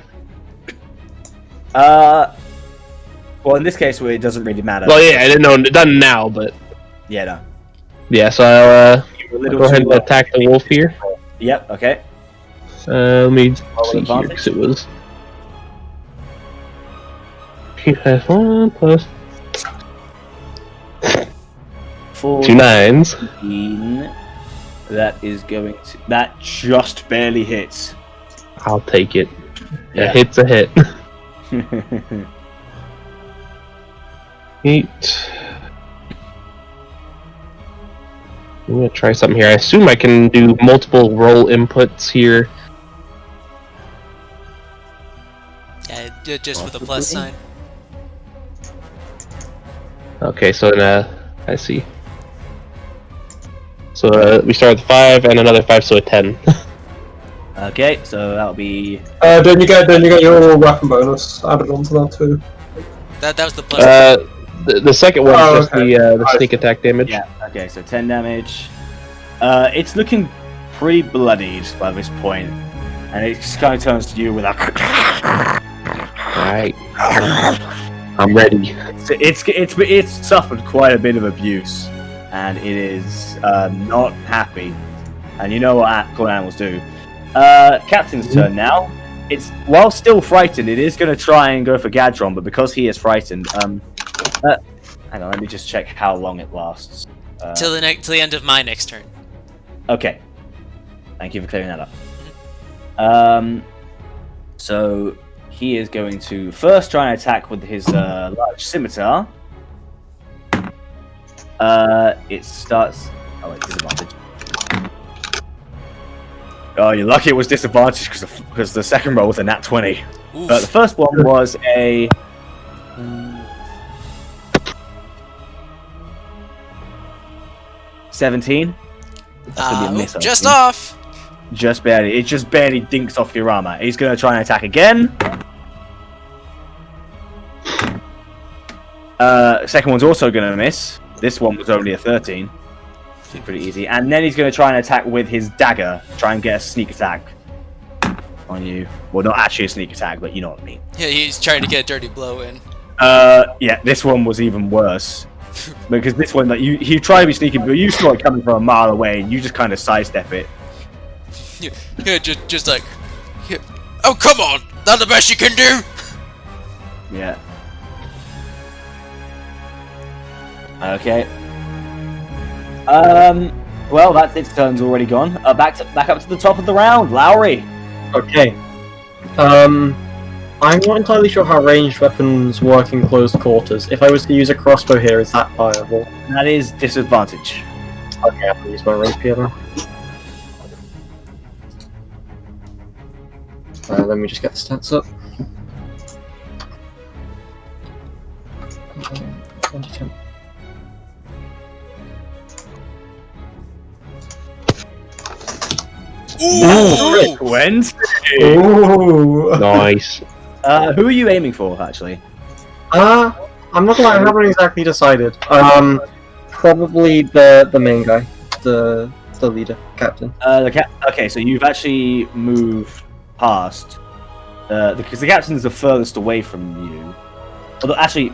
Well, in this case, it doesn't really matter. Well, yeah, I didn't know. It doesn't now, but Yeah, no. yeah. So I'll You're a little go ahead too and low. attack the wolf here. Yep. Okay. Let me Roll see here advantage. because it was. +1 plus 2 9s. 14. That is going to. That just barely hits. I'll take it. Yeah. A hit's a hit. 8. I'm gonna try something here. I assume I can do multiple roll inputs here. Yeah, just with a plus sign. Okay, so then I see. So we start with 5 and another 5, so a 10. Okay, so that'll be. Then you get your weapon bonus added onto that too. That was the plus. The second one Oh, is just okay. the sneak attack damage. Yeah. Okay, so 10 damage. It's looking pretty bloodied by this point, and it just kind of turns to you with a. Alright. I'm ready. So it's suffered quite a bit of abuse, and it is not happy. And you know what cool animals do. Captain's turn now. It's while still frightened, it is going to try and go for Gadron, but because he is frightened, hang on, let me just check how long it lasts. Till the end of my next turn. Okay, thank you for clearing that up. So he is going to first try and attack with his large scimitar. It starts. Oh, wait, disadvantage. Oh, you're lucky it was disadvantage because the second roll was a nat 20. Oof. The first one was a. 17. That's gonna be a miss, I Just think. off. Just barely. It just barely dinks off your armor. He's going to try and attack again. Second one's also going to miss. This one was only a 13. Pretty easy. And then he's going to try and attack with his dagger. Try and get a sneak attack on you. Well, not actually a sneak attack, but you know what I mean. Yeah, he's trying to get a dirty blow in. Yeah, this one was even worse. Because this one, like, you try to be sneaky, but you saw it coming from a mile away, and you just kind of sidestep it. Yeah, just like, yeah. Oh come on, that's the best you can do. Yeah. Okay. Well, that's its turn's already gone. Back up to the top of the round, Lowry. Okay. I'm not entirely sure how ranged weapons work in close quarters. If I was to use a crossbow here, is that viable? That is disadvantage. Okay, I'll use my rapier then. Let me just get the stats up. 20. Ooh. Wednesday. Ooh. Nice. Who are you aiming for, actually? I'm not gonna lie, I haven't exactly decided. Probably the main guy, the the leader, captain. Okay, so you've actually moved past because the captain's the furthest away from you. Although, actually,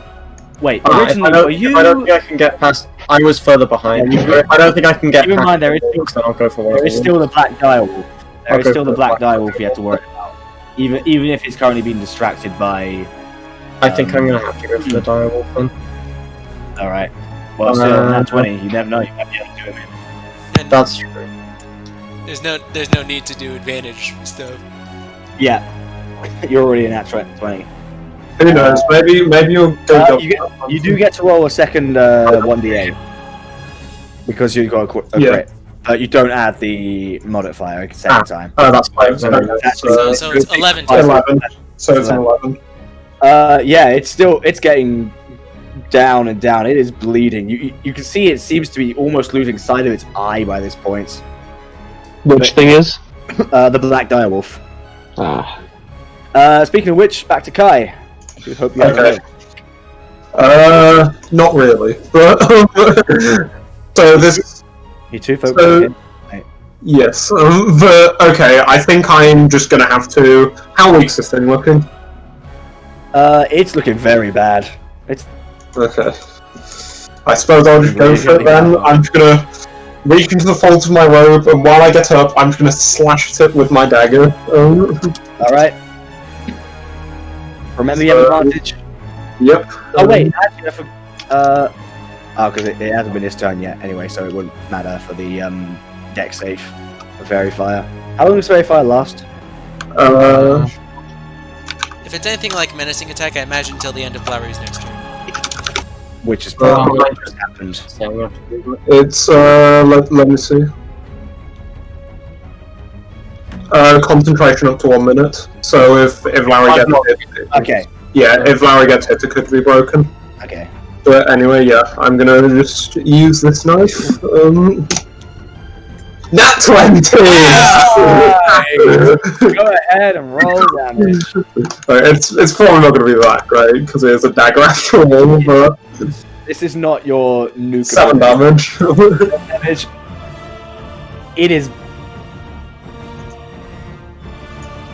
wait. Originally, were you? I don't think I can get past. I was further behind. I don't think I can get. Keep in past mind, there is then I'll go for one. there is still the black direwolf. There is Okay, still the for black black direwolf you have to worry about. Even if it's currently being distracted by. I think I'm gonna have to go for the direwolf then. All right. Well, still, not 20. You never know. You might be able to do it. And That's true. there's no need to do advantage stuff. Yeah. You're already in that 20. Who knows? Maybe you'll go. You do get to roll a second 1d8 because you've got a crit. You don't add the modifier at the same time. Oh, that's fine. So So it's 11 It's 11. So it's an 11. Yeah, it's getting down and down. It is bleeding. You can see it seems to be almost losing sight of its eye by this point. Which thing is? The black direwolf. Ah. Speaking of which, back to Kai. I hope you have Okay. Not really. But so this. You two focus. Yes. But okay, I think I'm just gonna have to. How weak's this thing looking? It's looking very bad. It's Okay. I suppose I'll just go for it then. I'm just gonna reach into the folds of my robe, and while I get up, I'm just gonna slash it with my dagger. all right. Remember you have advantage. Yep. Oh wait, actually, I forgot. Because it hasn't been his turn yet. Anyway, so it wouldn't matter for the deck save of Fairy Fire. How long does Fairy Fire last? If it's anything like menacing attack, I imagine until the end of Lowry's next turn. Which is probably what just happened. It's let me see. Concentration up to 1 minute. So if Larry gets hit, Okay. yeah, if Larry gets hit, it could be broken. Okay. But anyway, yeah, I'm gonna just use this knife. Nat 20! Go ahead and roll damage. It's probably not gonna be that great because it is a dagger after all. But This is not your nuke. 7 damage. Damage. It is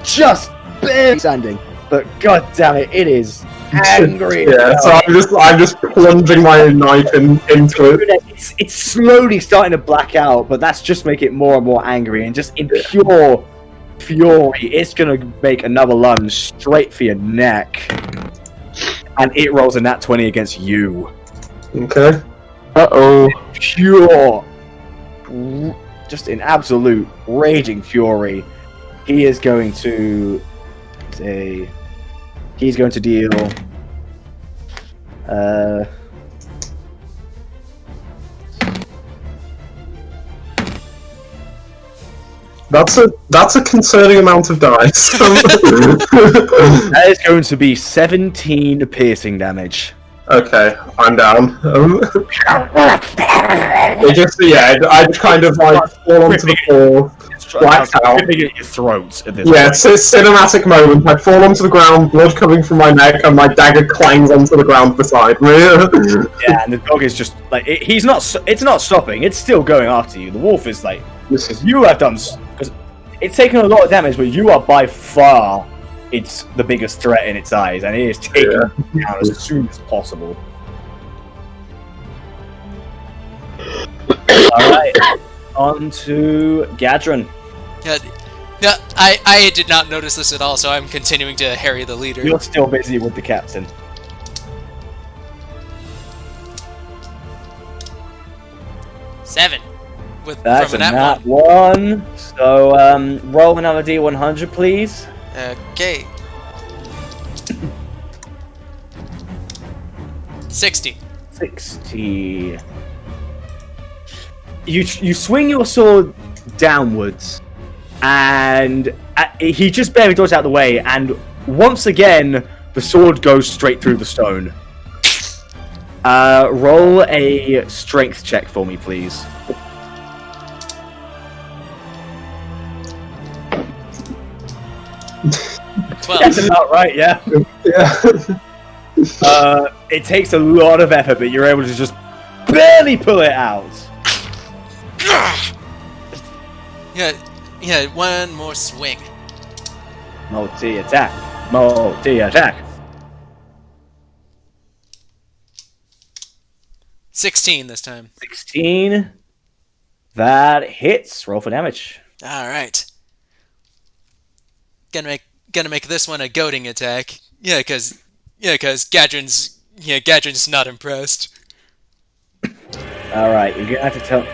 just barely standing, but god damn it, it is angry. Yeah, so I'm just plunging my knife into it. It's slowly starting to black out, but that's just make it more and more angry, and just in pure fury, it's gonna make another lunge straight for your neck, and it rolls a nat 20 against you. Okay. Uh-oh. Pure, just in absolute raging fury, he is going to say. He's going to deal. That's a concerning amount of dice. That is going to be 17 piercing damage. Okay, I'm down. I just kind of like fall onto the floor, blacked out. At your throat at this Yeah, point. it's a cinematic moment. I fall onto the ground, blood coming from my neck, and my dagger clangs onto the ground beside me. Yeah, and the dog is just like he's not. It's not stopping. It's still going after you. The wolf is like, you have done. Because it's taken a lot of damage, but you are by far it's the biggest threat in its eyes, and it is taking you down as soon as possible. Alright, on to Quadrant. Yeah, I did not notice this at all, so I'm continuing to harry the leader. You're still busy with the captain. Seven. That's from a a nat one. So, roll another D100, please. Okay. 60. 60. You swing your sword downwards, and he just barely dodges out of the way, and once again, the sword goes straight through the stone. Roll a strength check for me, please. That's about right, yeah. Yeah. It takes a lot of effort, but you're able to just barely pull it out. one more swing. Multi-attack. Multi-attack. 16 this time. 16. That hits. Roll for damage. All right. Gonna make this one a goading attack. Cause Gadrin's not impressed. All right, you're gonna have to tell.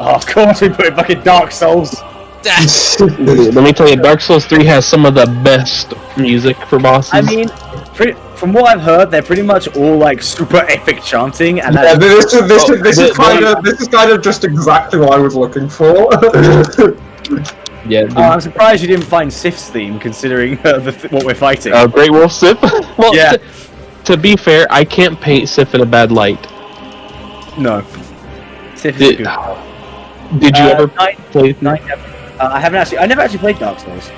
Oh, of course we put in fucking Dark Souls. Let me tell you, Dark Souls 3 has some of the best music for bosses. I mean, from what I've heard, they're pretty much all like super epic chanting, and Yeah, this is kind of just exactly what I was looking for. yeah. I'm surprised you didn't find Sif's theme, considering what we're fighting. Great Wolf Sif. Well, Yeah. To be fair, I can't paint Sif in a bad light. No. Sif is good. Did you ever play? I never actually played Dark Souls.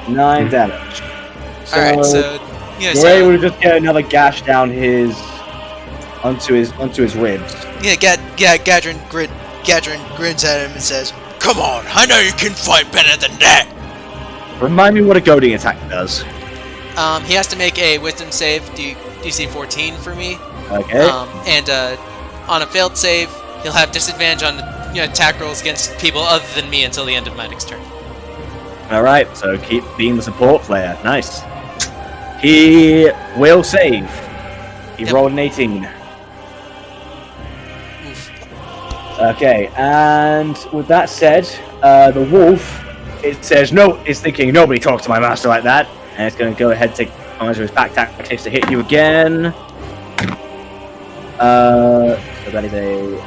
9 damage. So, Alright, so you're able to just get another gash down onto his ribs. Gadrin grins at him and says, "Come on, I know you can fight better than that." Remind me what a goading attack does. He has to make a wisdom save, DC 14 for me. Okay. And on a failed save, he'll have disadvantage on attack rolls against people other than me until the end of my next turn. Alright, so keep being the support player. Nice. He will save. He rolled an 18. Oof. Okay, and with that said, the wolf, it's thinking, nobody talks to my master like that. And it's going to go ahead and take advantage of his back tactics to hit you again. So that is a...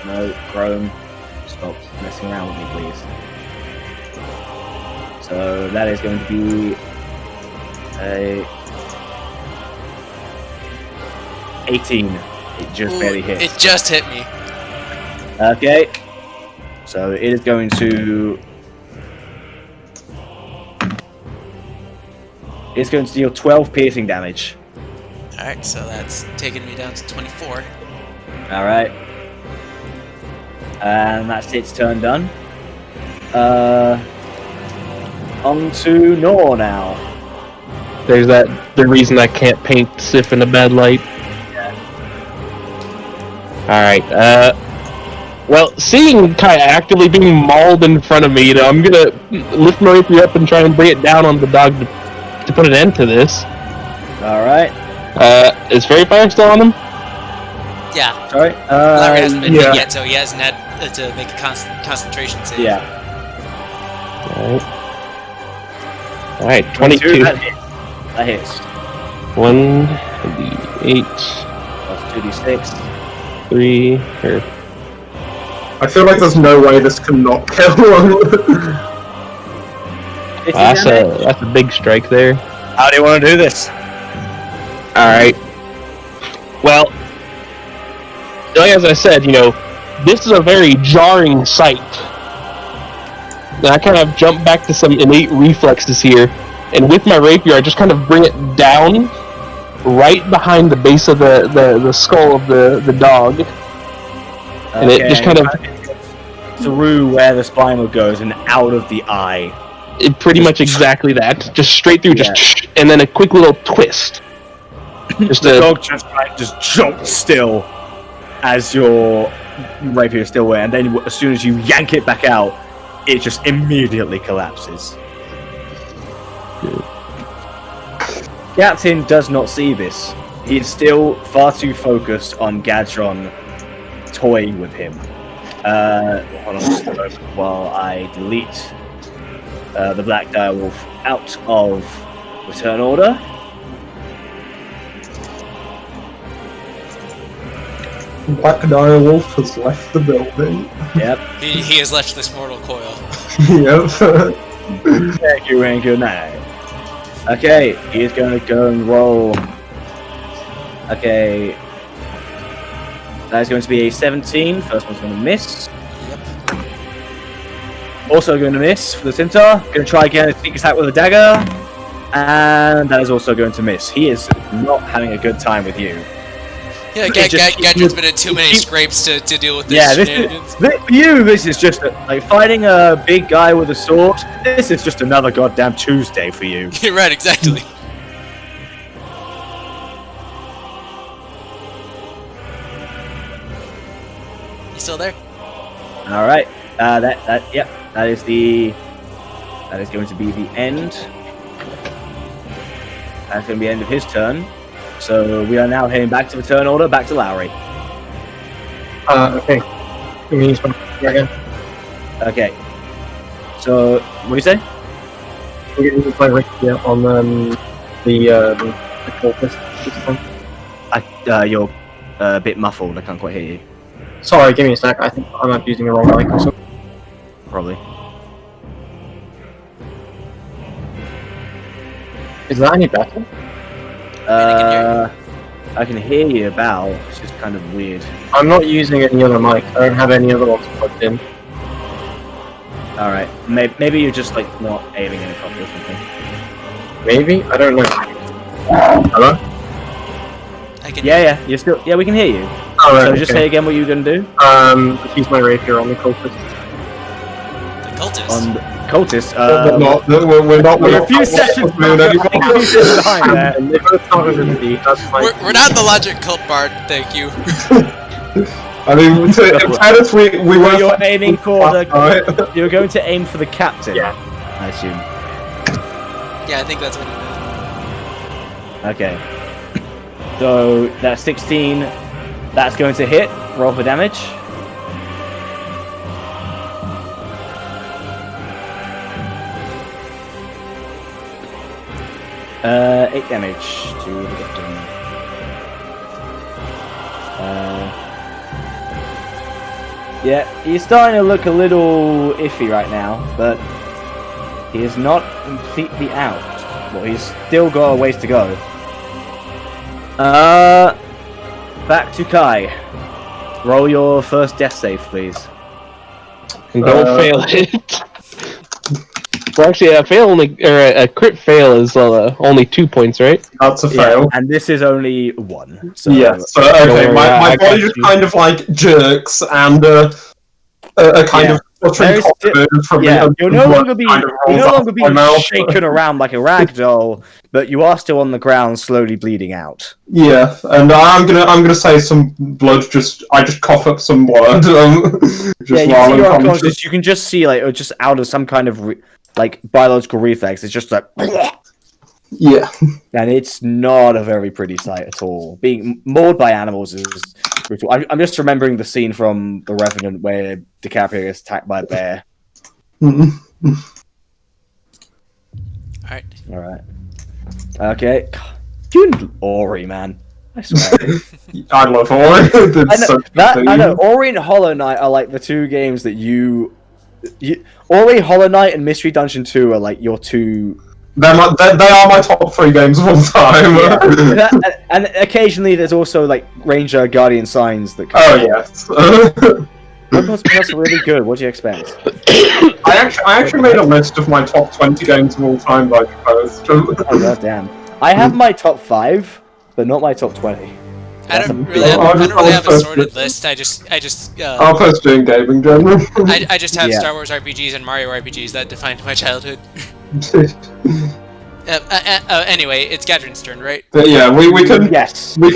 No, Chrome. Stop messing around with me, please. So that is going to be a 18. It just barely hit. It just hit me. Okay. So it is going to... It's going to deal 12 piercing damage. Alright, so that's taking me down to 24. Alright. And that's its turn done. On to Nor now. There's the reason I can't paint Sif in a bad light. Yeah. Alright, well, seeing Kai actively being mauled in front of me, I'm gonna lift my rapier up and try and bring it down on the dog to put an end to this. Alright. Is Fairy Fire still on him? Yeah. Sorry? Larry hasn't been yeah. hit yet, so he hasn't had to make a concentration save. Yeah. Alright, 22. That hits. 1d8, Plus 2d6. 3, or... I feel like there's no way this can not kill one. That's a big strike there. How do you want to do this? Alright. Well, like as I said, this is a very jarring sight. And I kind of jump back to some innate reflexes here, and with my rapier, I just kind of bring it down right behind the base of the skull of the dog. And it just kind of... through where the spinal goes and out of the eye. Pretty much exactly that. Just straight through, and then a quick little twist. The dog just jumps still as your rapier is still there, and then as soon as you yank it back out, it just immediately collapses. Captain does not see this. He is still far too focused on Gadron toying with him. Hold on just a moment while I delete the Black Direwolf out of return order. Black Direwolf has left the building. Yep. He has left this mortal coil. Yep. Thank you and good night. Okay, he is going to go and roll. Okay. That is going to be a 17. First one's going to miss. Yep. Also going to miss for the Scimitar. Going to try again a sneak attack with a dagger. And that is also going to miss. He is not having a good time with you. Yeah, It just- Gadget's been in too many scrapes to deal with this Yeah, shenanigans. for you, this is just like fighting a big guy with a sword. This is just another goddamn Tuesday for you. You're right, exactly. You still there? All right, that is going to be the end. That's going to be the end of his turn. So we are now heading back to the turn order, back to Lowry. Okay. Can we use my again? Okay. So what do you say? We're going to use my rapier on the cultist this time. You're a bit muffled. I can't quite hear you. Sorry, give me a sec. I think I'm not using the wrong mic or something. Probably. Is that any better? I can hear you about. It's just kind of weird. I'm not using any other mic. I don't have any other ones plugged in. All right. Maybe you're just like not aiming in properly or something. Maybe? I don't know. Hello? I can. Yeah. You're still. Yeah, we can hear you. Oh, So just say again what you were gonna do Just use my rapier on the cultist. The cultist. on the cultist. We're not. We're a few sessions doing anything. behind there. And they both started in D. That's fine. We're not the logic cult bard, thank you. I mean, in fairness, we were. You're aiming for the. Right? You're going to aim for the captain. Yeah. I assume. Yeah, I think that's what it is. Okay. So that's 16. That's going to hit. Roll for damage. Uh, 8 damage to the captain. Yeah, he's starting to look a little iffy right now, but he is not completely out. Well, he's still got a ways to go. Back to Kai. Roll your first death save, please. And don't fail it. Well, actually, a crit fail is only 2 points, right? That's a fail. And this is only 1. So Yeah. So okay, Don't my worry, body just kind of like jerks and a kind of fluttering There's cockbird from yeah, the you'll no longer be kind of you'll rolls no out longer of be my mouth. shaken around like a rag doll, but you are still on the ground, slowly bleeding out. Yeah, and I'm gonna say some blood. I just cough up some blood. Just Yeah, you while see I'm you're conscious. unconscious. You can just see like just out of some kind of like biological reflex. It's just like, Yeah. and it's not a very pretty sight at all. Being mauled by animals is brutal. I'm just remembering the scene from The Revenant where DiCaprio is attacked by a bear. Alright. All right. Okay. You and Ori, man. I swear. I love Ori. I know. Ori and Hollow Knight are like the two games that you Ori, Hollow Knight, and Mystery Dungeon 2 are like your two. They are my top 3 games of all time. Yeah. And occasionally there's also like Ranger Guardian Signs that come Oh out. yes. That's really good. What do you expect? I actually made a list of my top 20 games of all time by post. Oh god damn. I have my top 5, but not my top 20. I don't That's really have a I'll sorted post list. I'll post doing gaming general. I just have Yeah. Star Wars RPGs and Mario RPGs that defined my childhood. Anyway, it's Gadrin's turn, right? But yeah, we can Yes. we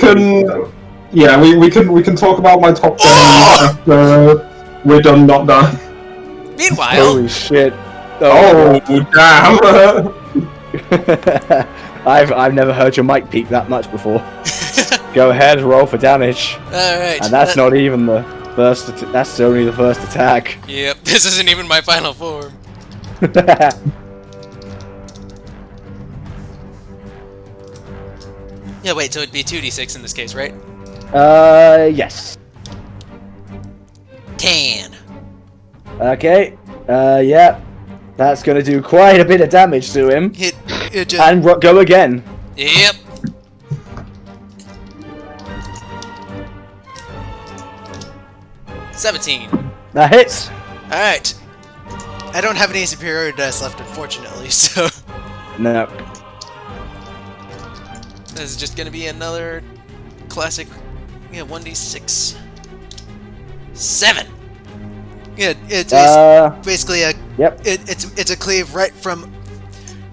can talk about my top 10 after we're done not done. Meanwhile, Holy shit. Oh damn! I've never heard your mic peak that much before. Go ahead, roll for damage. alright. And that's not even the first. That's only the first attack. Yep, this isn't even my final form. Yeah, wait, so it'd be 2d6 in this case, right? Yes. 10. Okay. Yeah. That's gonna do quite a bit of damage to him. Hit just... And go again. Yep. $17. That hits. Alright. I don't have any superior dice left, unfortunately, so No. this is just gonna be another classic Yeah, 1d6. 7. Yeah, it's basically a. Yep. It's a cleave right from.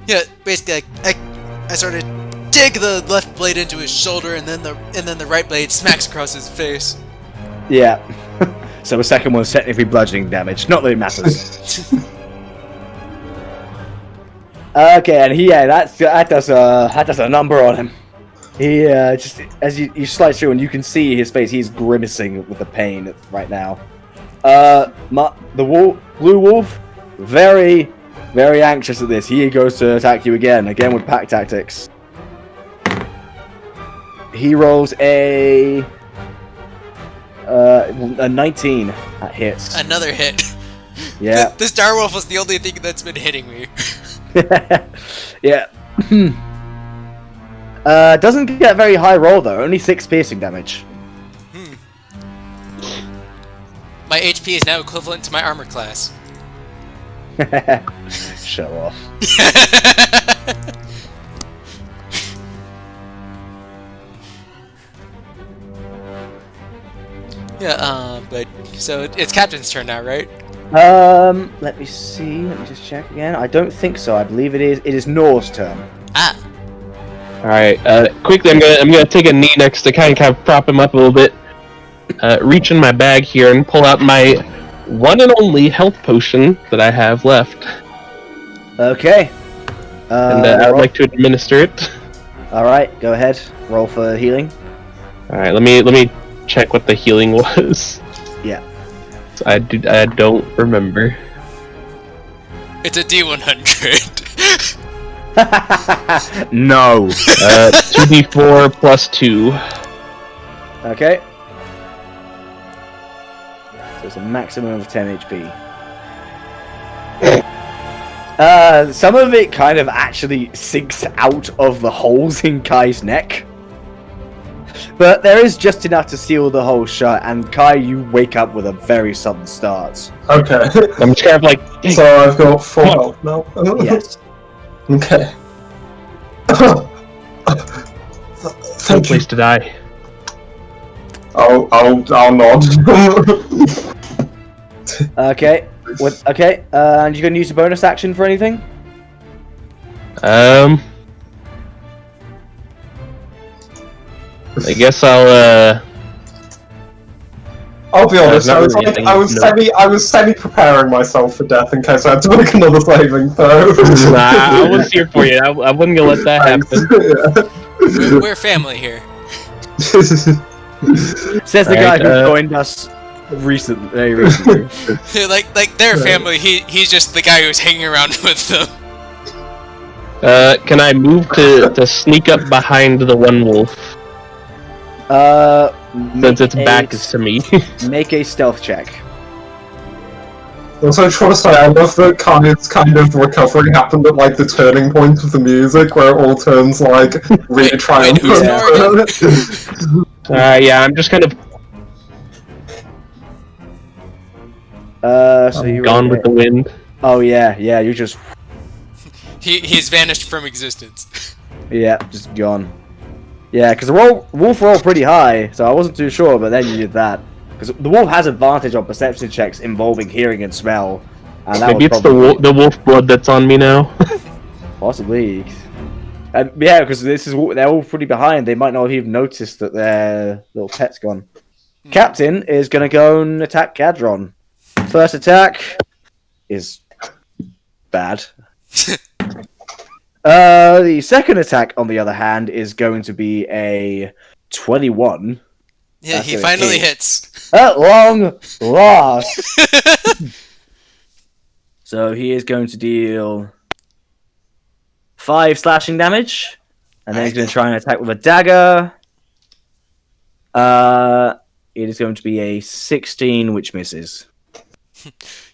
Yeah, basically I sort of dig the left blade into his shoulder, and then the right blade smacks across his face. Yeah. So the second one's technically bludgeoning damage. Not that it matters. Okay, and that does a number on him. He just as you slice through and you can see his face, he's grimacing with the pain right now. Blue wolf, very, very anxious at this. He goes to attack you again with pack tactics. He rolls a 19 that hits. Another hit. Yeah. This direwolf was the only thing that's been hitting me. Yeah. Doesn't get a very high roll though. Only 6 piercing damage. My HP is now equivalent to my armor class. Show off. Yeah. But so it's Captain's turn now, right? Let me see. Let me just check again. I don't think so. I believe it is. It is Nor's turn. Ah. All right. Quickly, I'm gonna take a knee next to kind of prop him up a little bit. Reach in my bag here and pull out my one and only health potion that I have left. Okay. And I'd like to administer it. All right. Go ahead. Roll for healing. All right. Let me check what the healing was. Yeah. I don't remember. It's a D100. No. 2d4 plus 2. Okay. So it's a maximum of 10 HP. Some of it kind of actually sinks out of the holes in Kai's neck. But there is just enough to seal the hole shut, and Kai, you wake up with a very sudden start. Okay. I'm just kind of like. So I've got 4 health now. Yes. Okay. No Thank you. place to die. I'll nod. Okay. Okay. And you gonna use a bonus action for anything? I guess I'll be honest. not I was really like, anything, I was semi preparing myself for death in case I had to make another saving throw. I was here for you. I wasn't gonna let that happen. We're family here. Says the guy Right, who joined us very recently. like their family. He's just the guy who's hanging around with them. Can I move to sneak up behind the one wolf since its back is to me? Make a stealth check. Also, I just want to say, I love that Kanye's kind of recovery happened at like the turning point of the music, where it all turns like really triumphant. who's Yeah, I'm just kind of So you gone with the wind. Oh yeah, you just He's vanished from existence. just gone. Yeah, because the wolf rolled pretty high, so I wasn't too sure, but then you did that. Because the wolf has advantage on perception checks involving hearing and smell. And that Maybe was it's the wolf blood that's on me now. possibly. Yeah, because they're all pretty behind. They might not have even noticed that their little pet's gone. Captain is going to go and attack Quadrant. First attack is bad. The second attack, on the other hand, is going to be a 21. Yeah, That's he gonna finally hit. hits. At long last. So he is going to deal 5 slashing damage, and then he's going to try and attack with a dagger. It is going to be a 16, which misses.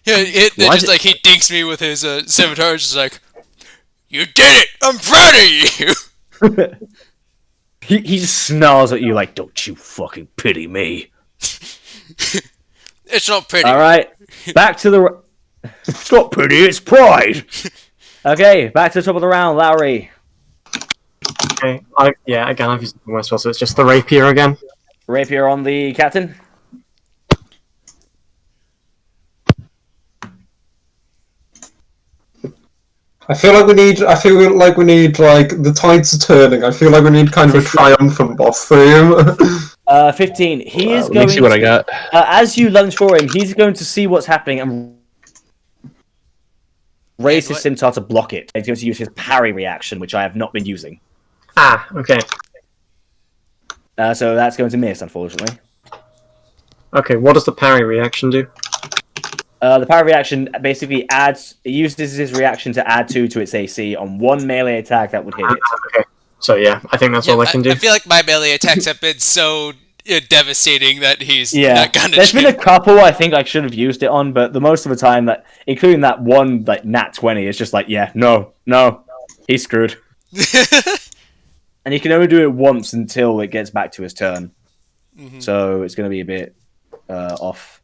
Yeah, like he dinks me with his scimitar. Just like, you did it! I'm proud of you. He just snarls at you like, "Don't you fucking pity me?" It's not pretty. All right, back to the. It's not pity, it's pride. Okay, back to the top of the round, Lowry. Okay. Again, I've used the worst spell, so it's just the rapier again. Rapier on the captain. I feel like we need like the tides are turning. I feel like we need kind of a triumphant boss theme. 15. He is Let me going see what I to, got. as you lunge for him, he's going to see what's happening and raise his scimitar to block it. He's going to use his parry reaction, which I have not been using. Ah, okay. So that's going to miss, unfortunately. Okay, what does the parry reaction do? The parry reaction basically uses his reaction to add 2 to its AC on one melee attack that would hit it. Okay. So yeah, I think that's all I can do. I feel like my melee attacks have been so devastating that he's not gonna. There's been a couple I think I should have used it on, but the most of the time that, including that one like nat 20, it's just like no, he's screwed. And he can only do it once until it gets back to his turn. Mm-hmm. So it's going to be a bit off.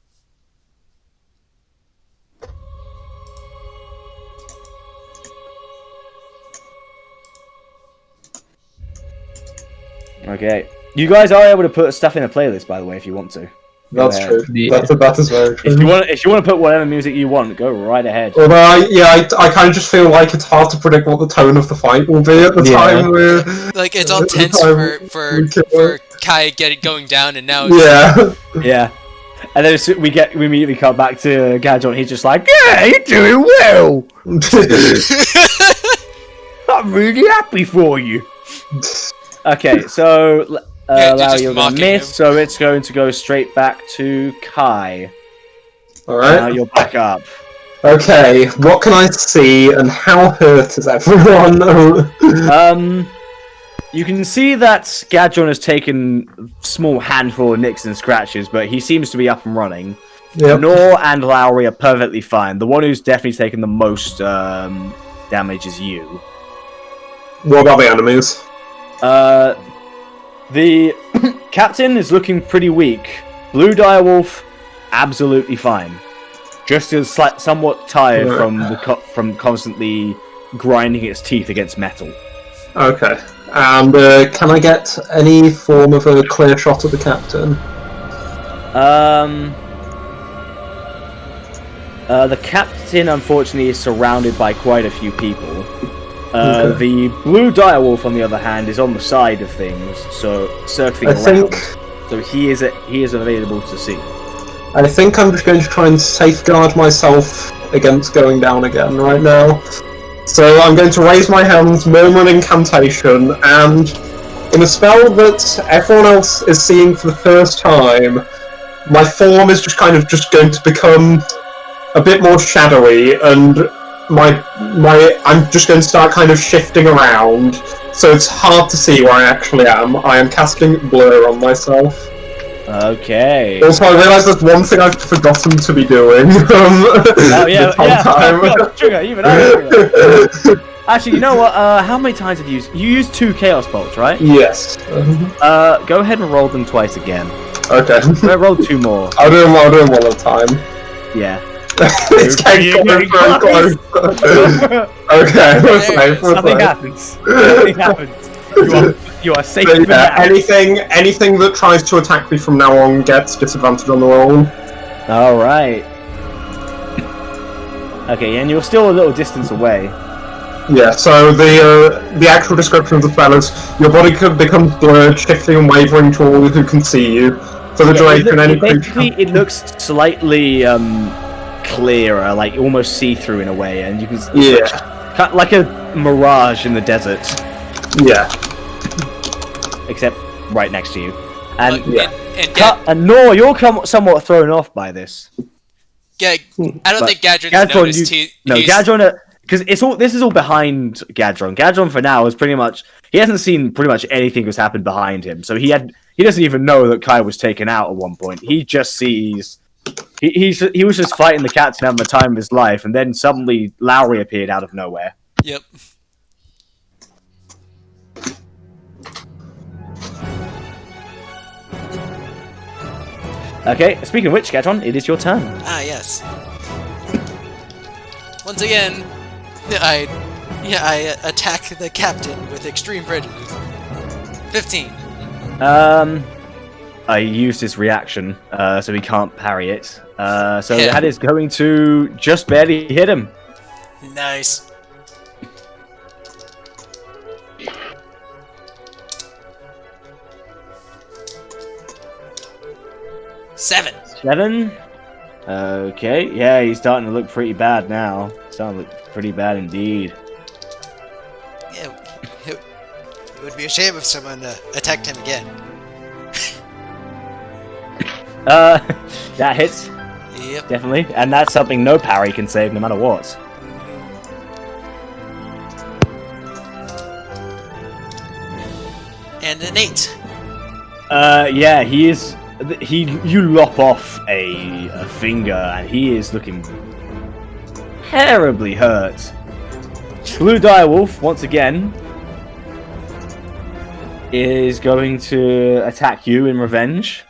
Okay. You guys are able to put stuff in a playlist, by the way, if you want to. That's true. Yeah. That is very true. If you want to put whatever music you want, go right ahead. Although I kind of just feel like it's hard to predict what the tone of the fight will be at the time. Like it's all tense for Kai going down, and now Yeah. And then we immediately come back to Gadget. He's just like, yeah, you're doing well. I'm really happy for you. Okay, so Larry, you're going to miss, so it's going to go straight back to Kai. Alright. Now you're back up. Okay, what can I see, and how hurt is everyone? You can see that Gadron has taken a small handful of nicks and scratches, but he seems to be up and running. Yep. Nor and Lowry are perfectly fine. The one who's definitely taken the most damage is you. What about the enemies? The captain is looking pretty weak. Blue Direwolf, absolutely fine. Just is somewhat tired from constantly grinding its teeth against metal. Okay. And can I get any form of a clear shot at the captain? The captain, unfortunately, is surrounded by quite a few people. The blue direwolf, on the other hand, is on the side of things, so circling around. So he is available to see. I think I'm just going to try and safeguard myself against going down again right now. So I'm going to raise my hands, murmur an incantation, and in a spell that everyone else is seeing for the first time, my form is just going to become a bit more shadowy, and I'm just going to start kind of shifting around, so it's hard to see where I actually am. I am casting blur on myself. Okay. Also, I realise there's one thing I've forgotten to be doing. Trigger, even Actually, you know what? How many times have you used? You used 2 Chaos Bolts, right? Yes. Go ahead and roll them twice again. Okay. I rolled 2 more. I'll do them one at a time. Yeah. It's getting very close. Okay, Nothing happens. Nothing happens. You are safe for now. Anything that tries to attack me from now on gets disadvantage on the roll. Alright. Okay, and you're still a little distance away. Yeah, so the actual description of the spell is your body becomes blurred, shifting and wavering to all who can see you. For the duration, any creature... It looks slightly clearer, like almost see-through in a way, and you can... Yeah. Like a mirage in the desert. Yeah. Except right next to you. And and Nor, you're somewhat thrown off by this. Yeah, I don't think Gadron's noticed. Gadron, because this is all behind Gadron. Gadron for now is pretty much he hasn't seen pretty much anything that's happened behind him, so he doesn't even know that Kai was taken out at one point. He just sees he was just fighting the captain, having the time of his life, and then suddenly Lowry appeared out of nowhere. Yep. Okay, speaking of which, Gadron, it is your turn. Ah, yes. Once again, I attack the captain with extreme prejudice. 15. I used his reaction, so he can't parry it. So Yeah. that is going to just barely hit him. Nice. Seven. 7. Okay, yeah, he's starting to look pretty bad now. Starting to look pretty bad indeed. Yeah, it would be a shame if someone attacked him again. That hits, Yep. definitely. And that's something no parry can save no matter what. And an 8. Yeah, you lop off a finger, and he is looking terribly hurt. Blue Direwolf, once again, is going to attack you in revenge.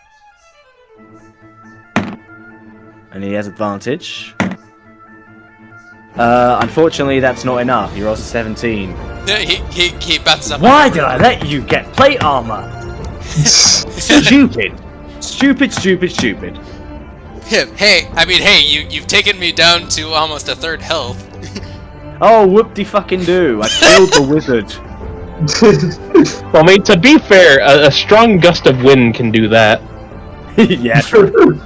And he has advantage. Unfortunately, that's not enough. He rolls a 17. He bounces up. Why did I let you get plate armor? Stupid. Stupid. Hey, you've taken me down to almost a third health. Oh, whoop-de-fucking-do. I killed the wizard. Well, I mean, to be fair, a strong gust of wind can do that. Yeah, true.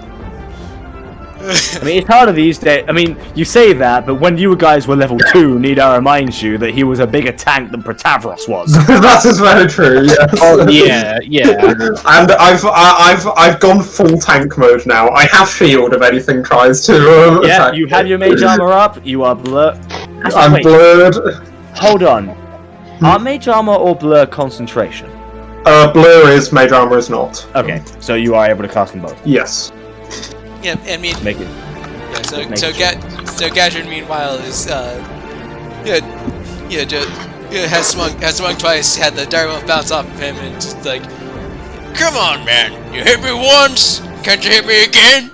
I mean, it's harder these days. I mean, you say that, but when you guys were level 2, need I remind you that he was a bigger tank than Protavros was. That is very true. Yes. Oh, yeah. And I've gone full tank mode now. I have shield if anything tries to. Yeah, attack you me. have your mage armor up. You are blur. I'm Wait, blurred. hold on. Are mage armor or blur concentration? Blur is, mage armor is not. Okay, so you are able to cast them both. Yes. Yeah, I mean, Make it. yeah. So make so it so Gadrin meanwhile is has swung twice, had the direwolf bounce off of him, and just like, come on, man, you hit me once, can't you hit me again?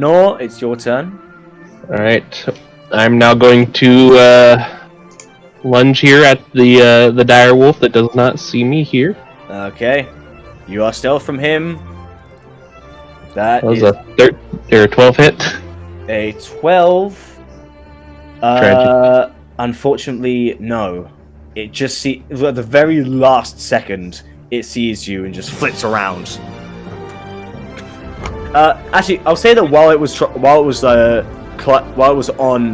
Nor, it's your turn. Alright. I'm now going to lunge here at the dire wolf that does not see me here. Okay. You are stealth from him. That That was is a 12 hit. a 12. Tragic. Unfortunately, no. It just at the very last second, it sees you and just flips around. Actually, I'll say that while it was on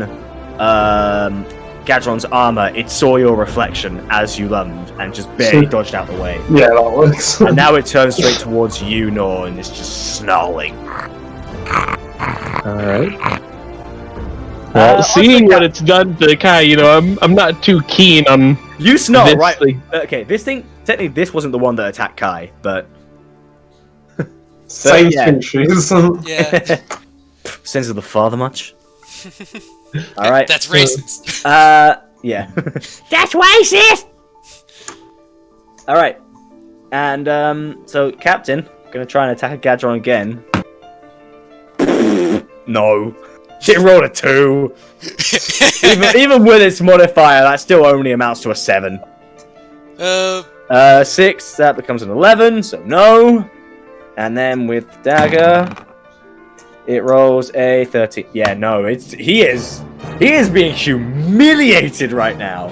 Gadron's armor, it saw your reflection as you lunged and just barely dodged out the way. Yeah, that works. And now it turns straight towards you, Nor, and it's just snarling. Alright. Well, seeing what it's done to Kai, I'm not too keen on You snarl, this right? thing. Okay, technically this wasn't the one that attacked Kai, but Same yeah. species. Yeah, sense of the father much? All right. that's racist. Yeah. That's racist. All right. And so Captain, gonna try and attack Gadron again. No. It rolled a 2. even with its modifier, that still only amounts to a 7. 6, that becomes an 11, so no. And then with dagger, it rolls a 13. Yeah, no, he is being humiliated right now.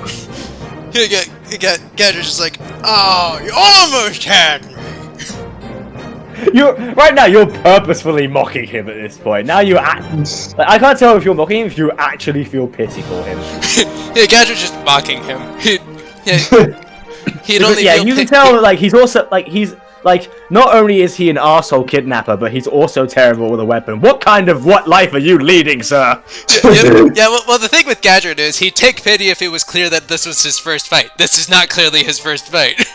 Gadrin's just like, oh, you almost had me. You're purposefully mocking him at this point. Now I can't tell if you're mocking him, if you actually feel pity for him. Yeah, Gadrin's just mocking him. He'd only Yeah, feel you can tell that he's also not only is he an arsehole kidnapper, but he's also terrible with a weapon. What life are you leading, sir? Yeah, well, the thing with Gadrin is he'd take pity if it was clear that this was his first fight. This is not clearly his first fight.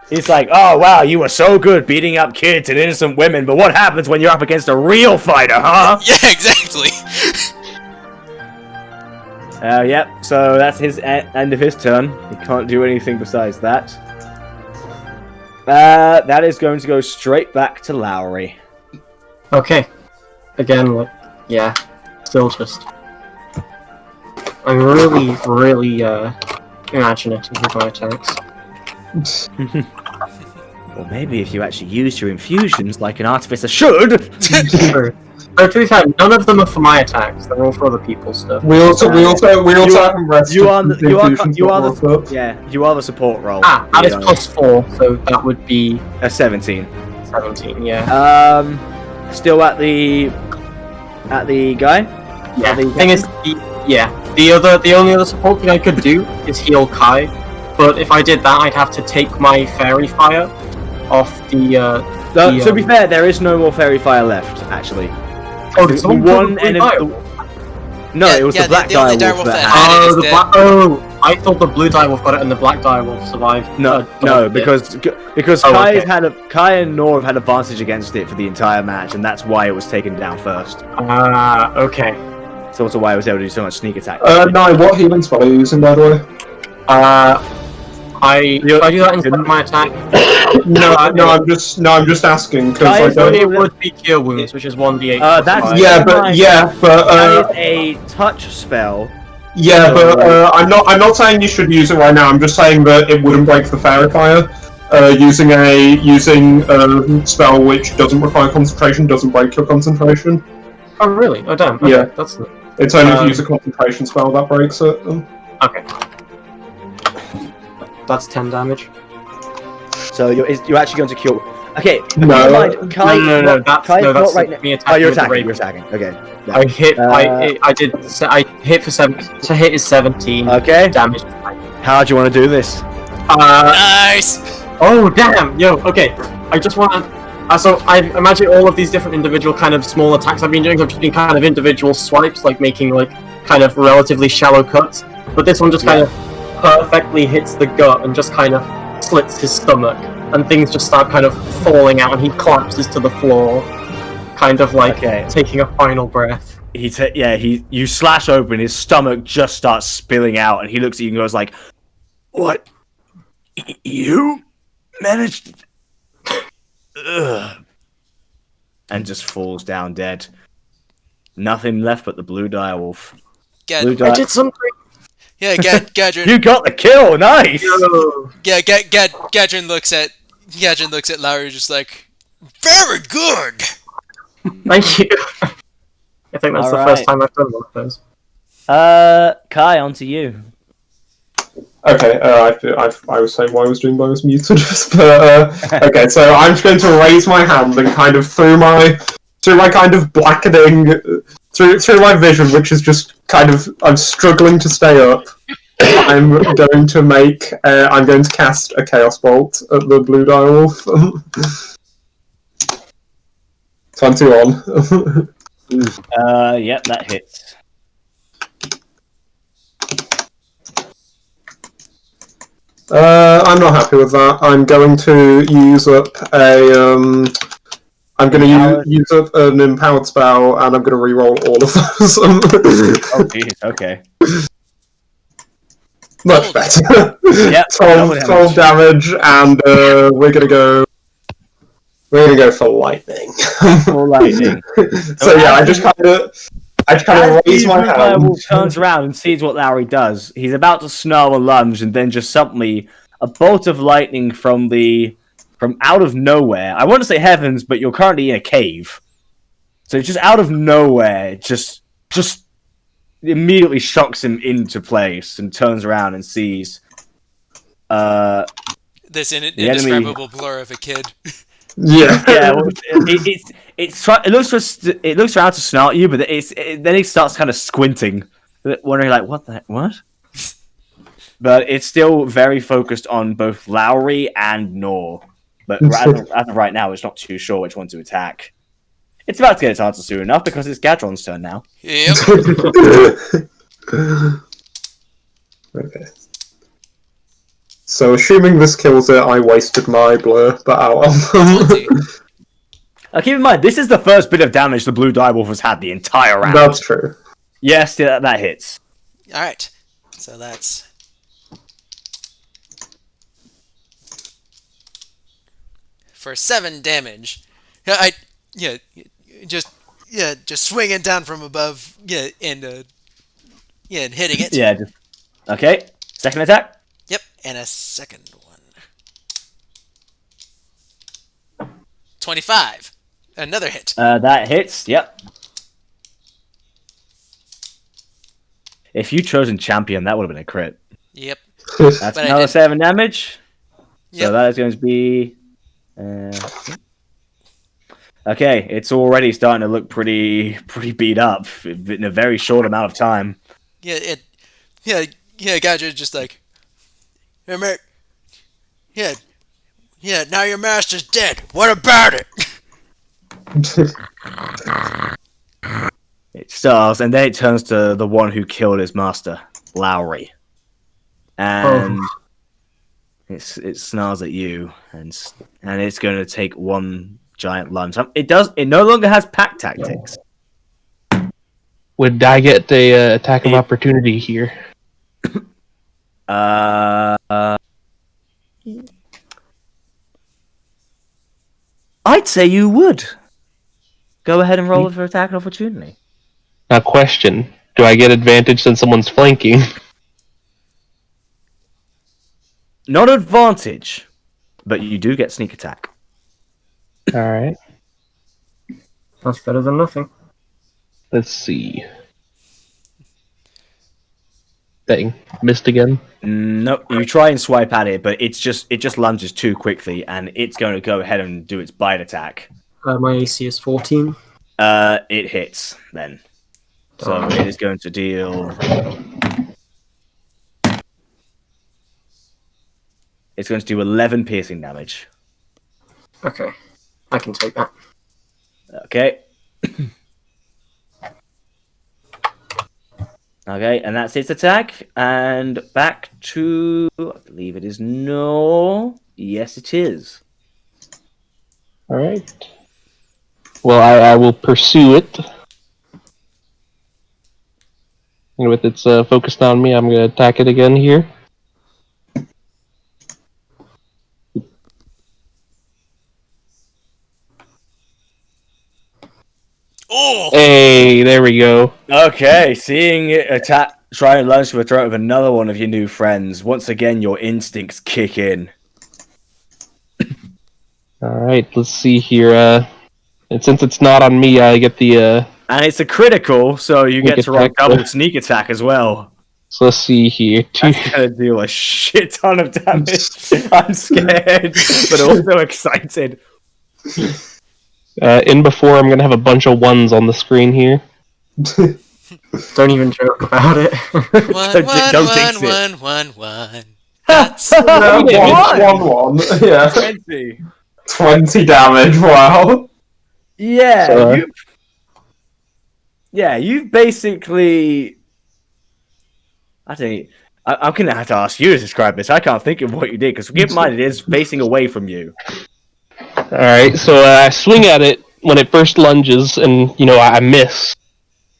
He's like, oh wow, you were so good beating up kids and innocent women, but what happens when you're up against a real fighter, huh? Yeah, exactly. Yep, so that's his end of his turn. He can't do anything besides that. That is going to go straight back to Lowry. Okay. Again, yeah. Still just... I'm really, really, imaginative with my attacks. Or maybe if you actually used your infusions like an artificer should. True. So to be fair, none of them are for my attacks. They're all for other people's stuff. We also you are- haven't rested. You are since the, you are infusions you got are brought the up. yeah you are the support role. That is You know. +4, so that would be A 17. 17. Yeah. Still at the guy. Yeah. the Thing is, the only other support thing I could do is heal Kai, but if I did that, I'd have to take my fairy fire off the. To be fair, there is no more fairy fire left. Actually, Oh, the someone one killed the enemy. No, Yeah, it was yeah, the black the only direwolf direwolf that that had. had it Oh, is the dead. black. Oh, I thought the blue direwolf got it and the black direwolf survived. No, because Oh, Kai okay. Kai and Nor have had advantage against it for the entire match, and that's why it was taken down first. Okay. It's also why I was able to do so much sneak attack. No, what healing spell are you using, by the way? If I do that instead of my attack, I'm just asking because I Guys, don't. it would be Cure Wounds, which is 1d8. That's- but That is a touch spell. I'm not saying you should use it right now. I'm just saying that it wouldn't break the fairy fire. Using a spell which doesn't require concentration doesn't break your concentration. Oh, really? Oh, damn. Okay, Yeah. that's It's only if you use a concentration spell that breaks it. okay. That's 10 damage. So you're actually going to cure. Okay. No. never mind, Kai, No, Kai is that's not right now. me Oh, attacking you're with the attacking. rapier. You're attacking. Okay. Yeah. I hit. Uh, I hit for 7. To hit is 17 Okay. damage. How do you want to do this? Nice! Oh damn! Yo, okay. I just want to. So I imagine all of these different individual kind of small attacks I've been doing have just been kind of individual swipes, like making like kind of relatively shallow cuts. But this one just kind of perfectly hits the gut and just kind of slits his stomach, and things just start kind of falling out, and he collapses to the floor, kind of like taking a final breath. You slash open, his stomach just starts spilling out, and he looks at you and goes like, "What? You managed?" Ugh. And just falls down dead. Nothing left but the blue direwolf. I did something. Yeah, Gadrin. You got the kill, nice. Yo. Yeah, Gadrin looks at Lowry just like, very good. Thank you. I think that's the first time I've done one of those. Kai, on to you. Okay, I was saying why I was doing I was muted, but okay, so I'm just going to raise my hand and kind of through my kind of blackening, through my vision, which is just kind of I'm struggling to stay up. I'm going to cast a Chaos Bolt at the blue direwolf. 21. Yep, that hits. I'm not happy with that. I'm going to use up I'm going to use up an empowered spell, and I'm going to reroll all of those. Oh, jeez, okay. Much better. Yep, 12 damage, and we're going to go for lightning. For lightning. So yeah, I just kind of raise my hand. Wolf turns around and sees what Lowry does. He's about to snarl a lunge, and then just suddenly a bolt of lightning from out of nowhere. I want to say heavens, but you're currently in a cave, so just out of nowhere, just immediately shocks him into place and turns around and sees this indescribable blur of a kid. Yeah. Yeah, well, it looks around to snort you, but then it starts kind of squinting, wondering like, what? But it's still very focused on both Lowry and Nor. But as of right now, it's not too sure which one to attack. It's about to get its answer soon enough because it's Gadron's turn now. Yep. Okay. So, assuming this kills it, I wasted my blur, but Keep in mind, this is the first bit of damage the blue direwolf has had the entire round. That's true. Yes, that hits. Alright. So that's... For 7 damage. Just swinging down from above, and hitting it. Yeah. Okay. Second attack. Yep, and a second one. 25. Another hit. That hits. Yep. If you'd chosen champion, that would have been a crit. Yep. That's But I another didn't. 7 damage. So Yep. that is going to be. Okay, it's already starting to look pretty beat up in a very short amount of time. Gadget's just like, hey, mate. Yeah, now your master's dead. What about it? It stars, and then it turns to the one who killed his master, Lowry, and it snarls at you, and it's going to take one giant lunge. It no longer has pack tactics. Would I get the attack of opportunity here? I'd say you would. Go ahead and roll for attack of opportunity. Now, question: do I get advantage since someone's flanking? Not advantage, but you do get sneak attack. All right. That's better than nothing. Let's see. Dang, missed again. No, you try and swipe at it, but it just lunges too quickly, and it's going to go ahead and do its bite attack. My AC is 14. It hits then, so it is going to deal. It's going to do 11 piercing damage. Okay, I can take that. Okay. Okay, and that's its attack. And back to, I believe it is no. Yes, it is. All right. Well, I will pursue it. And with its focused on me, I'm going to attack it again here. Oh! Hey, there we go. Okay, seeing it try and lunge to the throat of another one of your new friends. Once again, your instincts kick in. All right, let's see here. And since it's not on me, I get the. And it's a critical, so you Sneak get to roll attack, double sneak attack as well. So let's see here. That's gonna do a shit ton of damage. I'm scared, but also excited. In before, I'm gonna have a bunch of ones on the screen here. Don't even joke about it. Don't jinx it. 1. That's One. 1-1. Yeah. 20. 20 damage, wow. Yeah, So, you've basically. I think I'm gonna have to ask you to describe this. I can't think of what you did because keep in mind it is facing away from you. Alright, so I swing at it when it first lunges, and, I miss.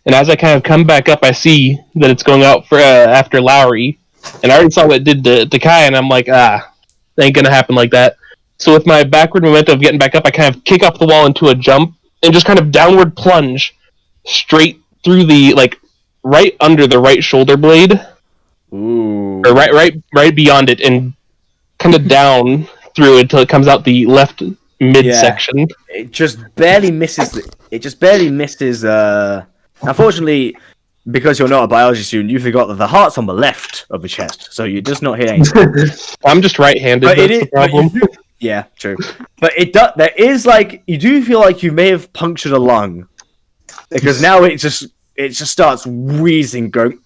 And as I kind of come back up, I see that it's going out for after Lowry. And I already saw what it did to Kai, and I'm like, it ain't gonna happen like that. So with my backward momentum of getting back up, I kind of kick up the wall into a jump, and just kind of downward plunge straight through the, right under the right shoulder blade. Ooh. Or right beyond it, and kind of down through until it comes out the left midsection. It just barely misses. It just barely misses. Unfortunately, because you're not a biology student, you forgot that the heart's on the left of the chest, so you're just not hitting. I'm just right-handed. But That's the problem. Yeah, true. But there is you do feel like you may have punctured a lung, because now it just starts wheezing, going.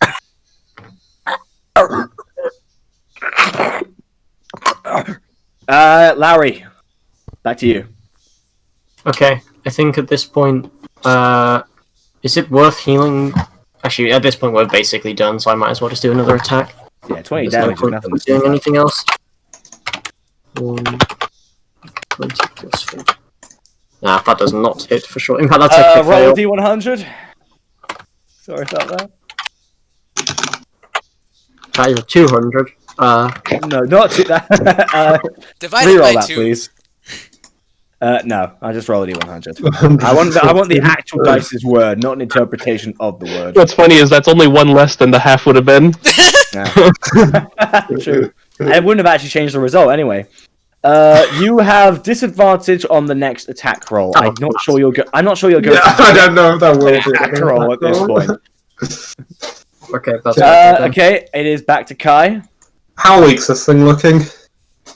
Lowry, back to you. Okay, I think at this point, is it worth healing? Actually, at this point we're basically done, so I might as well just do another attack. Yeah, 20 There's no damage is point nothing. in doing anything else. 1, 20 plus 4. Nah, that does not hit for sure. In fact, that's a crit Roll a fail. D100. Sorry about that. That is a 200. No, not that. Divide Reroll it by that, 2. please. No, I just roll a D100. I want the actual dice's word, not an interpretation of the word. What's funny is that's only one less than the half would have been. True. And it wouldn't have actually changed the result anyway. You have disadvantage on the next attack roll. I'm not sure you're going. Yeah, I don't know if that will be attack roll at this point. Okay, that's then. Okay, it is back to Kai. How weak's this thing looking?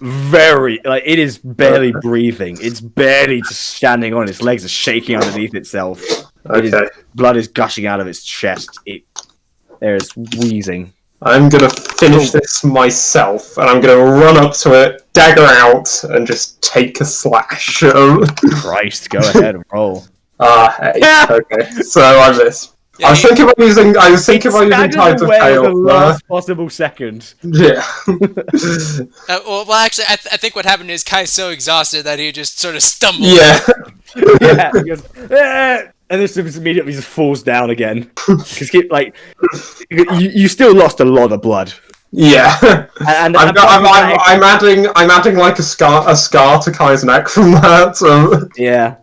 Very it is barely breathing. It's barely just standing on. Its legs are shaking underneath itself. Okay. Blood is gushing out of its chest. There is wheezing. I'm gonna finish this myself, and I'm gonna run up to it, dagger out, and just take a slash. Christ, go ahead and roll. Hey, okay. So I missed. I was thinking about using Tides of away Chaos. the last possible second. Yeah. Well, actually, I think what happened is Kai's so exhausted that he just sort of stumbled. Yeah. Yeah, he goes, "Ah!" And then just immediately just falls down again. Because you still lost a lot of blood. Yeah. And I'm adding like a scar to Kai's neck from that. So. Yeah.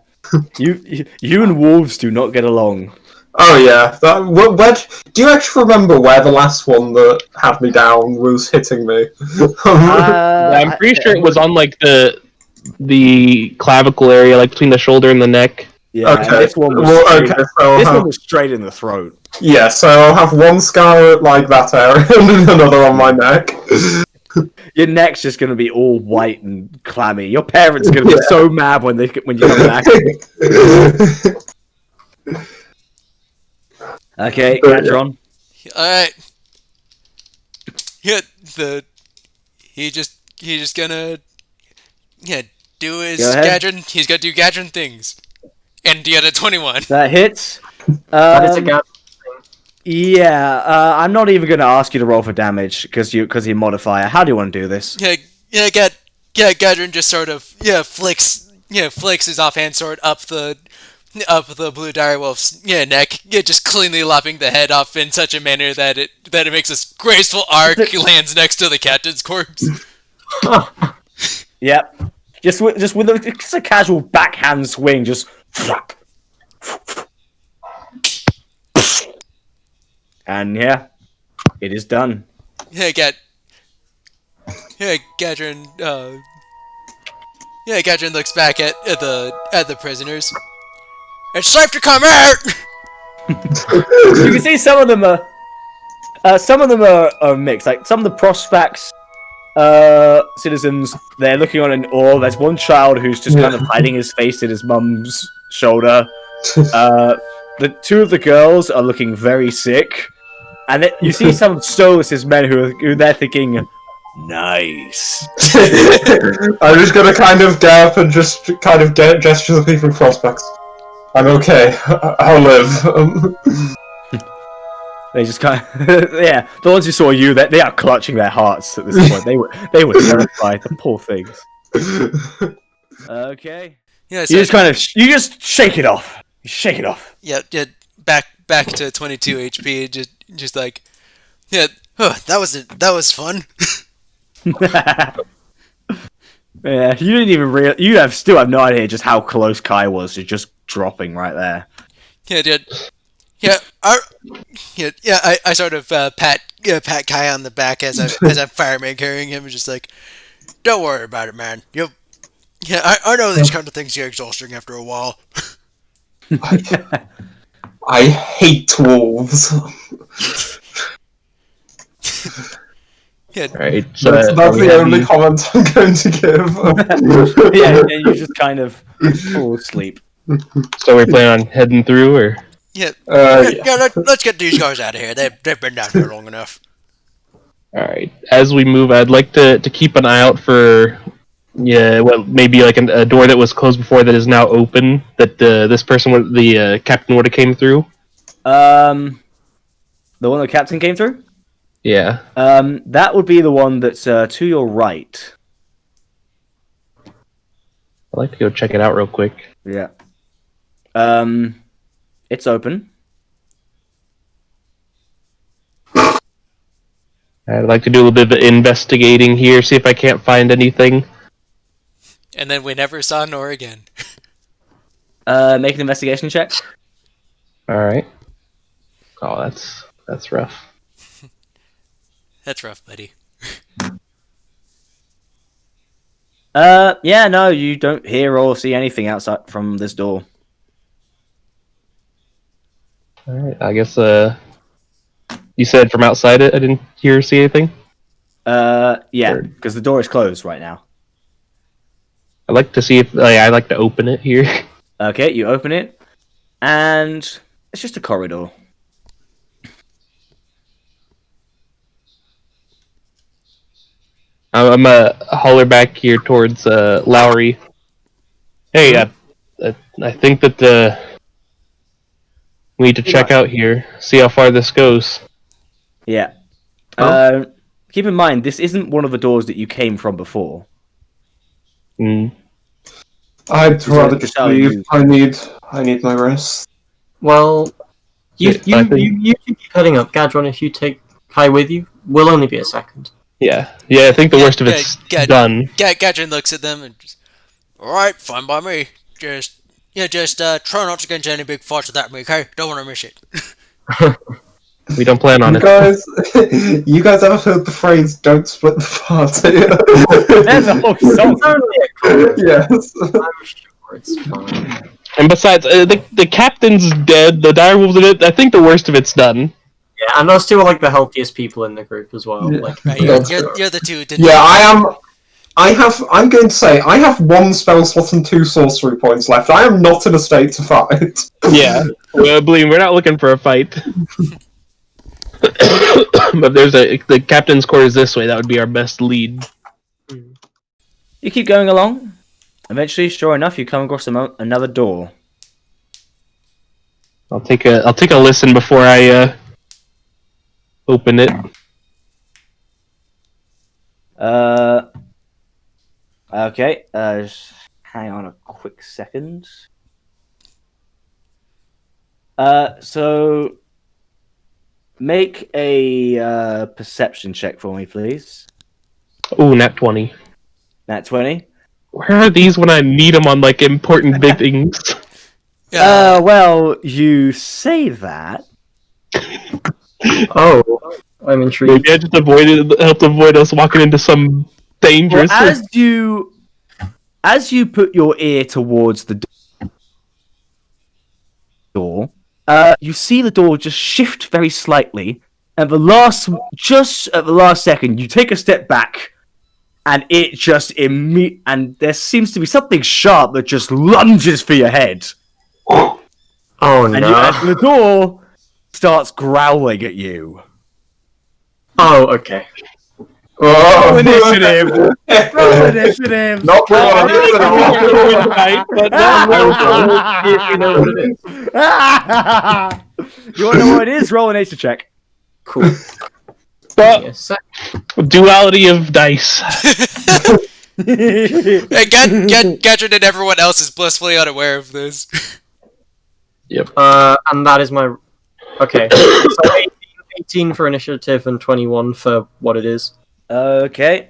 You and wolves do not get along. Oh yeah. Do you actually remember where the last one that had me down was hitting me? I'm pretty sure it was on like the clavicle area, like between the shoulder and the neck. Yeah. Okay. This one was one was straight in the throat. Yeah, so I'll have one scar at like that area and another on my neck. Your neck's just gonna be all white and clammy. Your parents are gonna be so mad when you come back. Okay, Quadruin. Alright. He's just gonna do his Gadron. He's gonna do Gadron things. And he had a 21. That hits. What is a gap? Yeah, I'm not even gonna ask you to roll for damage because you modifier. How do you want to do this? Gadron just sort of flicks his offhand sword up the blue direwolf's neck, just cleanly lopping the head off in such a manner that it makes this graceful arc. Lands next to the captain's corpse. Yep. Just with a casual backhand swing, just. And yeah, it is done. Gadron. Gadron looks back at the prisoners. It's safe to come out. You can see some of them are mixed. Like some of the prospects, citizens, they're looking on in awe. There's one child who's just kind of hiding his face in his mum's shoulder. The two of the girls are looking very sick, and you see some Stolas' men who they're thinking, nice. I'm just gonna kind of gap and just kind of gesture to the people in prospects. I'm okay. I'll live. They just kind of, yeah. The ones who saw you, they are clutching their hearts at this point. They were terrified. The poor things. Okay. Yeah. So you just shake it off. You shake it off. Yeah. Back to 22 HP. Just like, that was fun. Yeah, you didn't even still have no idea just how close Kai was to just dropping right there. Yeah, dude. I sort of pat Kai on the back as I'm fireman carrying him, and just like, don't worry about it, man. I know these kind of things get exhausting after a while. I hate wolves. Alright, so that's the only comment I'm going to give. Yeah, you just kind of fall asleep. So we're planning on heading through, or? Let's get these guys out of here. They've been down here long enough. Alright, as we move, I'd like to keep an eye out for, maybe like a door that was closed before that is now open, that this person, the captain would have came through. The one the captain came through? Yeah. That would be the one that's to your right. I'd like to go check it out real quick. Yeah. It's open. I'd like to do a little bit of investigating here, see if I can't find anything. And then we never saw Nor again. Make an investigation check. Alright. Oh, that's rough. That's rough, buddy. Yeah, no, you don't hear or see anything outside from this door. Alright, I guess, you said from outside it, I didn't hear or see anything? Yeah, Or- because the door is closed right now. I'd like to see if, I'd like to open it here. Okay, you open it, and it's just a corridor. I'm holler back here towards Lowry. Hey, I think that we need to check out here, see how far this goes. Yeah. Oh. Keep in mind, this isn't one of the doors that you came from before. Mm. I'd rather just just how leave. you- I need my rest. Well, you I think- you keep heading up, Gadron. If you take Kai with you, we'll only be a second. Yeah, I think the worst of it's done. Gadrin looks at them and just, alright, fine by me. Just try not to get into any big fights with that, me, okay? Don't want to miss it. We don't plan on You it. guys, you guys ever heard the phrase "Don't split the party"? There's a whole song. It's only a call. Yes. I'm sure it's fine. And besides, the captain's dead, the direwolves are dead. I think the worst of it's done. Yeah, and those two are like the healthiest people in the group as well. Yeah. Like, Right, That's you're the two who didn't. Yeah, I'm going to say I have 1 spell slot and 2 sorcery points left. I am not in a state to fight. Yeah, well, believe me, we're not looking for a fight. But there's the captain's quarters this way. That would be our best lead. You keep going along. Eventually, sure enough, you come across another door. I'll take a listen before I open it. Okay. Just hang on a quick second. So make a perception check for me, please. Ooh, nat 20. Nat 20. Where are these when I need them on like important big things? Well, you say that. oh, I'm intrigued. Maybe I just helped avoid us walking into some dangerous. Well, as you put your ear towards the door, you see the door just shift very slightly, and just at the last second, you take a step back, and it just and there seems to be something sharp that just lunges for your head, Oh and no. the door starts growling at you. Oh, okay. Oh, Initiative! Roll initiative! Not Roll You know what it is. You want to know what it is? Roll an ace to check. Cool. But Yes. duality of dice. Hey, Gadrin and everyone else is blissfully unaware of this. And that is my. Okay. So 18 for initiative and 21 for what it is. Okay.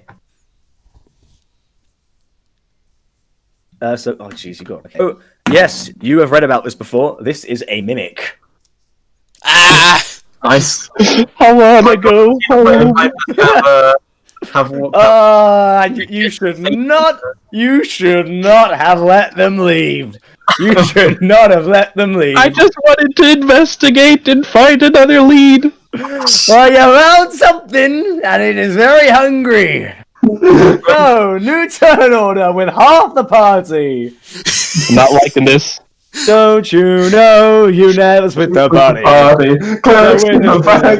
Oh jeez, you got. Okay. Oh, yes, you have read about this before. This is a mimic. Ah! Nice. How long ago? You should not. You should not have let them leave. You should not have let them leave. I just wanted to investigate and find another lead. Well, you found something, and it is very hungry. So, new turn order with half the party. Not liking this. Don't you know you never split the body? Clerics in the back.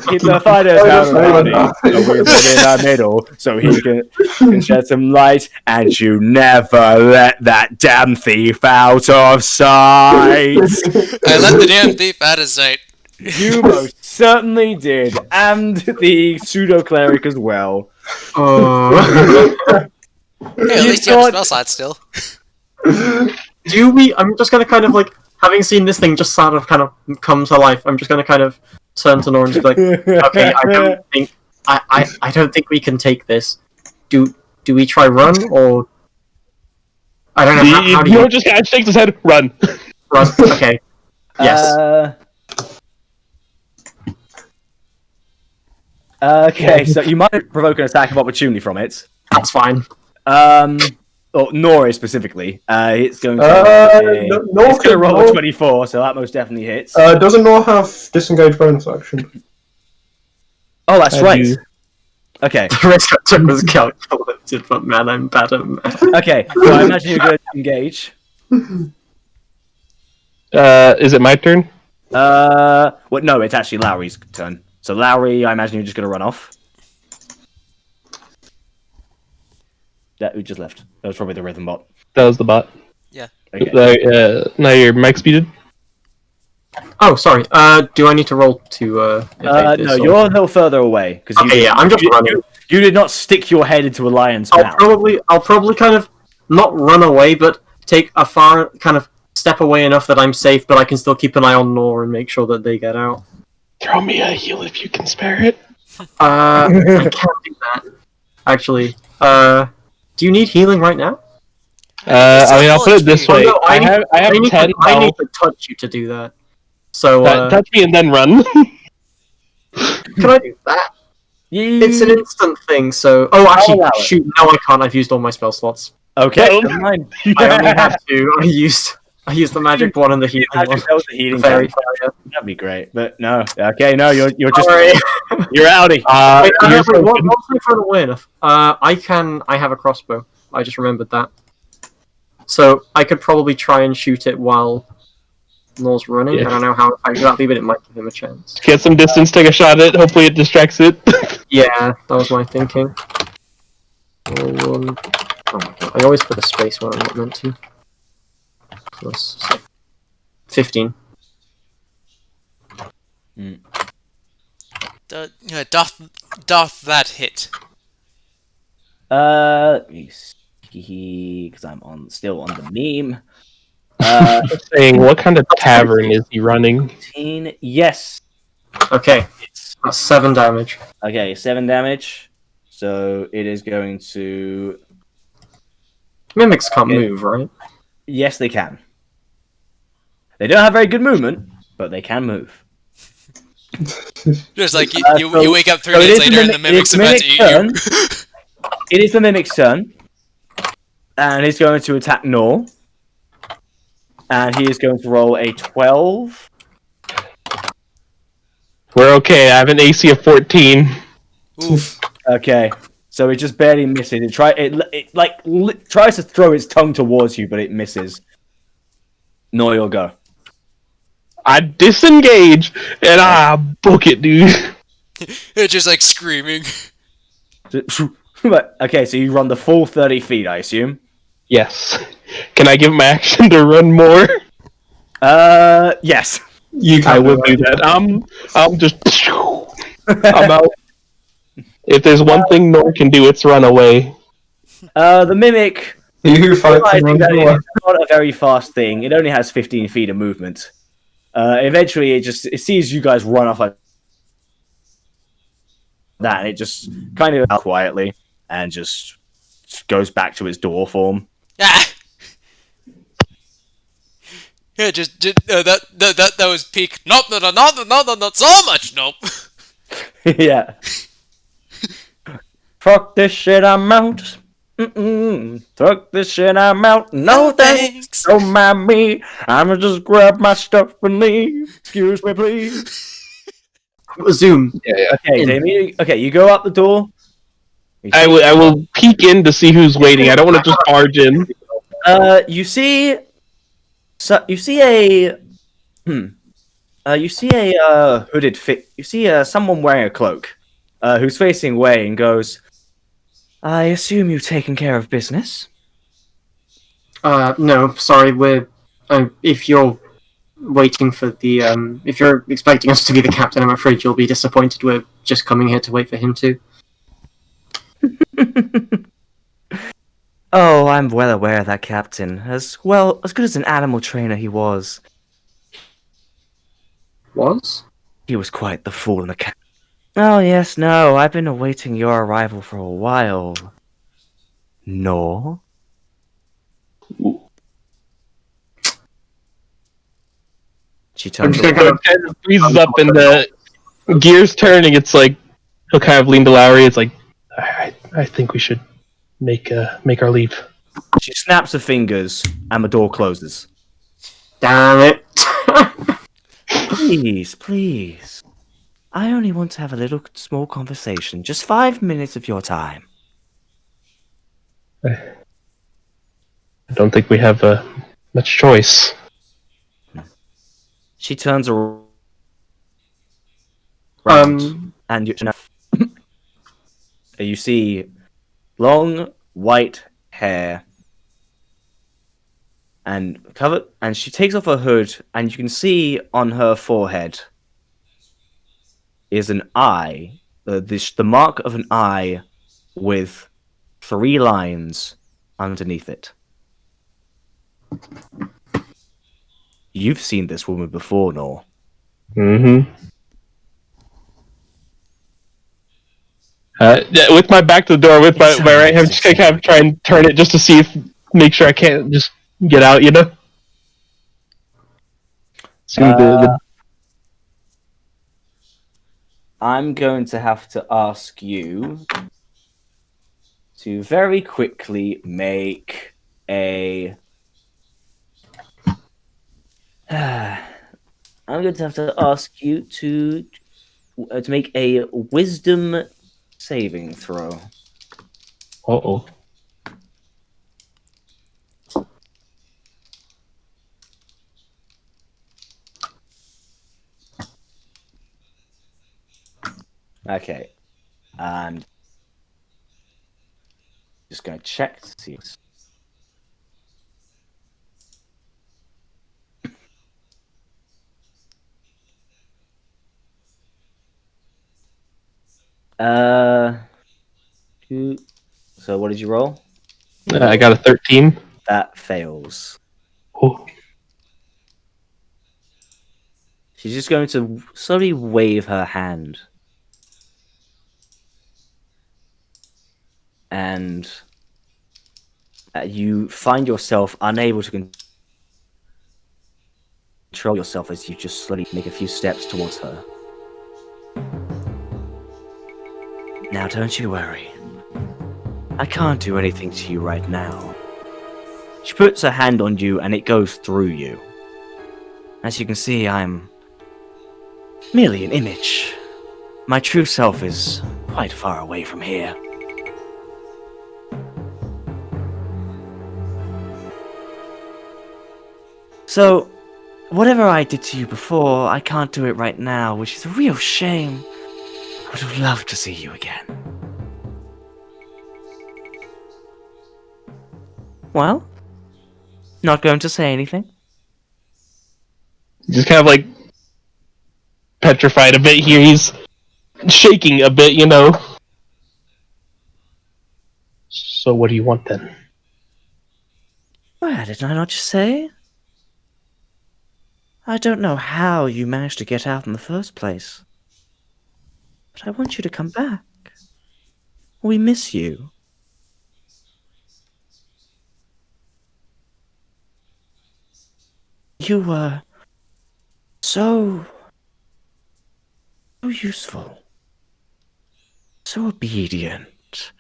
Keep the fighters out of the body. So we put in the middle so he can shed some light, and you never let that damn thief out of sight. I let the damn thief out of sight. You most certainly did, and the pseudo cleric as well. Hey, at least you have a spell slot still. Do we? I'm just gonna kind of like, having seen this thing just sort of kind of come to life. I'm just gonna kind of turn to Norn and be like, okay, I don't think we can take this. Do we try run or? I don't know. How do you just shakes his head? Run. run? Okay. Yes. Okay, so you might provoke an attack of opportunity from it. That's fine. Or Nora specifically. It's going to. Nor It's going to could- roll a Nor- 24, so that most definitely hits. Doesn't Nor have disengage bonus action? Oh, that's I right. do. Okay. The risk I took was calculated, but man, I'm bad at math. Okay. So I imagine you're going to engage. Is it my turn? Well, no, it's actually Lowry's turn. So Lowry, I imagine you're just going to run off. That who just left? That was probably the rhythm bot. That was the bot. Okay. Now your mic's muted. Oh, sorry. Do I need to roll to evade this? No, or- you're a little further away because Okay, yeah, I'm just running. you did not stick your head into a lion's I'll mouth. probably kind of not run away, but take a far kind of step away enough that I'm safe, but I can still keep an eye on Nor and make sure that they get out. Throw me a heal if you can spare it. I can't do that. Actually, do you need healing right now? I mean, I'll put it this way. no, I have I 10 need health. to touch you to do that. So, Touch me and then run. can I do that? It's an Yeah. instant thing, so... Oh, actually, allow it. shoot, no I can't. I've used all my spell slots. Okay. No. Never mind. I only have two. I used the magic one and the healing one. That was the healing. Very Fairy. fair, That'd be great, but no. Okay, no, you're just Sorry. you're outie. Wait, You're wait, one fine. thing for an awareness. I have a crossbow. I just remembered that. So I could probably try and shoot it while Nor's running. Yeah. I don't know how effective that'd be, but it might give him a chance. Get some distance, take a shot at it. Hopefully, it distracts it. Yeah, that was my thinking. Oh my god, I always put a space when I'm not meant to. Plus 15. Doth that hit? Let me see, because I'm still on the meme. Saying, what kind of tavern is he running? 18. Yes. Okay, that's 7 damage. Okay, 7 damage. So it is going to. Mimics can't Okay. move, right? Yes, they can. They don't have very good movement, but they can move. Just like so- you wake up 3 so it days is later and the it's mimic's about to eat Mimic's you. It is the mimic's turn, and he's going to attack Nor, and he is going to roll a 12. We're okay. I have an AC of 14. Oof. Okay, so it just barely misses. It tries to throw its tongue towards you, but it misses. Nor, you'll go. I disengage and book it, dude. It's just like screaming. Okay, so you run the full 30 feet, I assume. Yes. Can I give my action to run more? Yes. You can I will do that. I'm just. I'm out. If there's one thing Nor can do, it's run away. The mimic. He who fights Realizing and that runs away. it's not a very fast thing. It only has 15 feet of movement. Eventually, it sees you guys run off like that, and it just kind of quietly and just goes back to its door form. Ah! Yeah, that was peak. Nope, not so much. Nope. Yeah. Fuck this shit, I'm out. Fuck this shit, I'm out. No thanks. Don't mind me. I'ma just grab my stuff and leave. Excuse me, please. Zoom. Okay, so okay, you go up the door. I will peek in to see who's waiting. I don't want to just barge in. You see. So you see a. You see a hooded fit. You see someone wearing a cloak, who's facing away and goes. I assume you've taken care of business. No, sorry, we're... if you're waiting for the... if you're expecting us to be the captain, I'm afraid you'll be disappointed. We're just coming here to wait for him to. Oh, I'm well aware of that captain. As good as an animal trainer he was. Was? He was quite the fool in the cap. Oh, yes, no, I've been awaiting your arrival for a while. No? She I'm turns just gonna away. kind of... Kind of freezes up and the gears turning. It's like he'll kind of lean to Lowry. It's like I think we should make our leave. She snaps her fingers, and the door closes. Damn it. Please, please. I only want to have a little small conversation. Just 5 minutes of your time. I don't think we have much choice. She turns around, and you see long white hair and covered, and she takes off her hood, and you can see on her forehead is an eye, the mark of an eye with 3 lines underneath it. You've seen this woman before, Nor. Mm-hmm. With my back to the door, with my right hand, just kind of try and turn it just to see make sure I can't just get out, you know? I'm going to have to ask you to very quickly make a... I'm going to have to ask you to make a wisdom saving throw. Uh-oh. Okay. And just going to check to see. So what did you roll? I got a 13. That fails. Oh. She's just going to slowly wave her hand. And you find yourself unable to control yourself as you just slowly make a few steps towards her. Now don't you worry. I can't do anything to you right now. She puts her hand on you and it goes through you. As you can see, I'm merely an image. My true self is quite far away from here. So, whatever I did to you before, I can't do it right now, which is a real shame. I would have loved to see you again. Well, not going to say anything? Just kind of like petrified a bit here. He's shaking a bit, you know. So what do you want then? Well, did I not just say? I don't know how you managed to get out in the first place. But I want you to come back. We miss you. You were so useful. So obedient.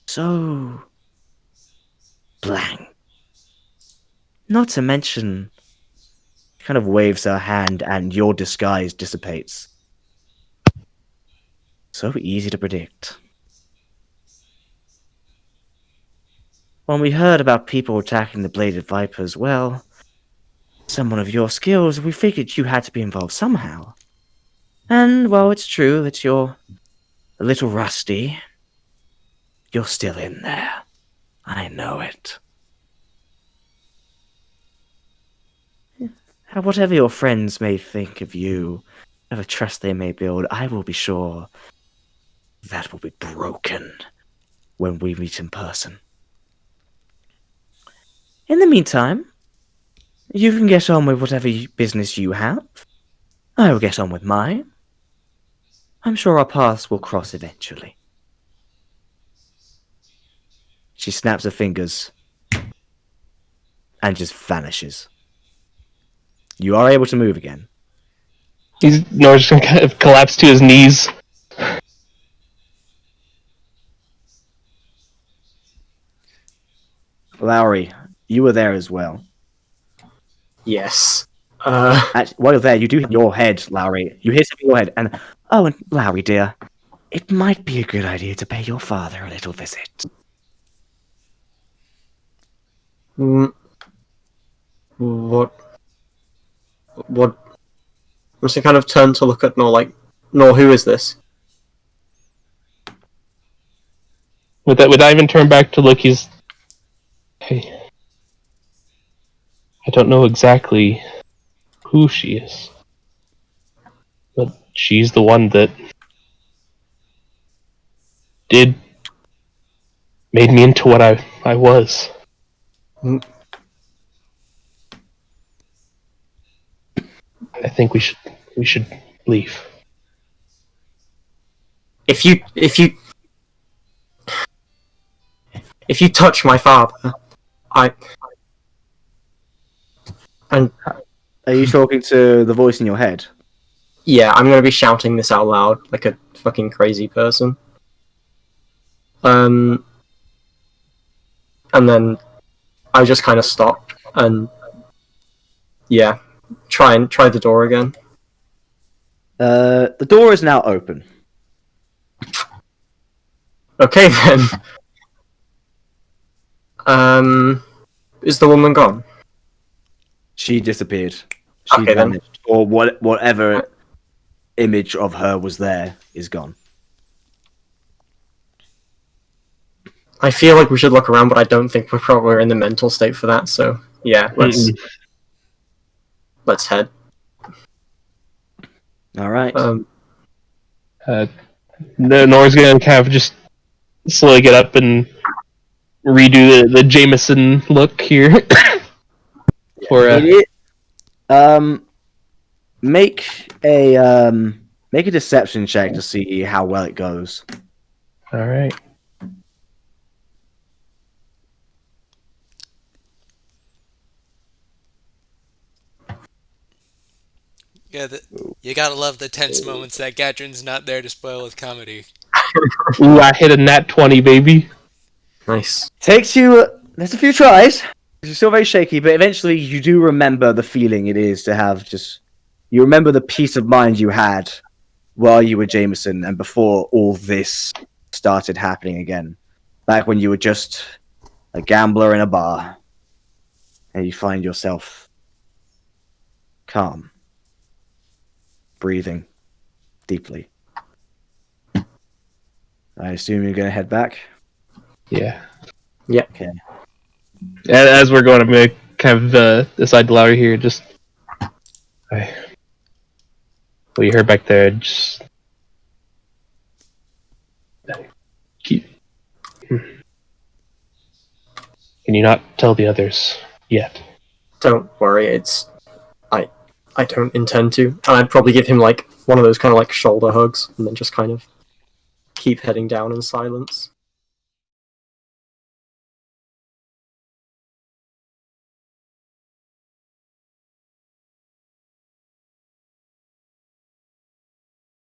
So blank. Not to mention, kind of waves her hand and your disguise dissipates. So easy to predict. When we heard about people attacking the Bladed Vipers, well, someone of your skills, we figured you had to be involved somehow. And, well, it's true that you're a little rusty. You're still in there. I know it. Whatever your friends may think of you, whatever trust they may build, I will be sure that will be broken when we meet in person. In the meantime, you can get on with whatever business you have. I will get on with mine. I'm sure our paths will cross eventually. She snaps her fingers and just vanishes. You are able to move again. He's just gonna kind of collapse to his knees. Lowry, you were there as well. Yes. Actually, while you're there, you do hit your head, Lowry. You hit something in your head, and and Lowry, dear, it might be a good idea to pay your father a little visit. What? What? Must I kind of turn to look at Nor, like, Nor, who is this? With Ivan turn back to look, he's... Hey. I don't know exactly who she is. But she's the one that made me into what I was. I think we should leave. If you touch my father, and Are you talking to the voice in your head? yeah, I'm gonna be shouting this out loud like a fucking crazy person. And then I just kind of stop and yeah, try the door again. The door is now open. Okay then. Is the woman gone? She disappeared. She Okay, then. vanished, or whatever image of her was there is gone. I feel like we should look around, but I don't think we're probably in the mental state for that. So yeah, let's head. All right. Nora's gonna kind of just slowly get up and redo the Jameson look here. For make a deception check to see how well it goes. all right. Yeah, you gotta love the tense moments that Gadrin's not there to spoil with comedy. Ooh, I hit a nat 20, baby. Nice. Takes you. There's a few tries. You're still very shaky, but eventually you do remember the feeling it is to have just. You remember the peace of mind you had while you were Jameson and before all this started happening again. Back when you were just a gambler in a bar. And you find yourself calm. Breathing deeply. I assume you're going to head back? Yeah. Yeah. Okay. As we're going, I'm gonna kind of decide to Lowry here. Just, what you heard back there, just keep. Can you not tell the others yet? Don't worry, I don't intend to. And I'd probably give him like one of those kind of like shoulder hugs and then just kind of keep heading down in silence.